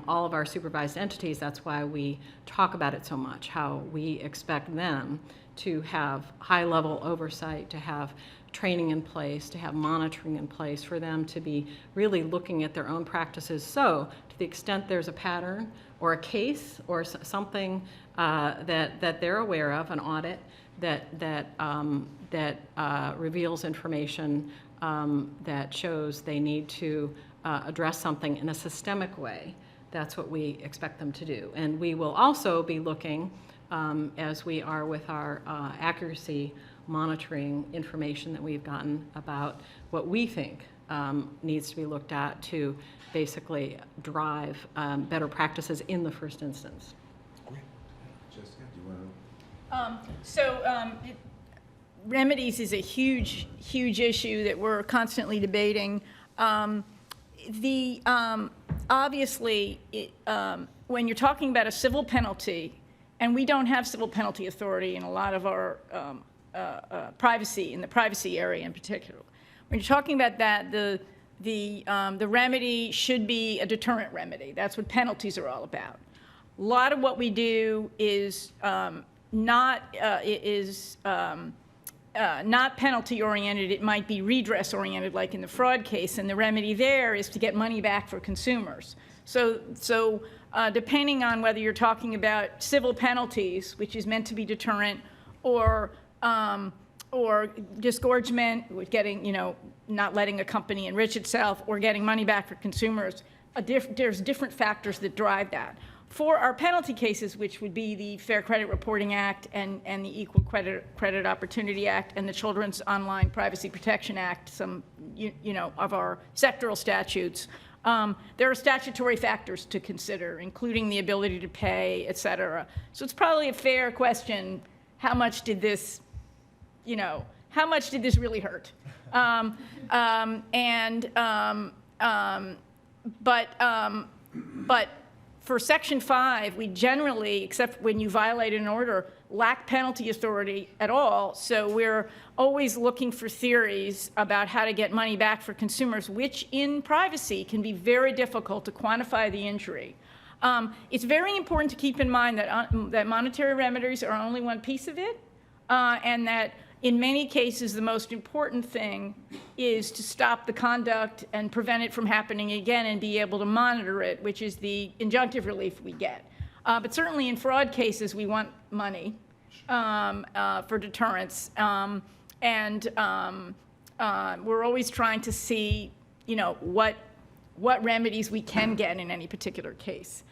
all of our supervised entities. That's why we talk about it so much, how we expect them to have high-level oversight, to have training in place, to have monitoring in place, for them to be really looking at their own practices. So to the extent there's a pattern or a case or something that they're aware of, an audit that reveals information that shows they need to address something in a systemic way, that's what we expect them to do. And we will also be looking, as we are with our accuracy monitoring information that we've gotten about what we think needs to be looked at to basically drive better practices in the first instance. Great. Jessica, do you want to? Remedies is a huge, huge issue that we're constantly debating. Obviously, when you're talking about a civil penalty, and we don't have civil penalty authority in a lot of our privacy, in the privacy area in particular. When you're talking about that, the remedy should be a deterrent remedy. That's what penalties are all about. A lot of what we do is not penalty oriented. It might be redress oriented, like in the fraud case, and the remedy there is to get money back for consumers. So depending on whether you're talking about civil penalties, which is meant to be deterrent, or disgorgement, with getting, not letting a company enrich itself, or getting money back for consumers, there's different factors that drive that. For our penalty cases, which would be the Fair Credit Reporting Act and the Equal Credit Opportunity Act and the Children's Online Privacy Protection Act, some of our sectoral statutes, there are statutory factors to consider, including the ability to pay, et cetera. So it's probably a fair question, how much did this really hurt? But for Section 5, we generally, except when you violate an order, lack penalty authority at all. So we're always looking for theories about how to get money back for consumers, which in privacy can be very difficult to quantify the injury. It's very important to keep in mind that monetary remedies are only one piece of it, and that in many cases, the most important thing is to stop the conduct and prevent it from happening again and be able to monitor it, which is the injunctive relief we get. But certainly in fraud cases, we want money for deterrence. And we're always trying to see, what remedies we can get in any particular case.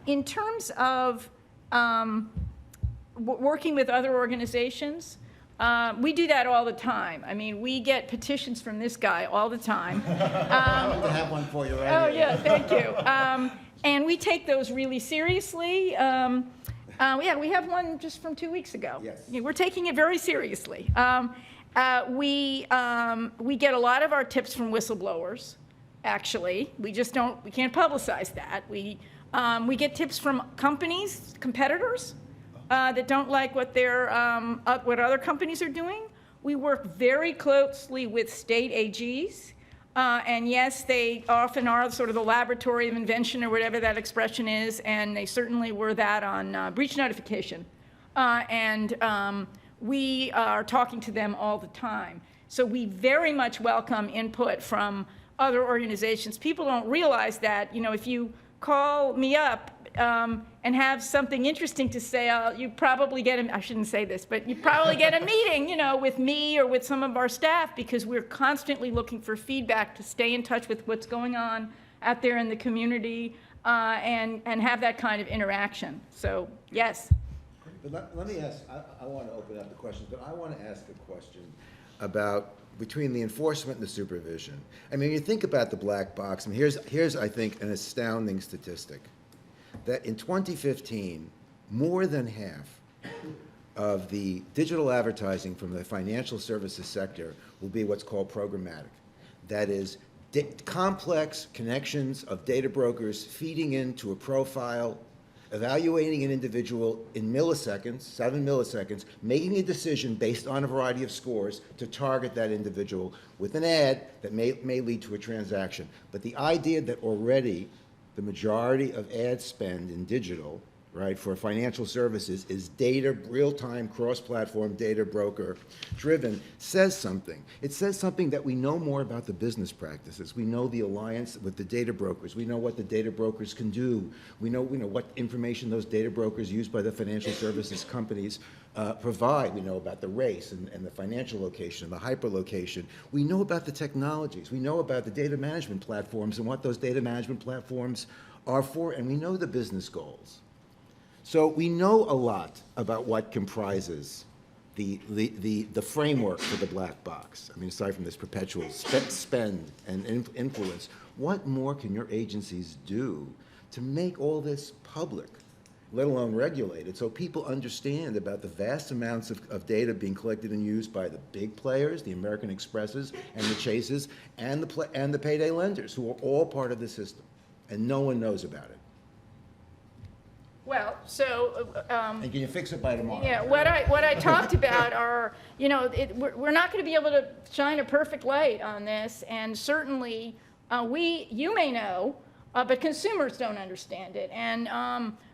In terms of working with other organizations, we do that all the time. I mean, we get petitions from this guy all the time. I have one for you right Oh, here. yeah, thank you. And we take those really seriously. We have one just from 2 weeks ago. Yes. Yeah, we're taking it very seriously. We get a lot of our tips from whistleblowers, actually. We can't publicize that. We get tips from competitors, that don't like what what other companies are doing. We work very closely with state AGs, and yes, they often are sort of the laboratory of invention or whatever that expression is, and they certainly were that on breach notification. We are talking to them all the time. So we very much welcome input from other organizations. People don't realize that, if you call me up and have something interesting to say, you probably get I shouldn't say this, but you probably get a meeting, with me or with some of our staff, because we're constantly looking for feedback to stay in touch with what's going on out there in the community, and have that kind of interaction. So, yes. But let me ask, I want to open up the questions, but I want to ask a question about between the enforcement and the supervision. I mean, you think about the black box, and here's I think, an astounding statistic, that in 2015, more than half of the digital advertising from the financial services sector will be what's called programmatic. That is, complex connections of data brokers feeding into a profile, evaluating an individual in milliseconds, 7 milliseconds, making a decision based on a variety of scores to target that individual with an ad that may lead to a transaction. But the idea that already the majority of ad spend in digital, right, for financial services is data, real-time, cross-platform data broker driven, says something. It says something that we know more about the business practices. We know the alliance with the data brokers. We know what the data brokers can do. We know what information those data brokers used by the financial services companies provide. We know about the race and the financial location, the hyperlocation. We know about the technologies. We know about the data management platforms and what those data management platforms are for, and we know the business goals. So we know a lot about what comprises the framework for the black box. I mean, aside from this perpetual spend and influence, what more can your agencies do to make all this public, let alone regulated, so people understand about the vast amounts of data being collected and used by the big players, the American Expresses and the Chases, and the payday lenders, who are all part of the system, and no one knows about it. Well, so. And can you fix it by tomorrow? Yeah, what I talked about are, we're not going to be able to shine a perfect light on this, and certainly you may know, but consumers don't understand it. And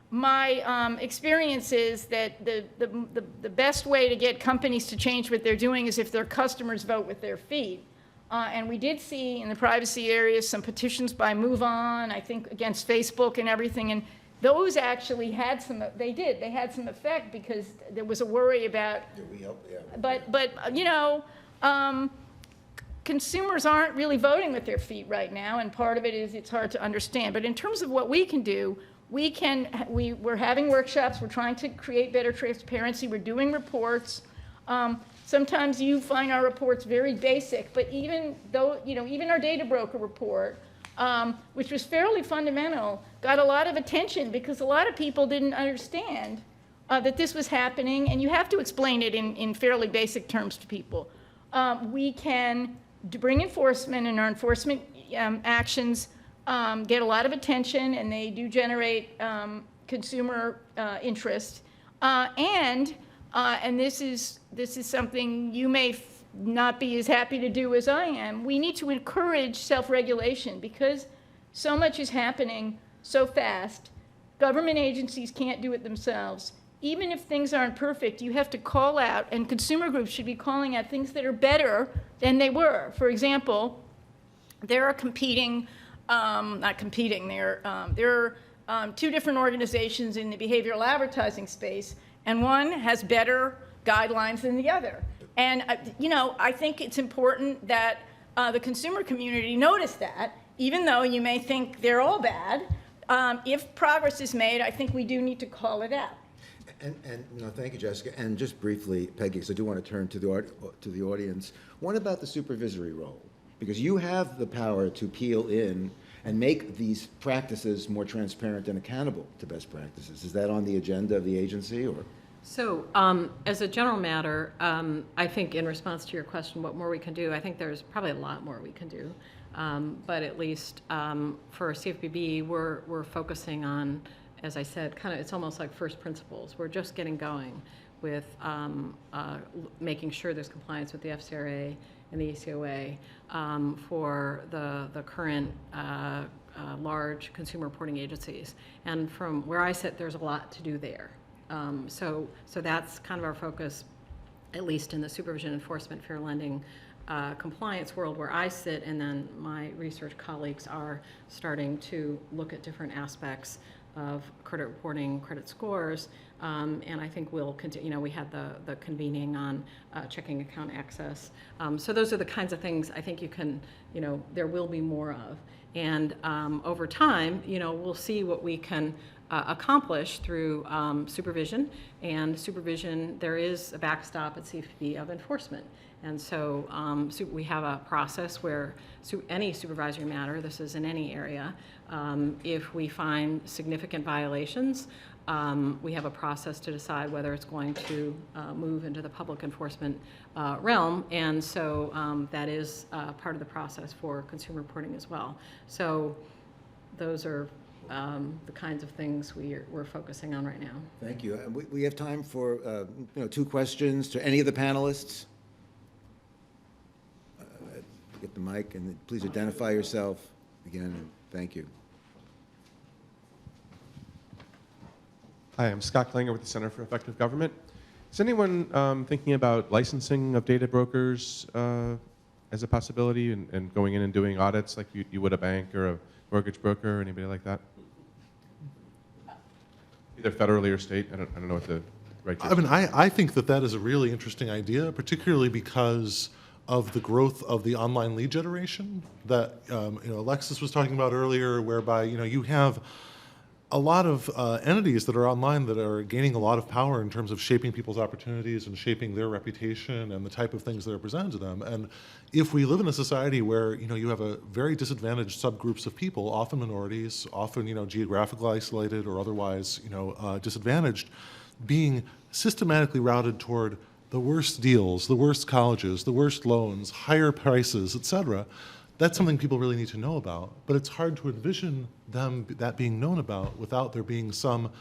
my experience is that the best way to get companies to change what they're doing is if their customers vote with their feet. And we did see in the privacy area some petitions by Move On, I think against Facebook and everything, and those actually had some, they had some effect because there was a worry about, consumers aren't really voting with their feet right now, and part of it is it's hard to understand. But in terms of what we can do, we're having workshops, we're trying to create better transparency, we're doing reports. Sometimes you find our reports very basic, but even our data broker report, which was fairly fundamental, got a lot of attention because a lot of people didn't understand that this was happening, and you have to explain it in fairly basic terms to people. We can bring enforcement, and our enforcement actions get a lot of attention, and they do generate consumer interest. And this is something you may not be as happy to do as I am. We need to encourage self-regulation because so much is happening so fast. Government agencies can't do it themselves. Even if things aren't perfect, you have to call out, and consumer groups should be calling out things that are better than they were. For example, there are there are two different organizations in the behavioral advertising space, and one has better guidelines than the other. And, I think it's important that the consumer community notice that, even though you may think they're all bad. If progress is made, I think we do need to call it out. And thank you, Jessica. And just briefly, Peggy, because I do want to turn to the audience. What about the supervisory role? Because you have the power to peel in and make these practices more transparent and accountable to best practices. Is that on the agenda of the agency, or? So as a general matter, I think in response to your question, what more we can do, I think there's probably a lot more we can do. But at least for CFPB, we're focusing on, as I said, it's almost like first principles. We're just getting going with making sure there's compliance with the FCRA and the ACOA for the current large consumer reporting agencies. And from where I sit, there's a lot to do there. So that's kind of our focus, at least in the supervision, enforcement, fair lending, compliance world where I sit, and then my research colleagues are starting to look at different aspects of credit reporting, credit scores, and I think we'll continue. We had the convening on checking account access. So those are the kinds of things I think you can, there will be more of. And over time, we'll see what we can accomplish through supervision. And supervision, there is a backstop at CFPB of enforcement. And so we have a process where any supervisory matter, this is in any area, if we find significant violations, we have a process to decide whether it's going to move into the public enforcement realm, and so that is part of the process for consumer reporting as well. So those are the kinds of things we're focusing on right now. Thank you. And we have time for 2 questions to any of the panelists. Get the mic, and please identify yourself again, and thank you. Hi, I'm Scott Klinger with the Center for Effective Government. Is anyone thinking about licensing of data brokers as a possibility and going in and doing audits like you would a bank or a mortgage broker or anybody like that? Either federally or state. I don't know what the right. I mean, I think that is a really interesting idea, particularly because of the growth of the online lead generation that Alexis was talking about earlier, whereby you have a lot of entities that are online that are gaining a lot of power in terms of shaping people's opportunities and shaping their reputation and the type of things that are presented to them. And if we live in a society where you have a very disadvantaged subgroups of people, often minorities, often geographically isolated or otherwise disadvantaged, being systematically routed toward the worst deals, the worst colleges, the worst loans, higher prices, et cetera, that's something people really need to know about. But it's hard to envision that being known about without there being some,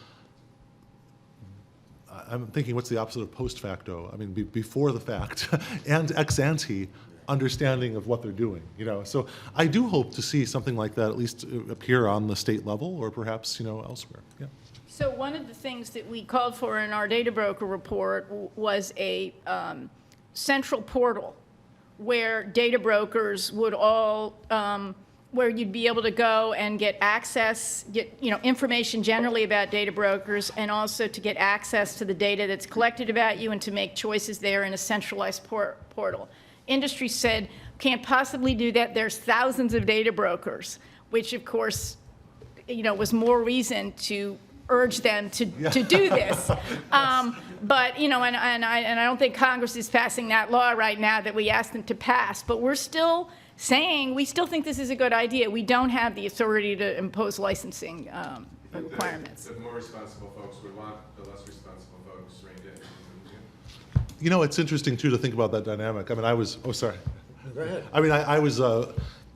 I'm thinking what's the opposite of post facto? I mean, before the fact, and ex ante understanding of what they're doing. So I do hope to see something like that at least appear on the state level or perhaps elsewhere. Yeah. So one of the things that we called for in our data broker report was a central portal where data brokers would all, where you'd be able to go and get access, get information generally about data brokers, and also to get access to the data that's collected about you and to make choices there in a centralized portal. Industry said, can't possibly do that. There's thousands of data brokers, which of course, was more reason to urge them to do this. But, and I don't think Congress is passing that law right now that we asked them to pass, but we're still saying, we still think this is a good idea. We don't have the authority to impose licensing requirements. The more responsible folks would want the less responsible folks reined in. It's interesting too to think about that dynamic. I mean, oh, sorry. Go ahead. I mean, I was,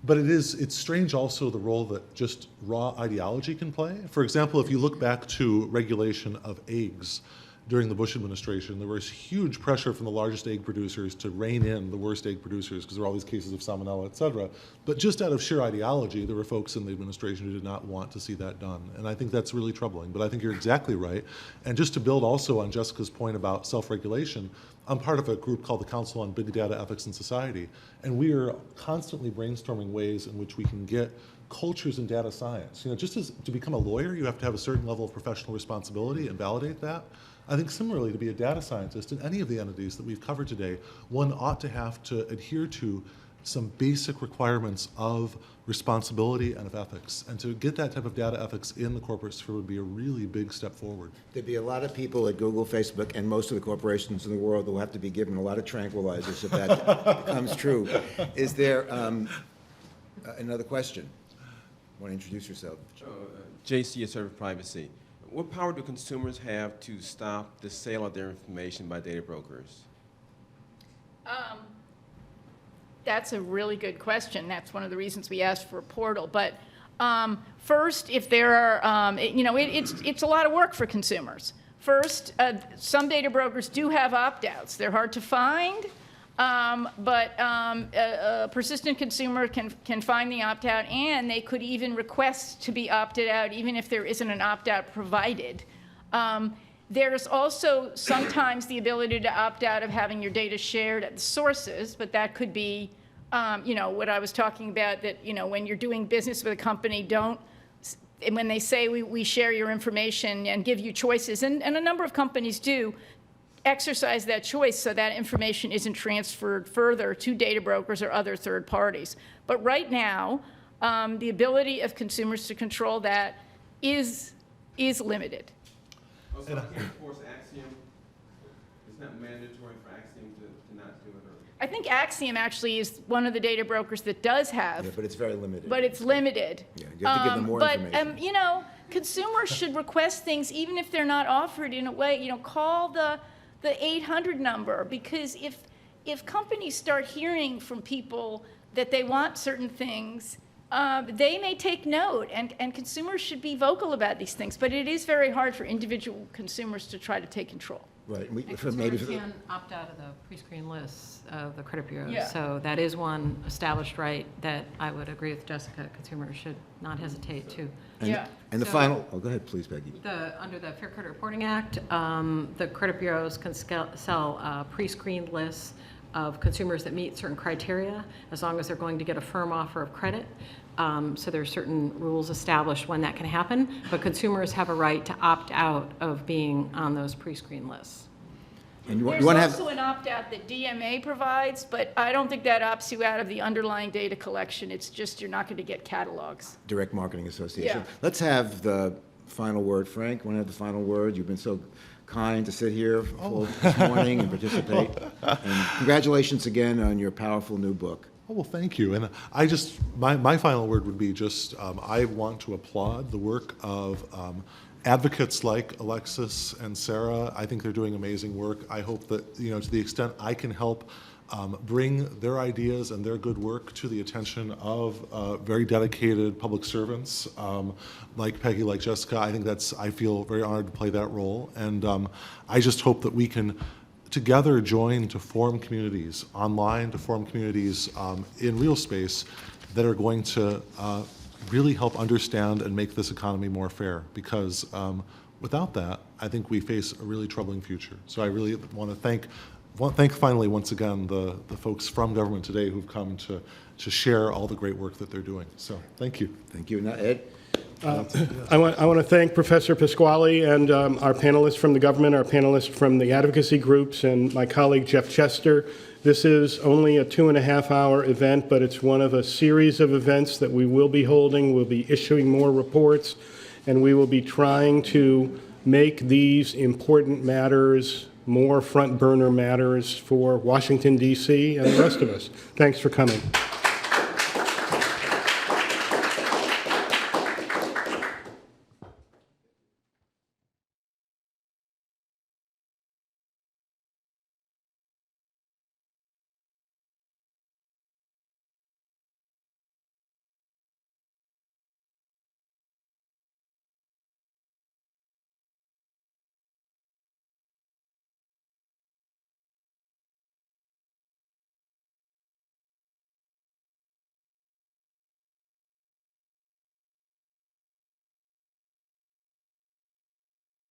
but it's strange also the role that just raw ideology can play. For example, if you look back to regulation of eggs during the Bush administration, there was huge pressure from the largest egg producers to rein in the worst egg producers because there were all these cases of salmonella, et cetera. But just out of sheer ideology, there were folks in the administration who did not want to see that done. And I think that's really troubling. But I think you're exactly right. And just to build also on Jessica's point about self-regulation, I'm part of a group called the Council on Big Data Ethics in Society, and we are constantly brainstorming ways in which we can get cultures in data science. Just as to become a lawyer, you have to have a certain level of professional responsibility and validate that. I think similarly, to be a data scientist in any of the entities that we've covered today, one ought to have to adhere to some basic requirements of responsibility and of ethics. And to get that type of data ethics in the corporate sphere would be a really big step forward. There'd be a lot of people at Google, Facebook, and most of the corporations in the world who will have to be given a lot of tranquilizers if that becomes true. Is there another question? Want to introduce yourself? JC, Service Privacy. What power do consumers have to stop the sale of their information by data brokers? That's a really good question. That's one of the reasons we asked for a portal. But first, if there are, it's a lot of work for consumers. First, some data brokers do have opt-outs. They're hard to find, but a persistent consumer can find the opt-out, and they could even request to be opted out even if there isn't an opt-out provided. There's also sometimes the ability to opt out of having your data shared at the sources, but that could be, what I was talking about, that, when you're doing business with a company, when they say we share your information and give you choices, and a number of companies do, exercise that choice so that information isn't transferred further to data brokers or other third parties. But right now, the ability of consumers to control that is limited. Also, I can't force Axiom. It's not mandatory for Axiom to not do it. I think Axiom actually is one of the data brokers that does have. Yeah, but it's very limited. But it's limited. Yeah, you have to give them more information. consumers should request things even if they're not offered in a way, call the 800 number, because if companies start hearing from people that they want certain things, they may take note, and consumers should be vocal about these things. But it is very hard for individual consumers to try to take control. Right. Consumers can opt out of the pre-screen lists of the credit bureaus. Yeah. So that is one established right that I would agree with Jessica. Consumers should not hesitate to. And the final, go ahead, please, Peggy. Under the Fair Credit Reporting Act, the credit bureaus can sell pre-screened lists of consumers that meet certain criteria, as long as they're going to get a firm offer of credit. So there are certain rules established when that can happen, but consumers have a right to opt out of being on those pre-screen lists. And you There's want to also an opt-out that DMA provides, but I don't think that opts you out of the underlying data collection. It's just you're not going to get catalogs. Direct Marketing Association. Yeah. Let's have the final word. Frank, want to have the final word? You've been so kind to sit here this morning and participate. And congratulations again on your powerful new book. Oh, well, thank you. And my final word would be just, I want to applaud the work of advocates like Alexis and Sarah. I think they're doing amazing work. I hope that, to the extent I can help bring their ideas and their good work to the attention of very dedicated public servants like Peggy, like Jessica, I feel very honored to play that role. And I just hope that we can together join to form communities online, to form communities in real space that are going to really help understand and make this economy more fair, because without that, I think we face a really troubling future. So I really want to thank finally once again the folks from government today who've come to share all the great work that they're doing. So thank you. Thank you. Now, Ed? I want to thank Professor Pasquale and our panelists from the government, our panelists from the advocacy groups, and my colleague Jeff Chester. This is only a 2.5-hour event, but it's one of a series of events that we will be holding. We'll be issuing more reports, and we will be trying to make these important matters more front burner matters for Washington, D.C. and the rest of us. Thanks for coming.